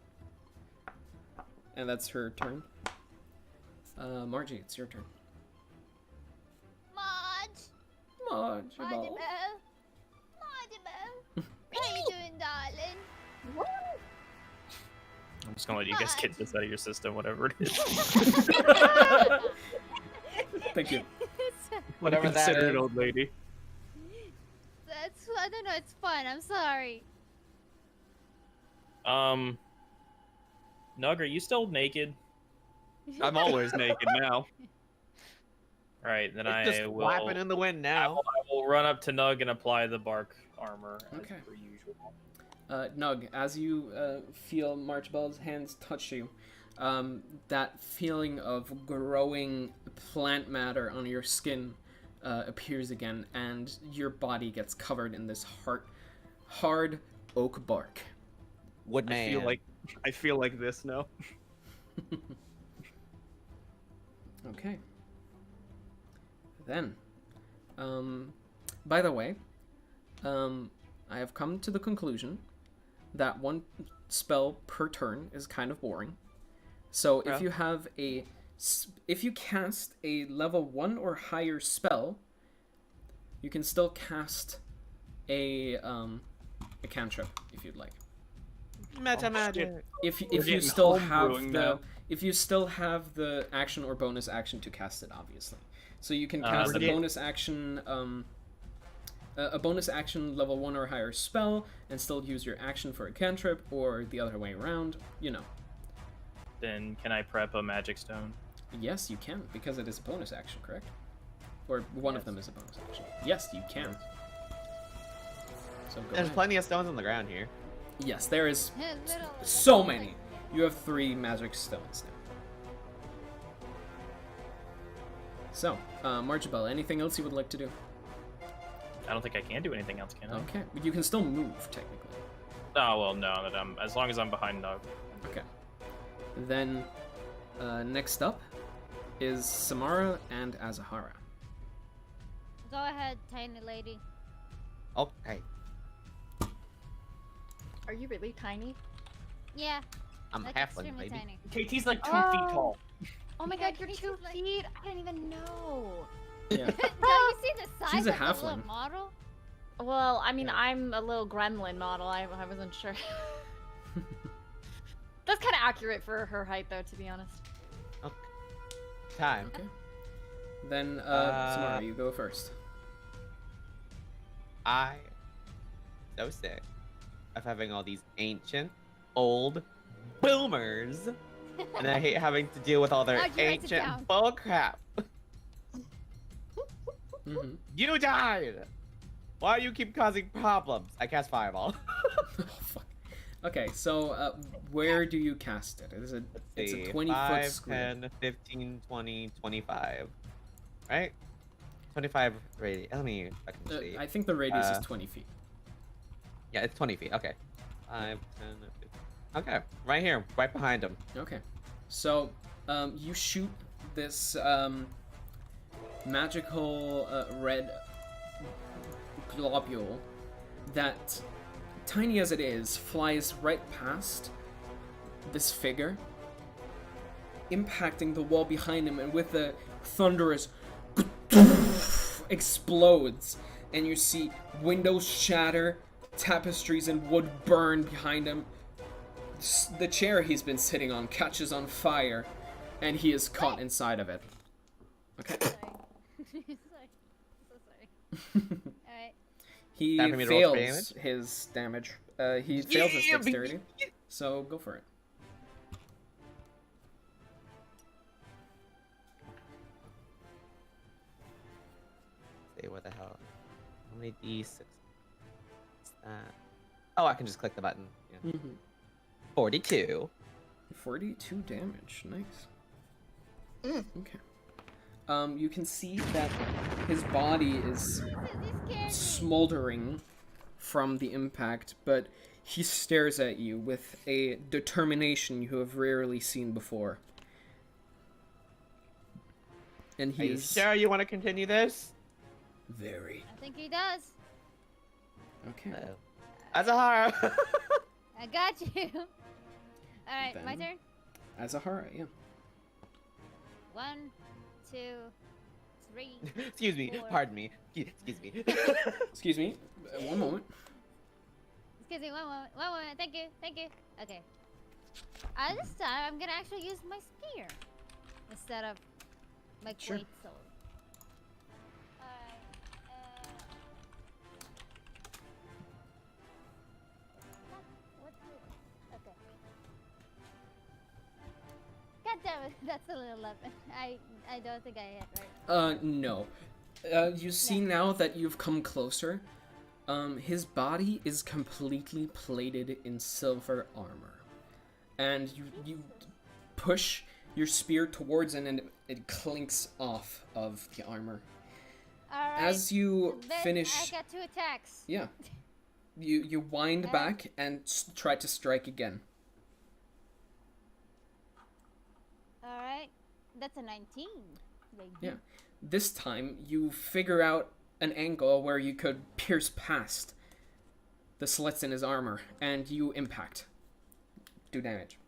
And that's her turn. Margie, it's your turn. Marge! Margie. Margie Bell! Margie Bell! How you doing, darling? just gonna let you guys get this out of your system, whatever it is. Thank you. Whatever that Consider is. it, old lady. That's, I don't know, it's fun. I'm sorry. Nug, are you still naked? I'm always naked now. Right, then It's just I will. flapping in the wind I now. will run up to Nug and apply the bark armor Okay. as per usual. Nug, as you feel Marchbell's hands touch you, that feeling of growing plant matter on your skin appears again, and your body gets covered in this hard oak bark. Woodman. I feel like this now. Okay. Then, by the way, I have come to the conclusion that one spell per turn is kind of boring. So if you have if you cast a level 1 or higher spell, you can still cast a cantrip if you'd like. Meta magic. If you getting still homebrewing have the now. if you still have the action or bonus action to cast it, obviously. So you can cast a yeah. bonus action level 1 or higher spell and still use your action for a cantrip, or the other way around, you know. Then can I prep a magic stone? Yes, you can, because it is a bonus action, correct? Or one of them is a bonus action. Yes, you can. So go There's ahead. plenty of stones on the ground here. Yes, there is Little- so many. You have 3 magic stones now. So, Marchabella, anything else you would like to do? I don't think I can do anything else, can I? Okay, but you can still move, technically. Oh well, no. That as long as I'm behind Nug. Okay. Then, next up is Samara and Azahara. Go ahead, tiny lady. Okay. Are you really tiny? Yeah, I'm like halfling, extremely baby. tiny. KT's like 2 Oh. feet tall. Oh my Yeah, god, you're Grace 2 is like- feet? I didn't even know. Yeah. No, you see the size She's a of the little halfling. model? Well, I mean, I'm a little gremlin model. I wasn't sure. That's kind of accurate for her height, though, to be honest. Okay. Time. Okay. Then, Samara, you go first. I so sick of having all these ancient, old boomers, and I hate having to deal with all their How'd you write it down? ancient bull crap. Mm-hmm. You died. Why do you keep causing problems? I cast fireball. Oh, fuck. Okay, so, where do you cast it? It's a 20-foot 5, square. 10, 15, 20, 25. Right? 25 radius. Let me fucking see. I think the radius is Uh, 20 feet. Yeah, it's 20 feet. Okay. 5, 10, 15. Okay, right here, right behind him. Okay. So, you shoot this, magical, red globule that, tiny as it is, flies right past this figure, impacting the wall behind him, and with a thunderous explodes, and you see windows shatter, tapestries and wood burn behind him. The chair he's been sitting on catches on fire, and he is caught inside of it. Okay. Sorry. So sorry. Alright. He Time for me to roll for fails his damage. He fails his Yeah, dexterity. So go for it. Say what the hell? How many d6? What's that? Oh, I can just click the button. Yeah. 42. 42 damage. Nice. Okay. You can see that his body is This scared me. smoldering from the impact, but he stares at you with a determination you have rarely seen before. And Are he you is sure you want to continue this? very I think he does. okay. Azahara! I got you. Alright, my Then- turn. Azahara, yeah. 1, 2, 3. Excuse me, Four. pardon me. Excuse me. Excuse me. One moment. Excuse me, one moment. Thank you. Okay. This time I'm gonna actually use my spear instead of my Sure. great sword. Alright. Okay. God damn it, that's an 11. I don't think I hit right. No. You see now that you've come closer, his body is completely plated in silver armor. And you push your spear towards it and it clinks off of the armor. Alright. As you then finish... I got 2 attacks. Yeah. You wind back and try to strike again. Alright. That's a 19. Baby. Yeah. This time, you figure out an angle where you could pierce past the slits in his armor, and you impact. Do damage.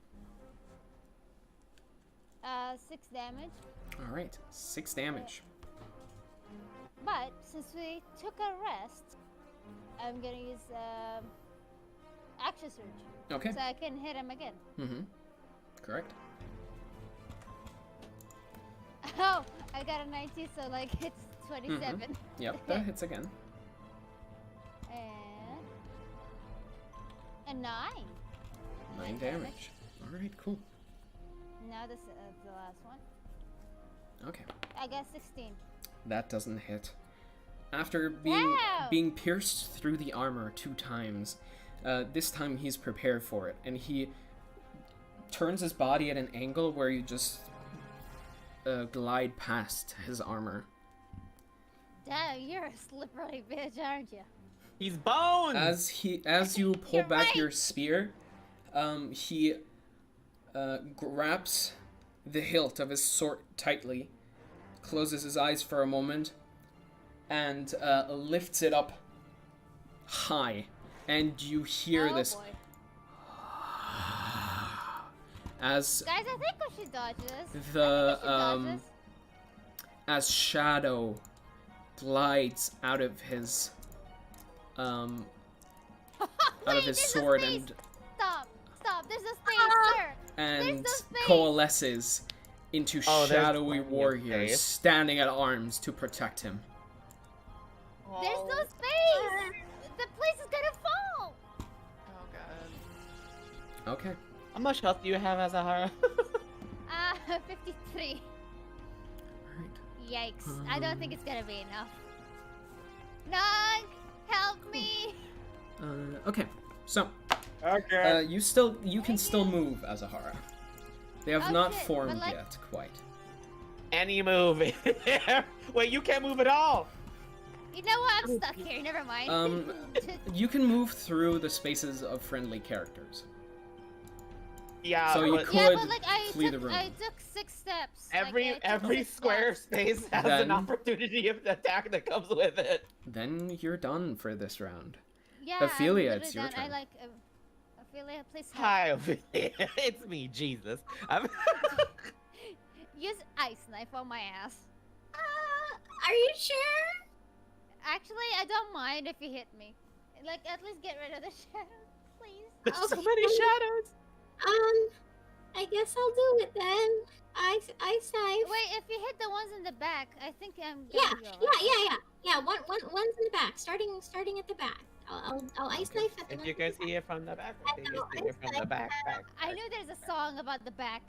6 damage. Alright, 6 damage. But since we took a rest, I'm gonna use action surge. Okay. So I can hit him again. Mm-hmm. Correct. Oh, I got a 19, so like it's 27. Yep, that hits again. And a 9. 9 damage. Alright, cool. Now this is the last one. Okay. I got 16. That doesn't hit. After being pierced through the armor 2 times, this time he's prepared for it, and he turns his body at an angle where you just glide past his armor. Damn, you're a slippery bitch, aren't you? He's boned. As you pull back your spear, he grabs the hilt of his sword tightly, closes his eyes for a moment, and lifts it up high, and you hear this Boy. as Guys, I think we should dodge this. the as shadow glides out of his out of his sword and Stop, there's no space, sir. and no space. coalesces into shadowy plenty of warriors space. standing at arms to protect him. There's no space. The place is gonna fall. Oh god. Okay. How much health do you have, Azahara? 53. Alright. Yikes. I don't think it's gonna be enough. Nog, help me. Okay. So, Okay. you can still move, Azahara. They have Oh, not shit, formed but, like- yet, quite. Any move. Wait, you can't move at all. You know what? I'm stuck here. Never mind. You can move through the spaces of friendly characters. Yeah, So you but could yeah, but like flee the room. I took 6 steps. every Like, I took every 6 square steps. space has Then- an opportunity of attack that comes with it. Then you're done for this round. Yeah, Ophelia, I'm it's your literally turn. done. I like Ophelia, please help. Hi, Ophelia. It's me, Jesus. Use ice knife on my ass. Are you sure? Actually, I don't mind if you hit me. Like, at least get rid of the shadows, please. There's so Okay. many shadows. I guess I'll do it then. Ice knife. Wait, if you hit the ones in the back, I think I'm Yeah, gonna be alright. yeah. One's in the back. Starting at the back. I'll ice knife at the If one you in can the see it from the back, if you can see it from the back. I knew there's a song about the back.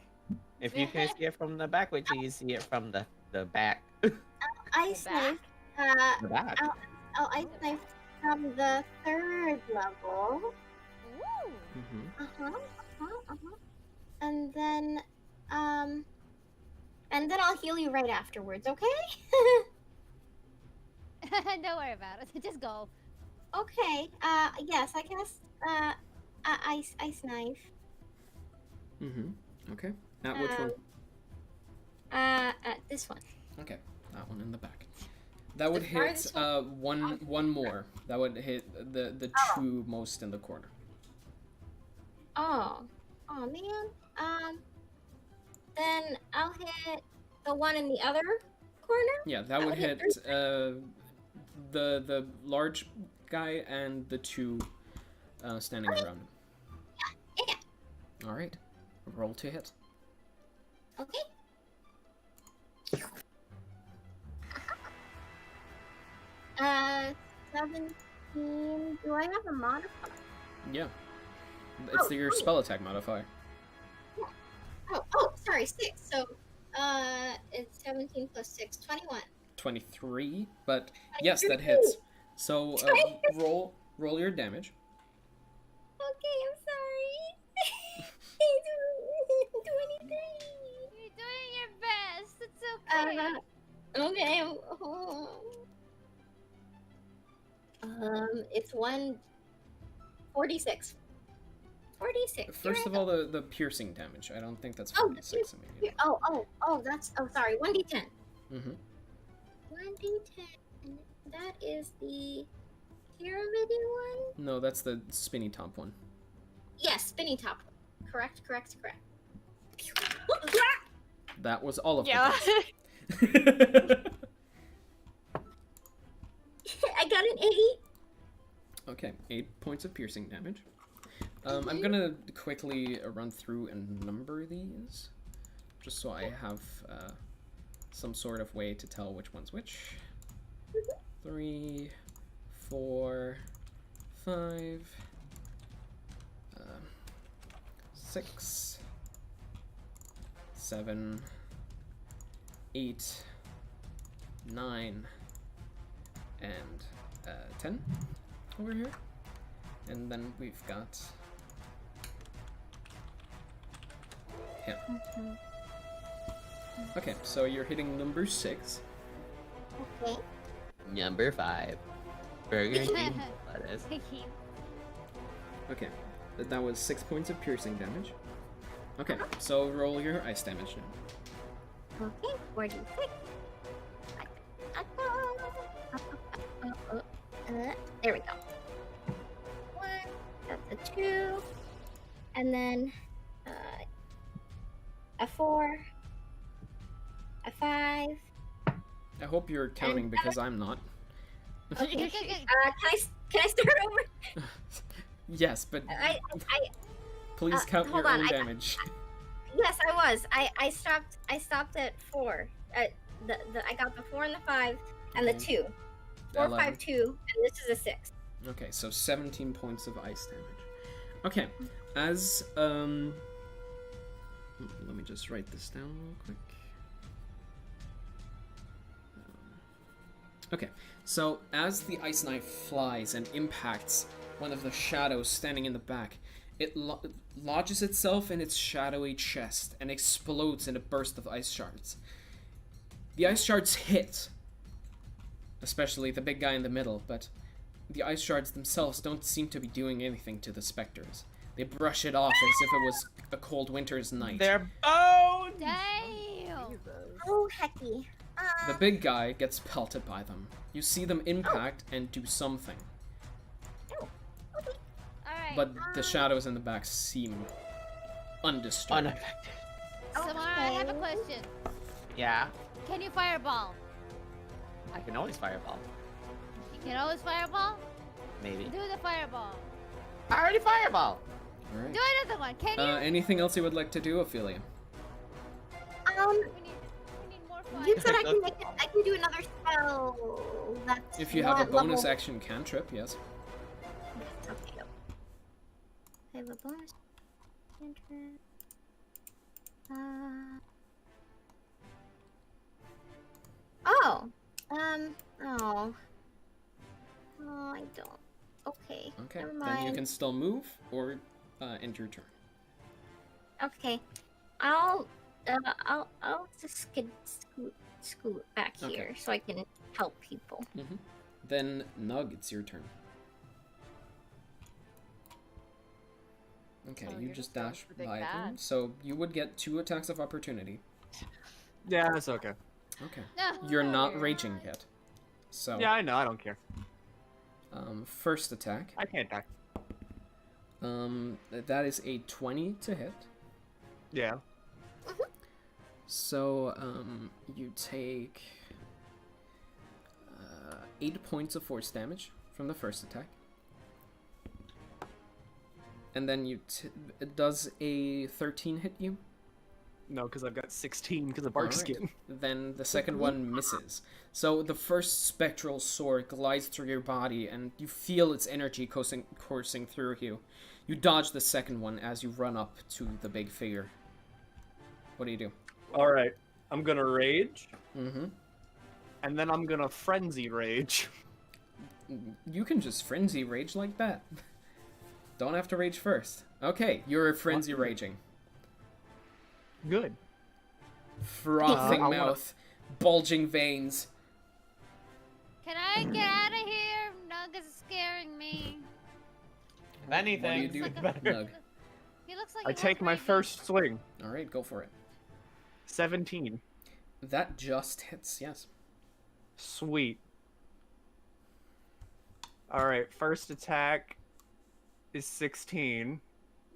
If you can see it from the back, wait till you see it from the back. ice back. knife. The back. I'll ice knife from the 3rd level. Ooh. And then I'll heal you right afterwards, okay? Don't worry about it. Just go. Okay. Yes, I guess. Ice knife. Okay. At which one? This one. Okay. That one in the back. That would The hit farthest one more. That would hit the 2 most in the corner. Oh man. Then I'll hit the one in the other corner. Yeah, that would hit the large guy and the 2 standing around him. Yeah. All right. roll to hit. Okay. Uh, 17. Do I have a modifier? Yeah. It's Oh, your oh. spell attack modifier. Oh, sorry, 6. So, it's 17 plus 6, 21. 23, but yes, that hits. So roll your damage. Okay, I'm sorry. 23. You're doing your best. It's okay. Okay. It's 146. 46. First of all, the piercing damage. I don't think that's Oh, 46 immediately. That's sorry. 1d10. Mm-hmm. 1d10. That is the pyramid one. No, that's the spinny top one. Yes, spinny top. Correct. That was all of Yeah. them. I got an 8. Okay, 8 points of piercing damage. I'm gonna quickly run through and number these, just so I have some sort of way to tell which one's which. 3, 4, 5, 6, 7, 8, 9, and 10 over here. And then we've got him. Okay, so you're hitting number 6. Okay. Number 5. Burger King lettuce. Okay, that was 6 points of piercing damage. Okay, so roll your ice damage now. Okay, 46. There we go. 1, that's a 2, and then a 4, a 5. I hope you're counting because I'm not. Okay. Can I start over? Yes, but I please count hold your on, own I- damage. Yes, I was. I stopped at 4. I got the 4 and the 5 and the 2. 4, 11. 5, 2, and this is a 6. Okay, so 17 points of ice damage. Okay, as let me just write this down real quick. Okay, so as the ice knife flies and impacts one of the shadows standing in the back, it lodges itself in its shadowy chest and explodes in a burst of ice shards. The ice shards hit, especially the big guy in the middle, but the ice shards themselves don't seem to be doing anything to the specters. They brush it off as if it was a cold winter's night. They're bones! Damn. Oh, hecky. The big guy gets pelted by them. You see them impact and do something, Alright. but the shadows in the back seem undisturbed. Unaffected. Samara, I have a question. Yeah, Can you fireball? I can always fireball. You can always fireball? Maybe. Do the fireball. I already fireball! Alright. Do another one. Can you? Anything else you would like to do, Ophelia? We need more fire. You said I can do another spell. That's If you have a what bonus level- action cantrip, yes. Okay. I have a bonus cantrip. Oh. Oh, I don't. Okay. Okay, Never then you mind. can still move or end your turn. Okay. I'll just scoot back Okay. here so I can help people. Then Nug, it's your turn. Okay, So you you're just just going dash for the big by them, bad. so you would get 2 attacks of opportunity. Yeah, that's okay. Okay. No. You're not raging yet. So, Yeah, I know. I don't care. first attack. I can't die. That is a 20 to hit. Yeah. So, you take 8 points of force damage from the first attack. And then does a 13 hit you? No, because I've got 16 because of All bark right. skin. Then the second one misses. So the first spectral sword glides through your body, and you feel its energy coursing through you. You dodge the second one as you run up to the big figure. What do you do? All right, I'm gonna rage, Mm-hmm. and then I'm gonna frenzy rage. You can just frenzy rage like that. Don't have to rage first. Okay, you're frenzy raging. Good. Frothing I wanna- mouth, bulging veins. Can I get out of here? Nug is scaring me. If What do you anything, do, Looks better. Nug? He looks like I he has take my rabies. first swing. All right, go for it. 17. That just hits. Yes. Sweet. All right, first attack is 16.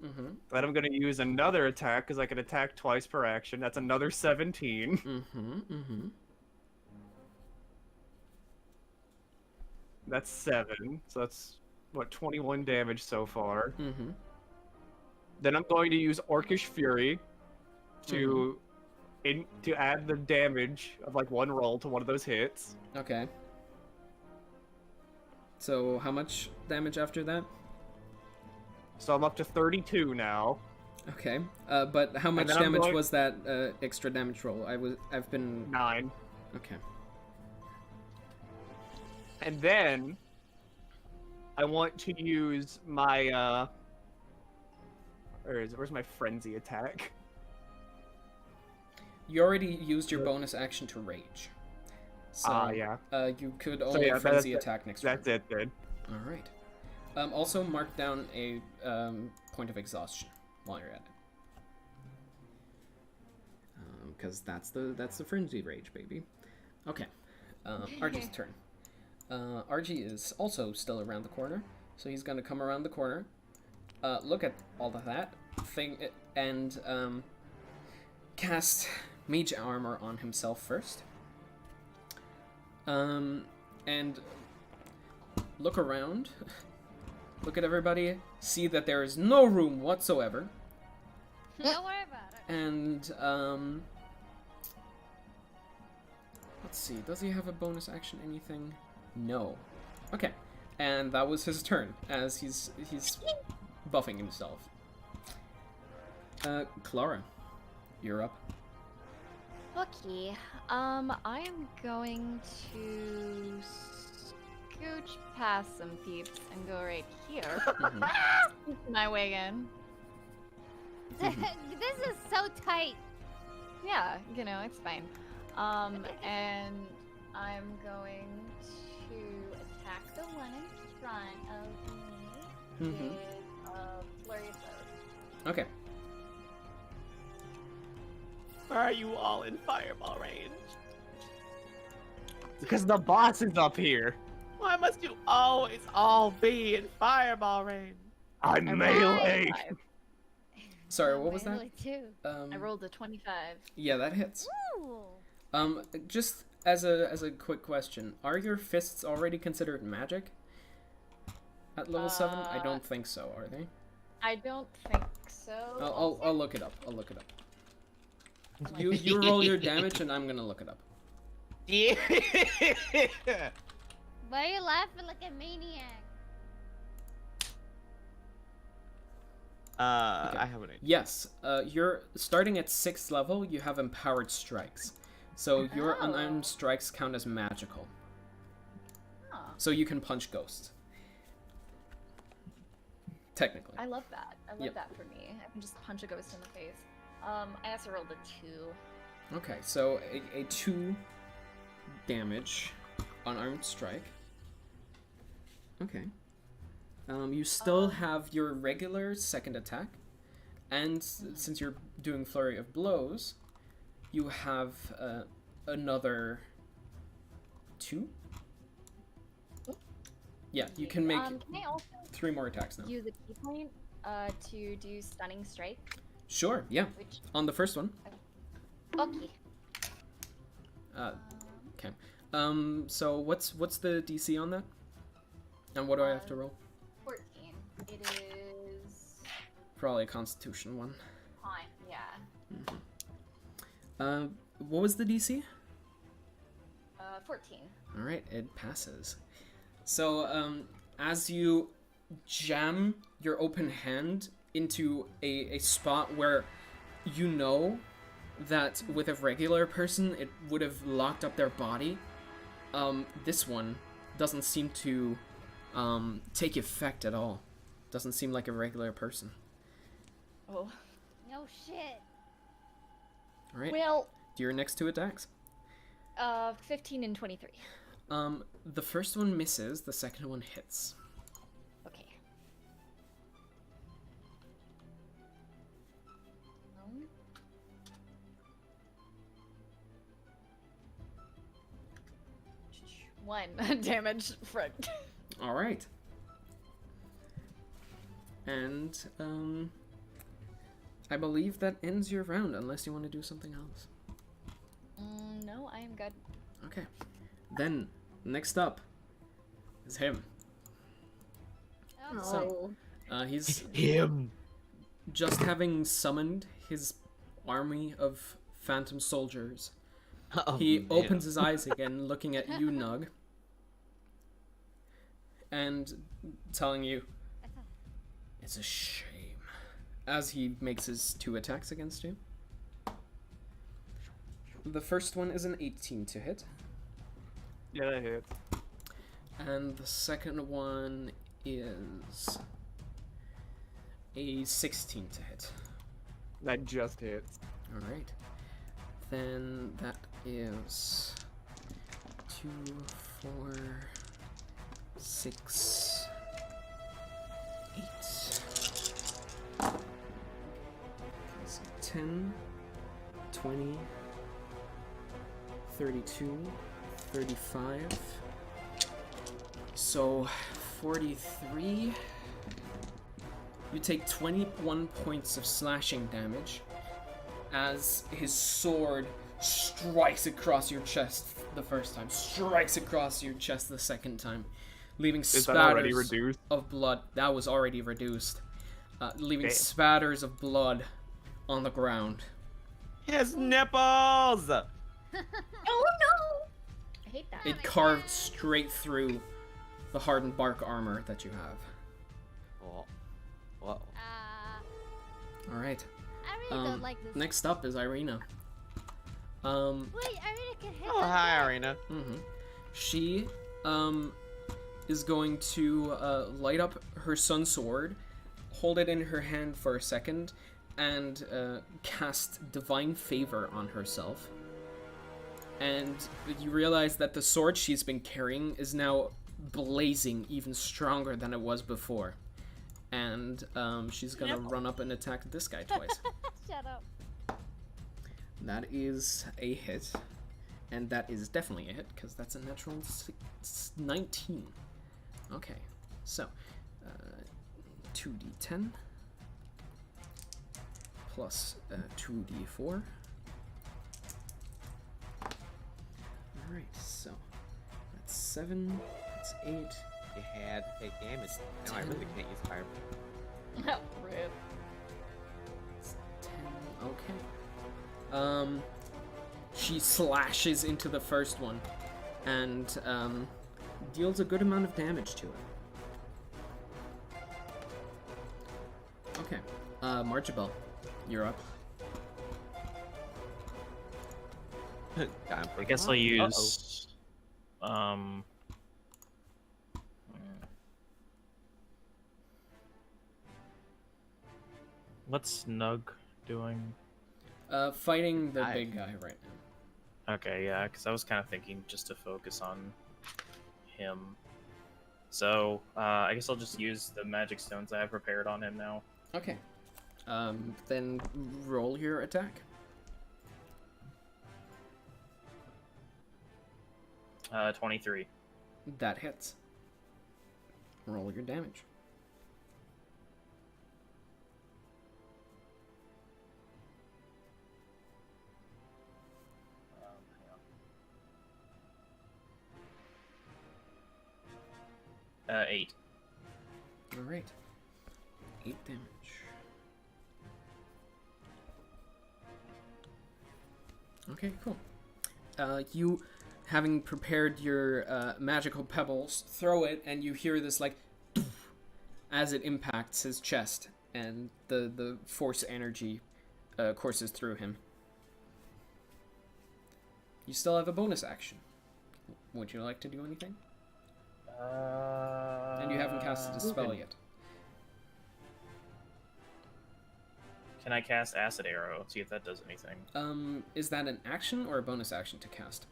Mm-hmm. Then I'm gonna use another attack because I can attack twice per action. That's another 17. Mm-hmm. Mm-hmm. That's 7. So that's what 21 damage so far. Mm-hmm. Then I'm going to use Orcish Fury to to add the damage of like one roll to one of those hits. Okay. So how much damage after that? So I'm up to 32 now. Okay. But how much then I'm damage going- was that extra damage roll? I've been 9. okay. And then I want to use my where's my frenzy attack? You already used your bonus action to rage. So Yeah. you could only yeah, frenzy attack next round. That's it then. All right. Also mark down a point of exhaustion while you're at it. Because that's the frenzy rage, baby. Okay. Argy's turn. Argy is also still around the corner, so he's gonna come around the corner, look at all of that thing, and cast mage armor on himself first. And look around, look at everybody, see that there is no room whatsoever, Don't worry about it. and let's see, does he have a bonus action, anything? No. Okay, and that was his turn, as he's buffing himself. Clara, you're up. Okay. I am going to scooch past some peeps and go right here. Mhm. My way in. This is so tight. Yeah, you know, it's fine. And I'm going to attack the one in front of me Mhm. with a flurry of blows. Okay. Why are you all in fireball range? Because the boss is up here. Why must you always all be in fireball range? I'm I rolled a melee. 25. Sorry, what was that? Really, too. I rolled a 25. Yeah, that hits. Ooh. Just as a quick question, are your fists already considered magic? At level 7? I don't think so, are they? I don't think so. I'll look it up. I'll look it up. You roll your damage and I'm gonna look it up. Yeah. Why are you laughing like a maniac? Okay. I have an idea. Yes, you're starting at 6th level, you have empowered strikes. So your Oh. unarmed strikes count as magical. Huh. So you can punch ghosts. Technically. I love that. I love Yep. that for me. I can just punch a ghost in the face. I also rolled a 2. Okay, so a 2 damage unarmed strike. Okay. You still have your regular second attack, and since you're doing flurry of blows, you have another 2. Yeah, you can make Can I also 3 more attacks now. use a key point to do stunning strike? Sure, yeah. Which On the first one. okay. Okay. So what's the DC on that? And what do I have to roll? 14. It is Probably a Constitution one. Fine. Yeah. What was the DC? 14. All right, it passes. So, as you jam your open hand into a spot where you know that with a regular person it would have locked up their body, this one doesn't seem to take effect at all. Doesn't seem like a regular person. Oh. No shit. All right. Well. Do your next 2 attacks. 15 and 23. The first one misses. The second one hits. Okay. One damage front. All right. And I believe that ends your round, unless you want to do something else. No, I am good. Okay. Then next up is him. Oh, So he's Him. just having summoned his army of phantom soldiers. Oh, He man. opens his eyes again, looking at you, Nug, and telling you, "It's a shame," as he makes his 2 attacks against you. The first one is an 18 to hit, Yeah, that hits. and the second one is a 16 to hit. That just hits. All right. Then that is 2, 4, 6, 8. So 10, 20, 32, 35. So 43. You take 21 points of slashing damage as his sword strikes across your chest the first time, strikes across your chest the second time, leaving Is that already spatters reduced? of blood. That was already reduced. Leaving Damn. spatters of blood on the ground. His nipples. Oh no! I hate that. It carved straight through the hardened bark armor that you have. Oh. Whoa. All right. I really don't like this. Next up is Irina. Wait, Irina can hit Oh, that hi, guy. Arena. She is going to light up her sun sword, hold it in her hand for a second, and cast Divine Favor on herself. And you realize that the sword she's been carrying is now blazing even stronger than it was before. And she's gonna run up and attack this guy twice. Shut up. That is a hit. And that is definitely a hit, because that's a natural 19. Okay, so 2d10 plus 2d4. Alright, so that's 7, that's 8. You had to take damage. No, I really can't use fire. Rip. That's 10, okay. She slashes into the first one and deals a good amount of damage to it. Okay, Marchabelle, you're up. Time for I guess I'll use. What's Nug doing? Fighting the Hi. big guy right now. Okay, yeah, because I was kind of thinking just to focus on him. So, I guess I'll just use the magic stones I have prepared on him now. Okay. Then roll your attack. 23. That hits. Roll your damage. Hang on. 8. Alright. 8 damage. Okay, cool. You, having prepared your magical pebbles, throw it, and you hear this like as it impacts his chest, and the force energy courses through him. You still have a bonus action. Would you like to do anything? And you haven't casted a spell yet. Can I cast Acid Arrow? See if that does anything. Is that an action or a bonus action to cast?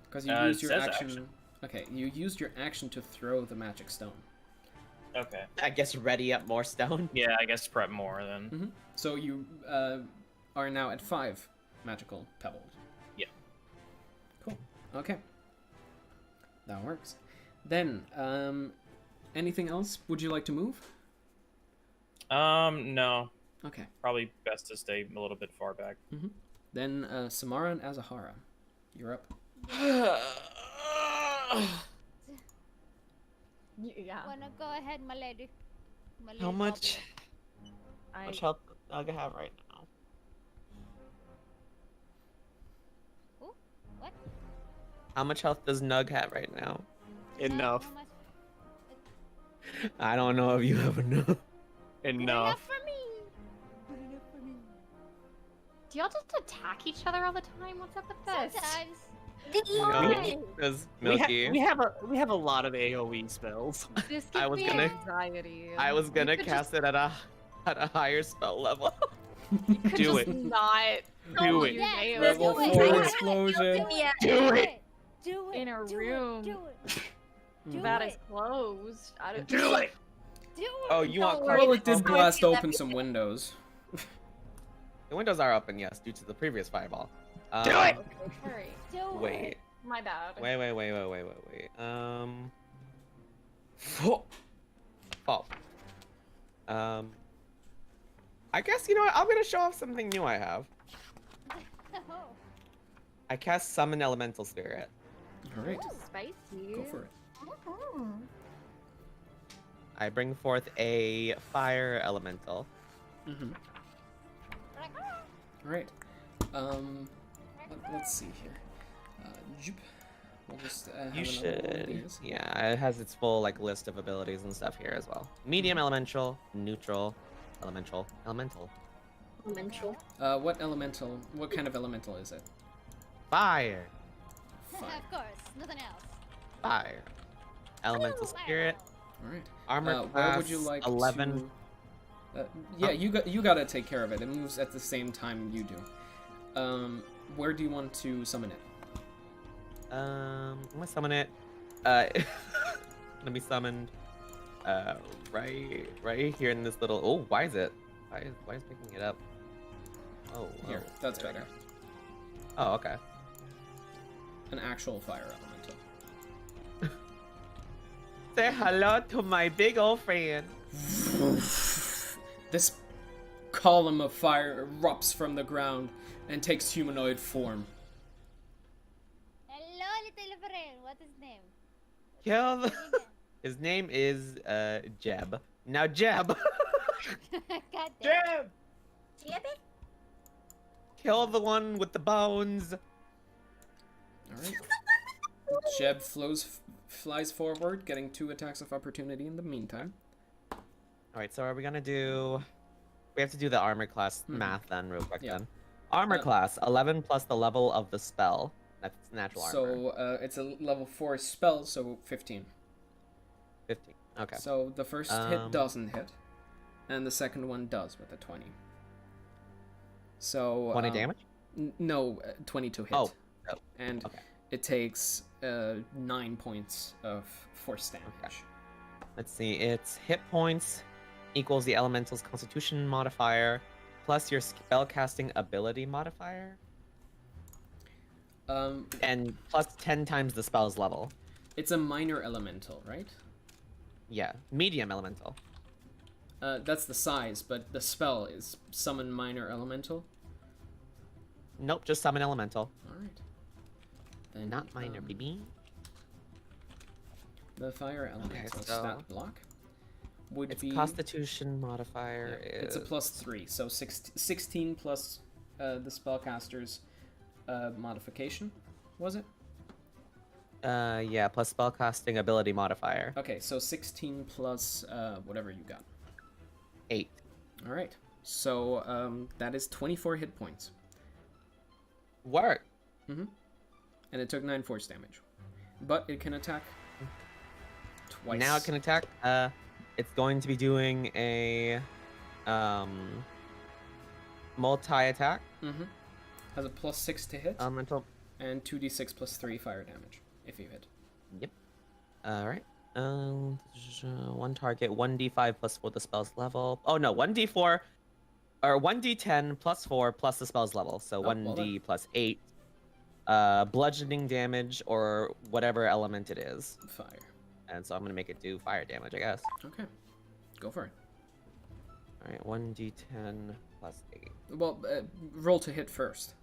Because you It used your says action. Okay, you used your action to throw the magic stone. Okay. I guess ready up more stone. Yeah, I guess prep more then. Mm-hmm. So you are now at 5 magical pebbles. Yeah. Cool. Okay. That works. Then, anything else? Would you like to move? No. Okay. Probably best to stay a little bit far back. Mm-hmm. Then, Samara and Azahara, you're up. Yeah. Wanna go ahead, my lady? My How lady much? goblin. How much health does Nug have right now? Ooh, what? How much health does Nug have right now? Enough. How much? I don't know if you have enough. Enough. for me. Do y'all just attack each other all the time? What's up with this? Sometimes. Because We, Milky. we have a lot of AOE spells. This I gives was me gonna- anxiety. I was You gonna could cast it at a higher spell level. You could Do just it. not Do it. use Yeah, AoE Level do it. 4 Do it. explosion. Do it. Do it. in a do room It. Do it. Do that it. is closed. I don't. Do it. Do it. Oh, you want Don't worry, Well, it that's did how I blast feel open every some day. windows. The windows are open, yes, due to the previous fireball. Do it. Hurry. Do it. Wait. My bad. Wait. Oh. I guess, you know what? I'm gonna show off something new I have. Oh. I cast Summon Elemental Spirit. Alright, Spicy. go for it. I bring forth a Fire Elemental. Mm-hmm. Alright. Let's see here. Joop. We'll just have You another one of should. these. Yeah, it has its full like list of abilities and stuff here as well. Medium Elemental, Neutral, Elemental. Elemental. What elemental? What kind of elemental is it? Fire. Fire. Of course. Nothing else. Fire. Elemental Spirit. Alright. Armor Where class would you like 11. to... yeah, you gotta take care of it. It moves at the same time you do. Where do you want to summon it? I'm gonna summon it. Gonna be summoned. Right here in this little. Oh, why is it? Why is picking it up? Oh, Here, oh, that's there we better. go. Oh, okay. An actual fire elemental. Say hello to my big old friend. This column of fire erupts from the ground and takes humanoid form. Hello, little friend. What is name? Kill the... His name is Jeb. Now Jeb, God damn. kill the one with the bones. Alright. Jeb flies forward, getting 2 attacks of opportunity in the meantime. All right, so are we gonna do? We have to do the armor class Mhm. math then, real quick. Yeah. Then, armor Uh, class 11 plus the level of the spell. That's natural armor. So it's a level 4 spell, so 15. 15. Okay. So the first hit Um, doesn't hit, and the second one does with a 20. So 20 damage. No, 20 to hit. Oh, oh, And okay. it takes 9 points of force damage. Let's see. It's hit points equals the elemental's Constitution modifier plus your spellcasting ability modifier, and plus 10 times the spell's level. It's a minor elemental, right? Yeah, medium elemental. That's the size, but the spell is summon minor elemental. Nope, just summon elemental. All right. Then Not minor, baby. The fire elemental so- stat block would Its be Constitution modifier yeah, is. it's a +3, so 16 plus the spellcaster's modification, was it? Yeah, plus spellcasting ability modifier. Okay, so 16 plus whatever you got. 8. All right. So that is 24 hit points. Work. Mm-hmm. And it took 9 force damage, but it can attack twice. Now it can attack. It's going to be doing a multi-attack. Mm-hmm. Has a +6 to hit. Elemental. And 2d6 plus 3 fire damage if you hit. Yep. All right. One target, 1d5 plus 4 the spell's level. Oh no, 1d4 or 1d10 plus 4 plus the spell's level. So well 1d then. plus 8. Bludgeoning damage or whatever element it is. Fire. And so I'm gonna make it do fire damage, I guess. Okay. Go for it. All right, 1d10 plus 8. Well, roll to hit first.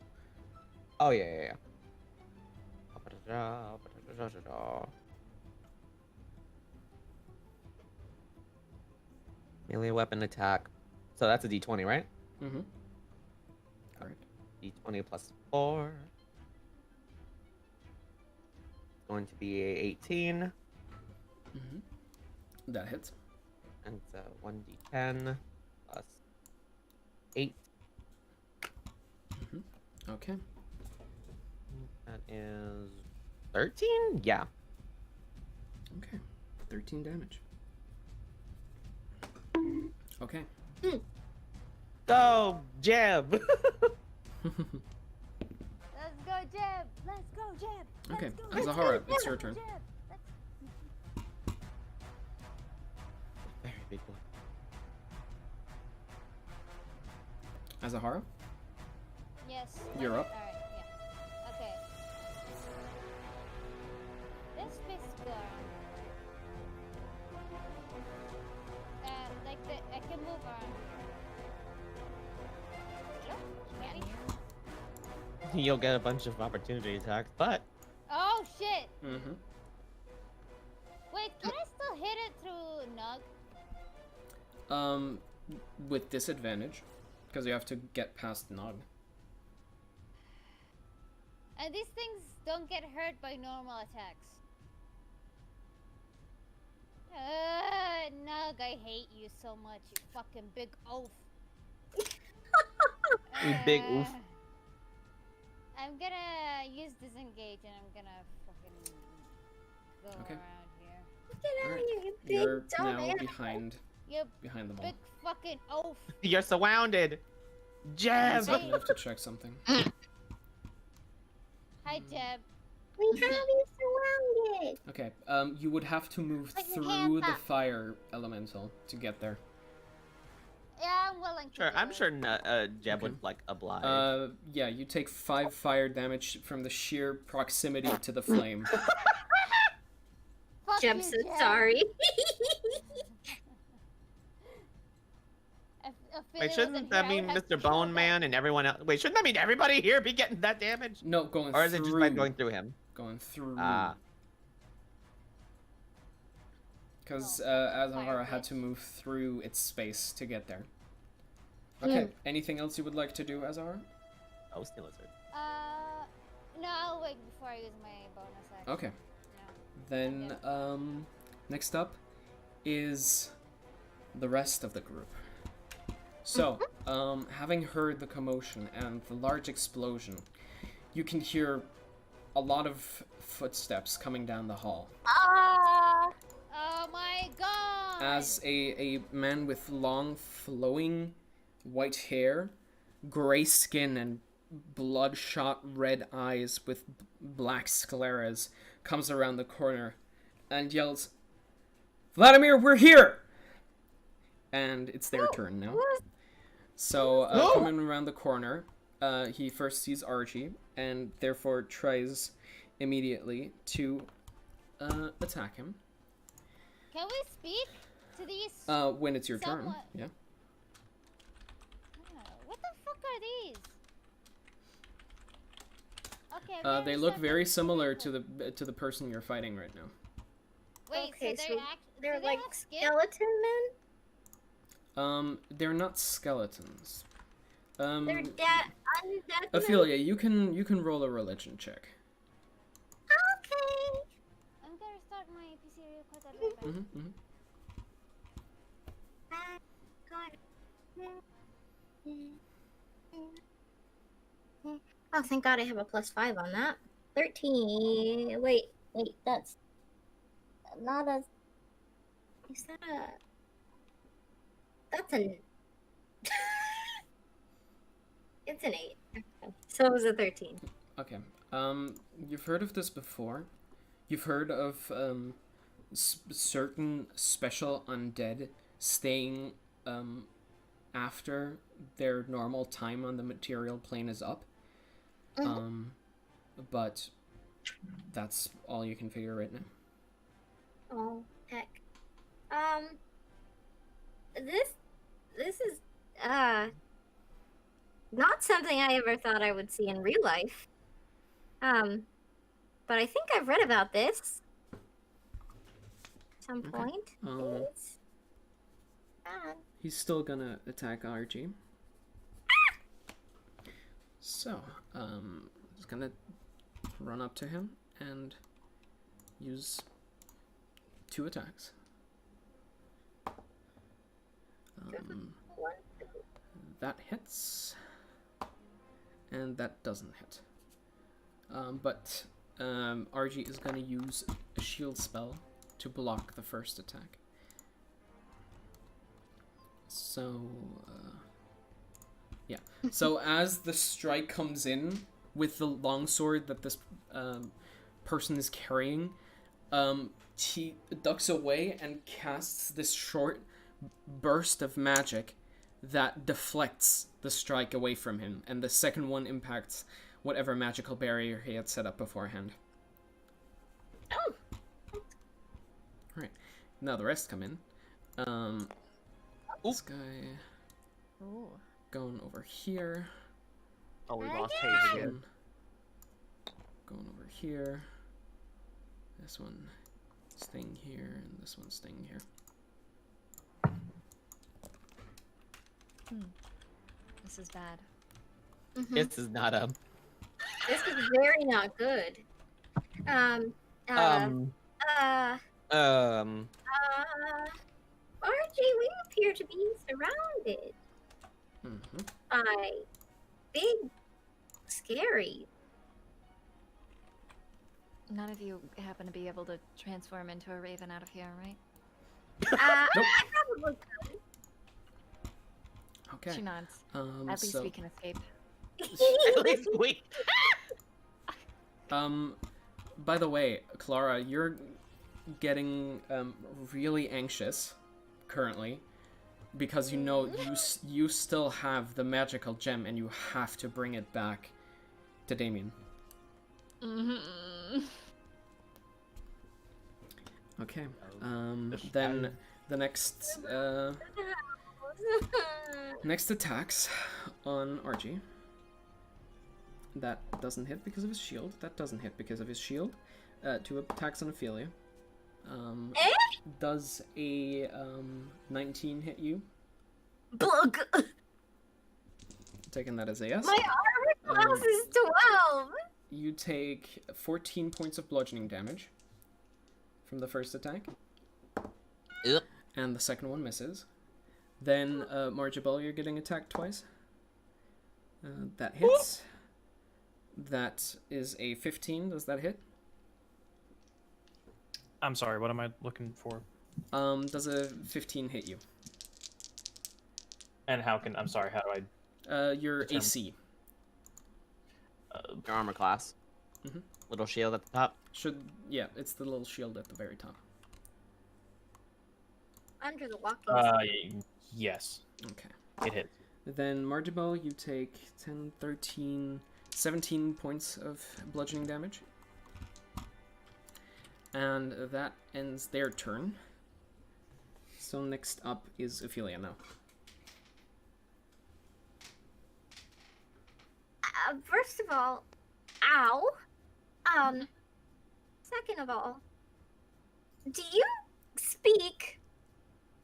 Oh yeah. Melee weapon attack. So that's a d20, right? Mm-hmm. Correct. D20 plus 4. It's going to be a 18. Mm-hmm. That hits. And it's a 1d10 plus 8. Mm-hmm. Okay. That is 13? Yeah. Okay. 13 damage. Okay. Go, Jeb! Let's go, Jeb! Let's go, Jeb! Let's Okay, go, Azahara, Jeb! it's your turn. Jeb! Let's... Very big one. Azahara? Yes. You're up. Alright, yeah. Okay. This fish go around. I can move around. You'll get a bunch of opportunity attacks, but Oh shit! Mm-hmm. Wait, can I still hit it through Nug? With disadvantage, because you have to get past Nog. And these things don't get hurt by normal attacks. Nug, I hate you so much, you fucking big oaf. you big oof. I'm gonna use disengage and I'm gonna fucking go Okay. around here. Get out Alright. of here, you big You're dumb now animal. You behind the ball. big fucking oaf. You're surrounded. Jeb! You have to check something. Hi, Jeb. We have you surrounded. Okay, you would have to move Put your through hands the up. fire elemental to get there. Yeah, I'm willing to Sure, do I'm it. sure Jeb Okay. would like oblige. Yeah, you take 5 fire damage from the sheer proximity to the flame. Fuck I'm you, so Jeb. sorry. I feel Wait, it shouldn't wasn't that here, I mean would have Mr. killed Bone them. Man and everyone else? Wait, shouldn't that mean everybody here be getting that damage? No, going Or is through. it just by going through him? Going through. Ah. Because Oh, Azahara fire had bitch. to move through its space to get there. Okay, anything else you would like to do, Azahara? Oh, still lizard. No, I'll wait before I use my bonus action. Okay. No. Then, next up is the rest of the group. So, having heard the commotion and the large explosion, you can hear a lot of footsteps coming down the hall. Ah! Oh my god! As a man with long, flowing white hair, gray skin, and bloodshot red eyes with black scleras comes around the corner and yells, "Vladimir, we're here!" And it's their turn now. So, coming around the corner, he first sees Archie, and therefore tries immediately to attack him. Can we speak to these? When it's your turn, Somewhat. yeah. What the fuck are these? Okay. They look very similar to the person you're fighting right now. Wait, Okay, so so they're They're like have skin? skeleton men? They're not skeletons. They're Ophelia, you can roll a religion check. Okay. I'm gonna restart my PC real quick. I'll be right back. Mm-hmm. Oh, thank God I have a +5 on that. 13. Wait, that's not a. Is that a. That's an. It's an 8. Okay. So it was a 13. Okay. You've heard of this before. You've heard of certain special undead staying after their normal time on the material plane is up. But that's all you can figure right now. Oh, heck. This is not something I ever thought I would see in real life. But I think I've read about this at some point. It's bad. He's still gonna attack RG. So, just gonna run up to him and use 2 attacks. That hits, and that doesn't hit. But RG is gonna use a shield spell to block the first attack. So, yeah. So as the strike comes in with the longsword that this person is carrying, he ducks away and casts this short burst of magic that deflects the strike away from him, and the second one impacts whatever magical barrier he had set up beforehand. Oh. Alright. Now the rest come in. This guy going over here. Oh, we lost Hayes again. Going over here. This one staying here, and this one staying here. This is bad. This is not This is very not good. RG, we appear to be surrounded by big, scary. None of you happen to be able to transform into a raven out of here, right? Nope. I probably could. Okay. She nods. At least we can escape. At least we. By the way, Clara, you're getting really anxious currently because you know you still have the magical gem and you have to bring it back to Damien. Okay. Then the next next attacks on RG. That doesn't hit because of his shield. That doesn't hit because of his shield. 2 attacks on Ophelia. Does a 19 hit you? Bug. Taking that as a yes. My armor class is 12. You take 14 points of bludgeoning damage from the first attack. Yep. And the second one misses. Then, Marjabel, you're getting attacked twice. That hits. That is a 15. Does that hit? I'm sorry, what am I looking for? Does a 15 hit you? And I'm sorry, how do I... Your AC. Your armor class. Little shield at the top. Yeah, it's the little shield at the very top. Under the walking stick. Yes. Okay. It hits. Then, Marjabel, you take 10, 13, 17 points of bludgeoning damage. And that ends their turn. So next up is Ophelia now. First of all, ow. Second of all, do you speak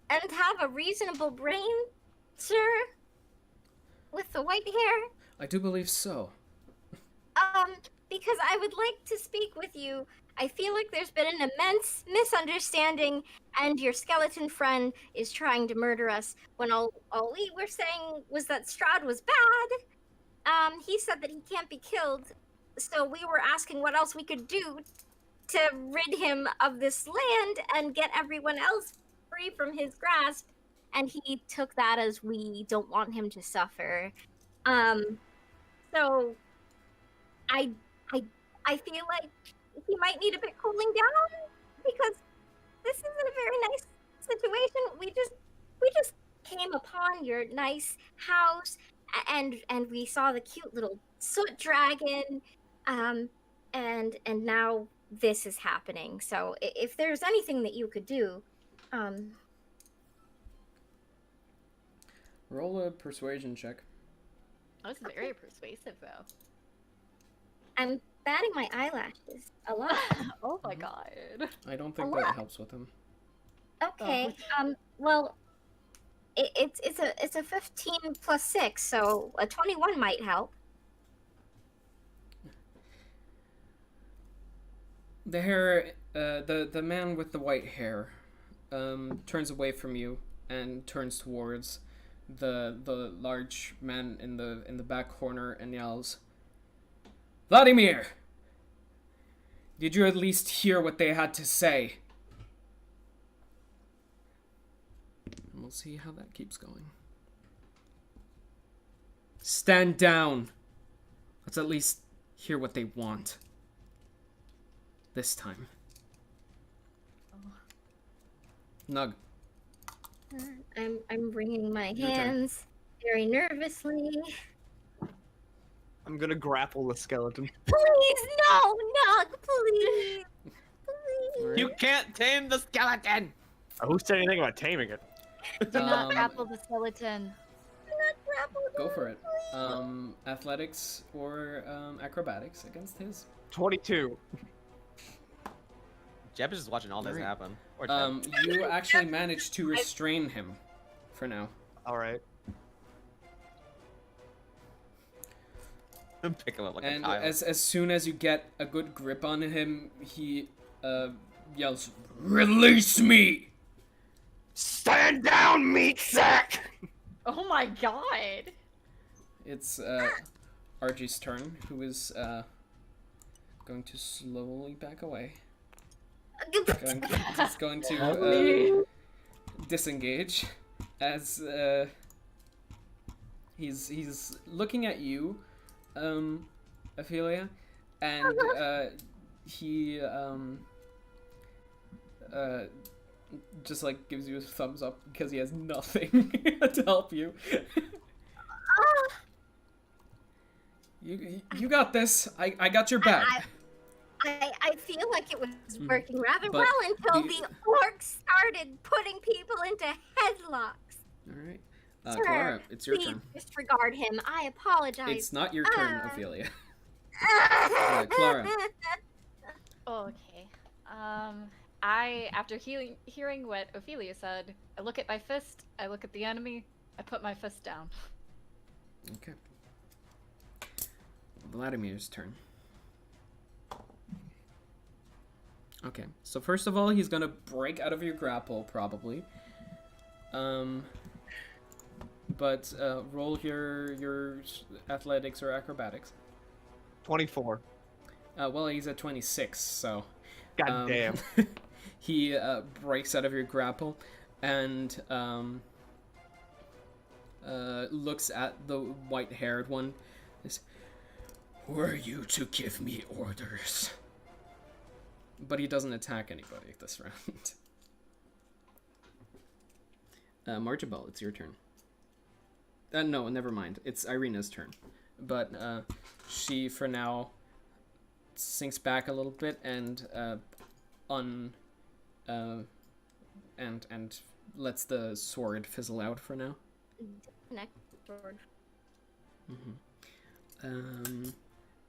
and have a reasonable brain, sir? With the white hair? I do believe so. Because I would like to speak with you. I feel like there's been an immense misunderstanding, and your skeleton friend is trying to murder us when all we were saying was that Strahd was bad. He said that he can't be killed, so we were asking what else we could do to rid him of this land and get everyone else free from his grasp, and he took that as we don't want him to suffer. So I feel like he might need a bit cooling down because this isn't a very nice situation. We just came upon your nice house and we saw the cute little soot dragon, and now this is happening. So if there's anything that you could do, Roll a persuasion check. That was very persuasive, though. I'm batting my eyelashes a lot. Oh my god. I don't think A that lot. helps with him. Okay. Well, it's a 15 plus 6, so a 21 might help. The hair, the man with the white hair, turns away from you and turns towards the large man in the back corner and yells, "Vladimir! Did you at least hear what they had to say?" And we'll see how that keeps going. Stand down. Let's at least hear what they want. This time. Nug. I'm wringing my Your turn. hands very nervously. I'm gonna grapple the skeleton. Please, no, Nug, please. Please. You can't tame the skeleton. Who said anything about taming it? Do not grapple the skeleton. Go for it. Athletics or acrobatics against his. 22. Jeb is just watching all this Alright. happen. Or Jeb. You actually managed to restrain him for now. All right. Pick him up like a And child. as soon as you get a good grip on him, he yells, "Release me!" Stand down, meat sack! Oh my god. It's Argy's turn, who is going to slowly back away. He's going to disengage as he's looking at you, Ophelia, and he just like gives you a thumbs up because he has nothing to help you. You got this. I got your back. I feel like it was working rather But well until the- the orcs started putting people into headlocks. All right, Sir, Clara, it's your please turn. disregard him. I apologize. It's not your turn, Ah. Ophelia. Alright, Clara. Okay. After hearing what Ophelia said, I look at my fist, I look at the enemy, I put my fist down. Okay. Vladimir's turn. Okay, so first of all, he's gonna break out of your grapple, probably. But roll your athletics or acrobatics. 24. Well, he's at 26, so God damn. he breaks out of your grapple and looks at the white-haired one. Says, "Were you to give me orders?" But he doesn't attack anybody this round. Marjabel, it's your turn. No, never mind. It's Irina's turn. But she, for now, sinks back a little bit and and lets the sword fizzle out for now. Connect sword.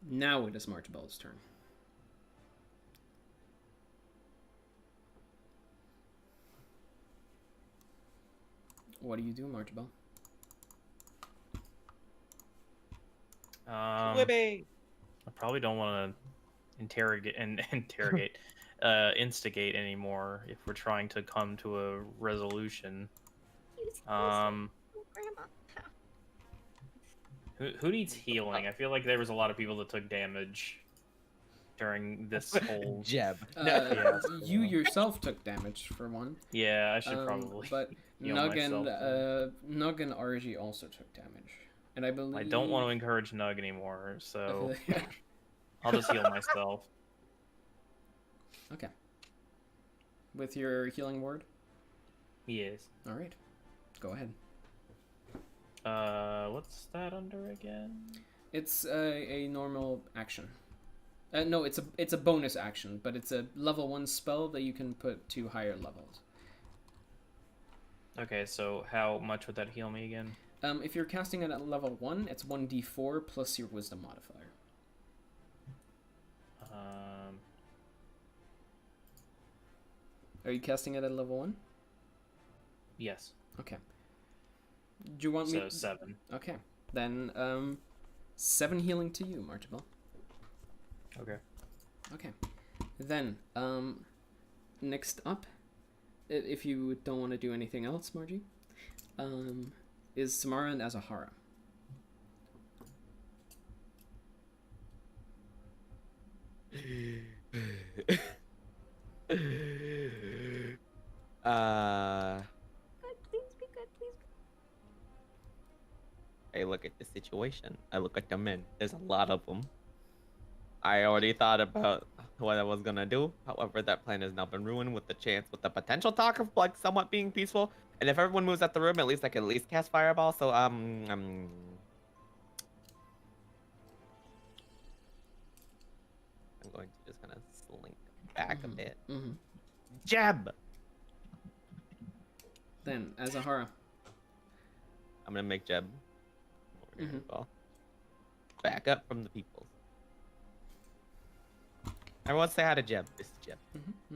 Now it is Marjabel's turn. What do you do, Marjabel? Whibby. I probably don't want to instigate anymore if we're trying to come to a resolution. Grandma. Who needs healing? I feel like there was a lot of people that took damage during this whole. Jeb. Yeah. You yourself took damage for one. Yeah, I should probably. But heal Nug and myself. Nug and Argy also took damage, and I believe I don't want to encourage Nug anymore, so I'll just heal myself. Okay. With your healing word. Yes. All right. Go ahead. What's that under again? It's a normal action. No, it's a bonus action, but it's a level 1 spell that you can put to higher levels. Okay, so how much would that heal me again? If you're casting it at level 1, it's 1d4 plus your wisdom modifier. Are you casting it at level 1? Yes. Okay. Do you want me? So 7. Okay. Then 7 healing to you, Marchibel. Okay. Okay. Then next up, if you don't want to do anything else, Margie, is Samara and Azahara. Please be good, please. I look at the situation. I look at the men. There's a lot of them. I already thought about what I was gonna do. However, that plan has now been ruined with the potential talk of like somewhat being peaceful. And if everyone moves out the room, at least I can at least cast fireball. So I'm going to just kind of slink back a bit. Mm-hmm. Jeb. Then Azahara. I'm gonna make Jeb Mhm. well, back up from the people. Everyone say hi to Jeb. This is Jeb.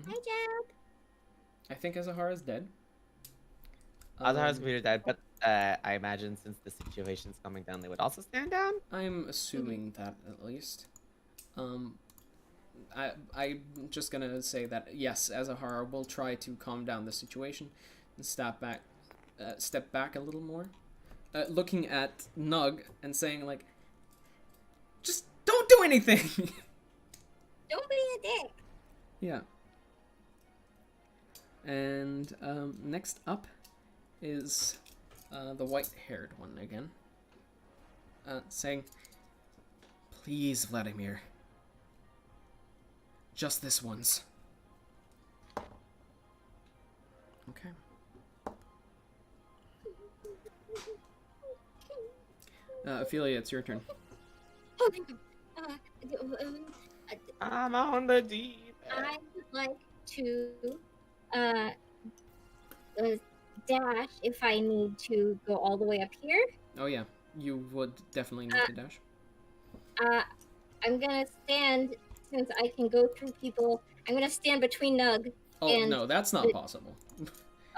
Hi, Jeb. I think Azahara's dead. Azahara's computer died, but I imagine since the situation's coming down, they would also stand down. I'm assuming that at least. I'm just gonna say that yes, Azahara will try to calm down the situation and step back a little more, looking at Nug and saying like, just don't do anything. Don't be a dick. Yeah. And next up is the white-haired one again, saying, "Please, Vladimir, just this once." Okay. Ophelia, it's your turn. I'm on the deep end. I would like to dash if I need to go all the way up here. Oh yeah, you would definitely need to dash. I'm gonna stand, since I can go through people, I'm gonna stand between Nug. Oh and no, that's not possible.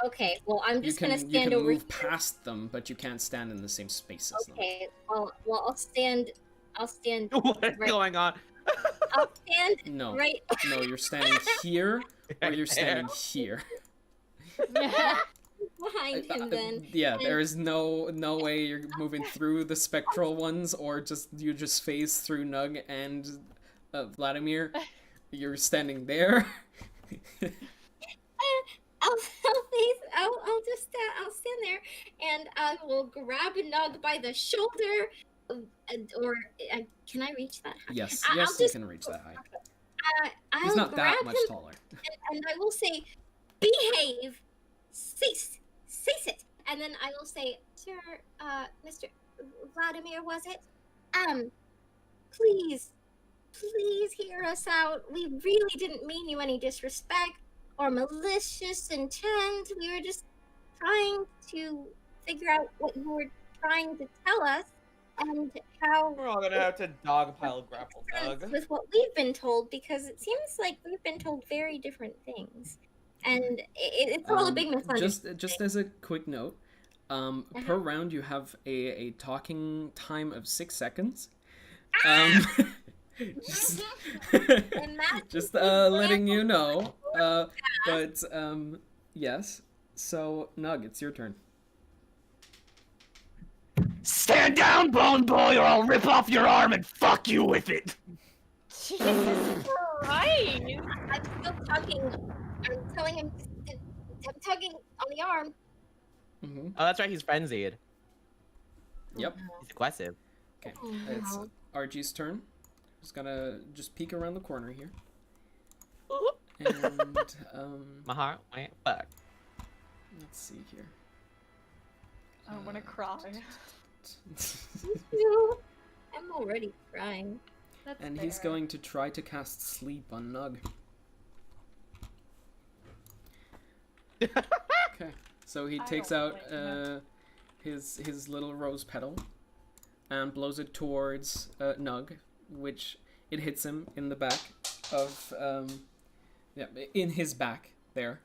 Okay, well I'm just gonna you stand can over move here. past them, but you can't stand in the same space as them. Okay, well I'll stand What's right. going on? I'll stand No, right no, you're standing here, or you're standing here. behind him then. Yeah, there is no way you're moving through the spectral ones, or you just phase through Nug and Vladimir. You're standing there. I'll stand there, and I will grab Nug by the shoulder, can I reach that high? Yes, I'll you just- can reach that high. I'll He's not grab that much him, taller. and I will say, "Behave, cease it," and then I will say, "Sir, Mr. Vladimir, was it? Please hear us out. We really didn't mean you any disrespect or malicious intent. We were just trying to figure out what you were trying to tell us and how We're all gonna have to dogpile grapple sense Nug. with what we've been told, because it seems like we've been told very different things, and it's all a big misunderstanding." Just as a quick note, per round you have a talking time of 6 seconds. just, Imagine just if letting you know. Randall But yes. So Nug, it's your turn. Stand down, Bone Boy, or I'll rip off your arm and fuck you with it. Jesus Christ! I'm still tugging. I'm telling him. I'm tugging on the arm. Mm-hmm. Oh, that's right. He's frenzied. Yep. He's aggressive. Okay. Oh, It's no. Argy's turn. Just gonna peek around the corner here. And My heart went fuck. let's see here. I want to cry. I'm already crying. That's And he's fair. going to try to cast sleep on Nug. Okay. So he I takes don't out blame him. his little rose petal and blows it towards Nug, which it hits him in the back of yeah, in his back there.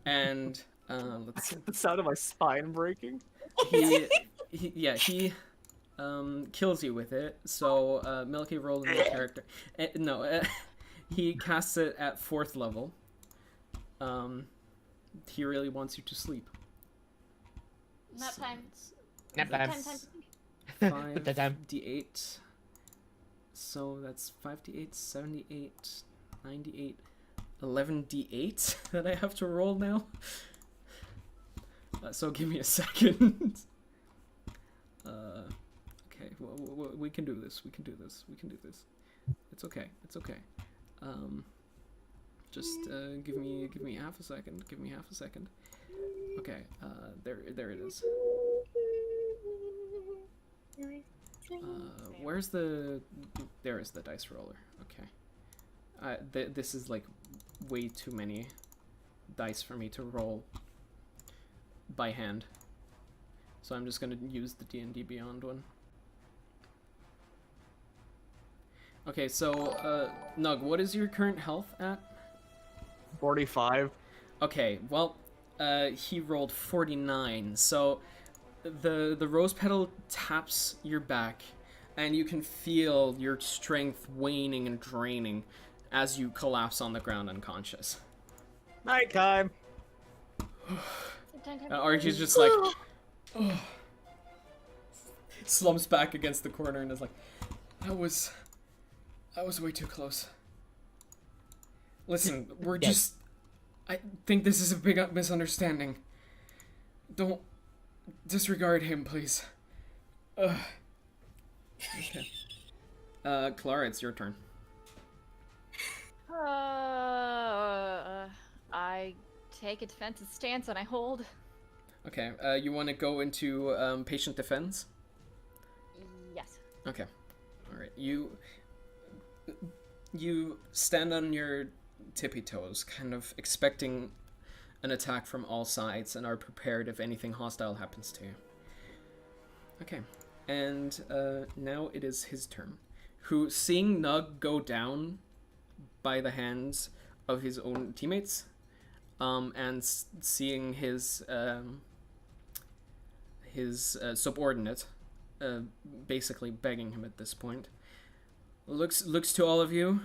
And let's see. The sound of my spine breaking. he kills you with it. So Milky rolled in the character. No, he casts it at 4th level. He really wants you to sleep. Nap time. Nap Nap time. time. Put that down. 5d8. So that's 5d8, 78, 98, 11d8 that I have to roll now. So give me a second. Okay, we can do this. We can do this. We can do this. It's okay. It's okay. Just give me half a second. Give me half a second. Okay. There it is. Where's the? There is the dice roller. Okay. This is like way too many dice for me to roll by hand. So I'm just gonna use the D&D Beyond one. Okay, so Nug, what is your current health at? 45. Okay, well, he rolled 49, so the rose petal taps your back, and you can feel your strength waning and draining as you collapse on the ground unconscious. Nighttime. Archie's just like, slumps back against the corner and is like, that was way too close. Listen, we're just, I think this is a big misunderstanding. Don't disregard him, please. Okay. Clara, it's your turn. I take a defensive stance and I hold. Okay, you want to go into patient defense? Yes. Okay. Alright, you stand on your tippy toes, kind of expecting an attack from all sides and are prepared if anything hostile happens to you. Okay, and now it is his turn, who, seeing Nug go down by the hands of his own teammates, and seeing his subordinate basically begging him at this point, looks to all of you,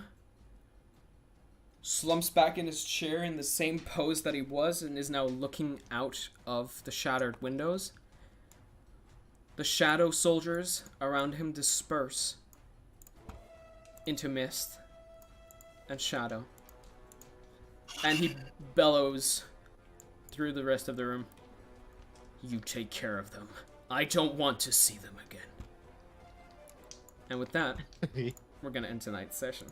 slumps back in his chair in the same pose that he was, and is now looking out of the shattered windows. The shadow soldiers around him disperse into mist and shadow, and he bellows through the rest of the room, "You take care of them. I don't want to see them again." And with that, we're gonna end tonight's session.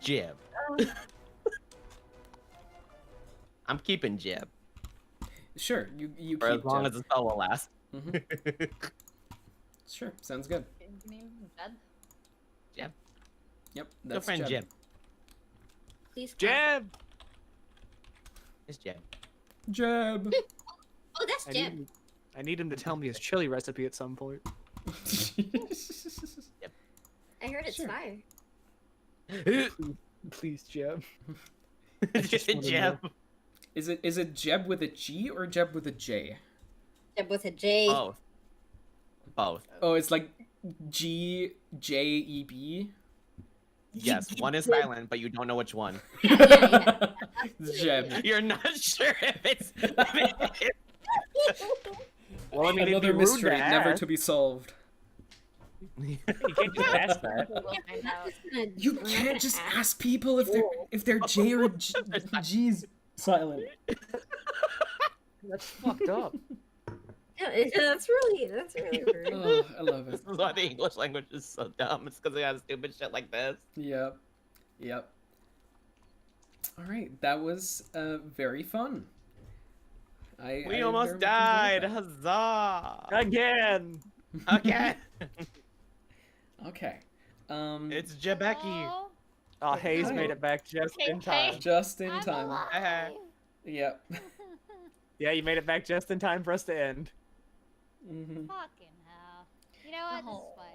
Jib. I'm keeping Jib. Sure, you For keep as long Jeb. as the spell will last. Mhm. Sure, sounds good. Name Jed? Jeb. Yep, Good that's friend Jeb. Jib. Please. Jeb. It's Jib. Jeb. Oh, that's I Jeb. need him to tell me his chili recipe at some point. I heard it's Sure. fire. Please, Jeb. Jeb. Is it Jeb with a G or Jeb with a J? Jeb with a J. Both. Both. Oh, it's like G-J-E-B. Yes, one is silent, but you don't know which one. Jeb. You're not sure if it's. Well, I mean, it'd be Another rude mystery to never ask. to be solved. You can't just ask that. We'll find out. You can't just ask people if they're J or G's silent. That's fucked up. That's really rude. Oh, I love it. This is why the English language is so dumb. It's because it has stupid shit like this. Yep. Yep. All right, that was very fun. We I almost very much died. enjoyed Huzzah! Again. Okay. that. Okay. It's Jebeki. Oh, Oh, Hayes Hi. made it back just in time. Just in I'm time. alive. Yep. Yeah, you made it back just in time for us to end. Mm-hmm. Fucking hell. You know what? This is fine.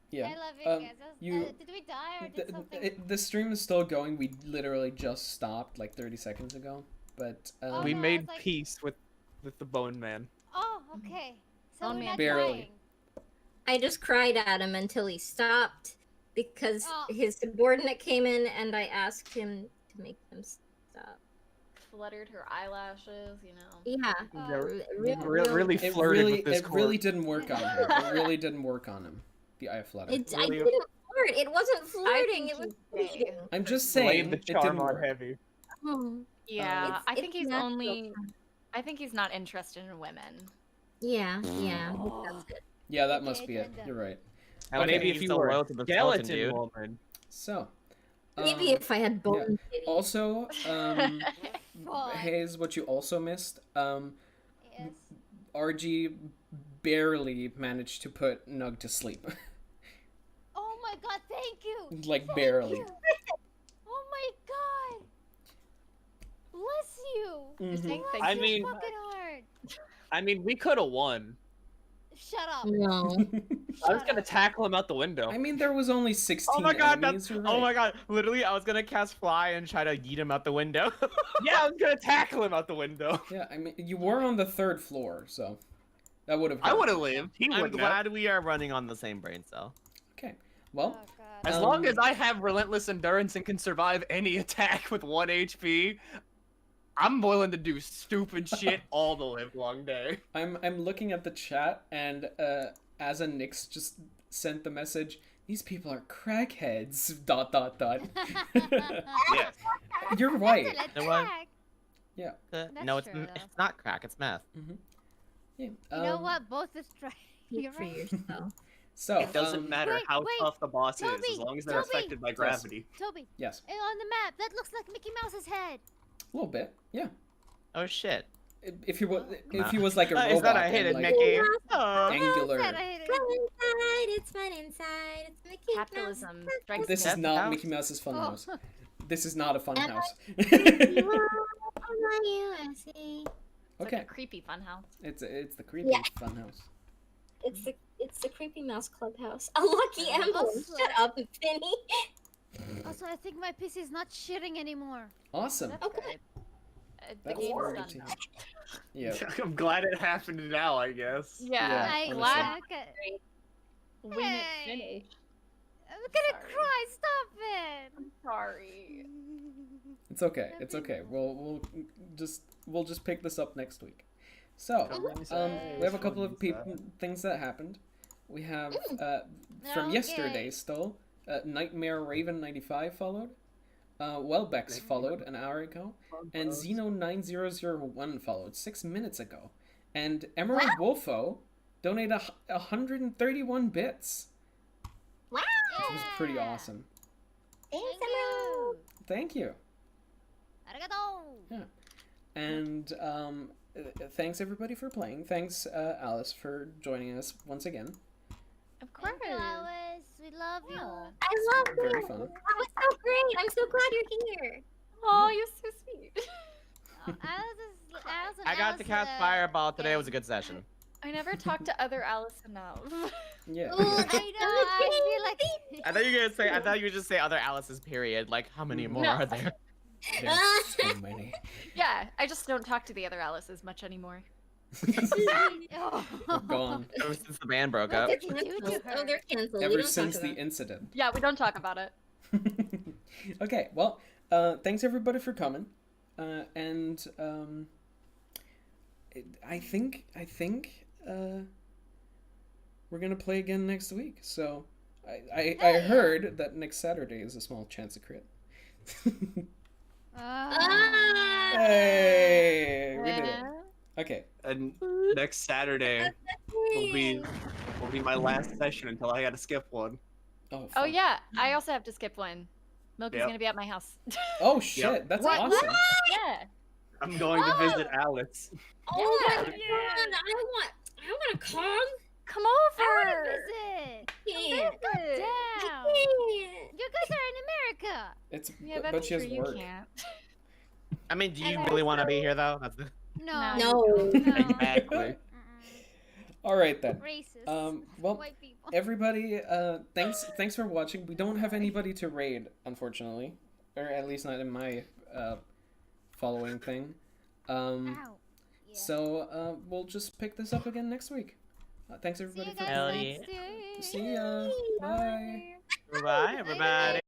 Yeah. I love you guys. Did we die or did something? The stream is still going. We literally just stopped like 30 seconds ago. But Oh, We no, made it's like- peace with the Bone Man. Oh, okay. So Oh, we're man. not Barely. dying. I just cried at him until he stopped because Oh. his subordinate came in and I asked him to make them stop. Fluttered her eyelashes, you know. Yeah. Oh. Really it flirted really, with this it really court. didn't work on him. It really didn't work on him. The eye flutter. I Really- didn't flirt. It wasn't flirting. think It was he's gay. pleading. I'm just Laid saying the it charm didn't on work. heavy. Yeah, It's- I think it's he's natural. only. I think he's not interested in women. Yeah. That's it. Yeah, that Okay, must be it. agenda. You're right. Now, Okay. maybe if He's you so were loyal a to the skeleton, skeleton dude. woman. So. Maybe if I had bone titties. Also, Fuck. Hayes, what you also missed, Yes. RG barely managed to put Nug to sleep. Oh my god, thank you. Like, Thank barely. you. Oh my god. Bless you. Mhm. Saying Bless thank your you. fucking heart. I mean, we could have won. Shut up. No. I was Shut gonna up. tackle him out the window. I mean, there was only 16 Oh my god, enemies. that's. You're Oh right. my god. Literally, I was gonna cast Fly and try to yeet him out the window. Yeah, I was gonna tackle him out the window. Yeah, I mean, you were on the 3rd floor, so that would have. I would have lived. He I'm wouldn't have. glad we are running on the same brain cell. Okay. Oh Well, god. As long Um, as I have relentless endurance and can survive any attack with 1 HP, I'm willing to do stupid shit all the live long day. I'm looking at the chat, and as a Nix just sent the message. These people are crackheads. ... Yes. You're right. That's There was- attack. Yeah. No, it's true, though. it's not crack. It's meth. Yeah. You know what? Both is right. You're For right. yourself. So It doesn't matter Wait, how wait, tough the boss is, Toby, as long as they're Toby. affected by gravity. Toby, Yes, on the map, that looks like Mickey Mouse's head. a little bit. Yeah. Oh shit. If he was like a robot, Is that a and, hidden like, Mickey? Oh. angular. Said I hate it. Fun inside, it's fun inside. It's Mickey Capitalism Mouse. strikes This is Death not House? Mickey Mouse's Oh. Funhouse. This is not a fun Am I- house. I see. It's like Okay. a creepy funhouse. It's the creepy Yeah. fun house. It's the Creepy Mouse Clubhouse. A lucky emblem. Also- Shut up, Finny. Also, I think my PC is not shitting anymore. Awesome. That's Okay. good. The That's game's very done good to now. hear. Yeah. I'm glad it happened now, I guess. Yeah, I glad okay. when Hey. it finished. I'm gonna Sorry. cry. Stop it. I'm sorry. It's okay. It's okay. We'll just pick this up next week. So, we have a couple of things that happened. We have from Okay. yesterday still. Nightmare Raven 95 followed. Welbex followed an hour ago, and Xeno9001 followed 6 minutes ago, and Emerald Wolfo donated 131 bits. Wow. Which was pretty awesome. Thanks, Thank you. Thank you. Arigato. And thanks everybody for playing. Thanks Alice for joining us once again. Of course. Thank you, Alice. We love you. I love Very you. fun. That was so great. I'm so glad you're here. Oh, you're so sweet. Alice I got to cast Fireball today. It was a good session. I never talked to other Alice enough. Yeah. I know. I feel like. I thought you were gonna say. I thought you would just say other Alice's. Period. Like, how many more No. are there? There's so many. Yeah, I just don't talk to the other Alices much anymore. They're gone. Ever since the band broke What up. did you do to Oh, her? they're canceled. We Ever don't since talk the about incident. Yeah, we don't talk about it. Okay, well, thanks everybody for coming. And I think we're gonna play again next week. So I heard that next Saturday is a small chance of crit. Ah! Hey, we did it. Okay. And next Saturday will be my last session until I gotta skip one. Oh, Oh fuck. yeah, I also have to skip one. Milky's Yep. gonna be at my house. Oh shit, that's What? awesome. Yeah. I'm going to visit Alice. Oh my Yeah. god! I want to come. Come I over. want to visit. Can't. Go Good. down. Can't. You guys are in America. It's Yeah, but that's she has true. You work. can't. I mean, do you I really want to be here though? That's the... No. No. Exactly. Mm-mm. All right then. Racist. Well, White people. everybody, thanks for watching. We don't have anybody to raid, unfortunately, or at least not in my following thing. Ow. Yeah. So we'll just pick this up again next week. Thanks See everybody you for guys Hell coming. next week. See ya. Bye. Bye, everybody.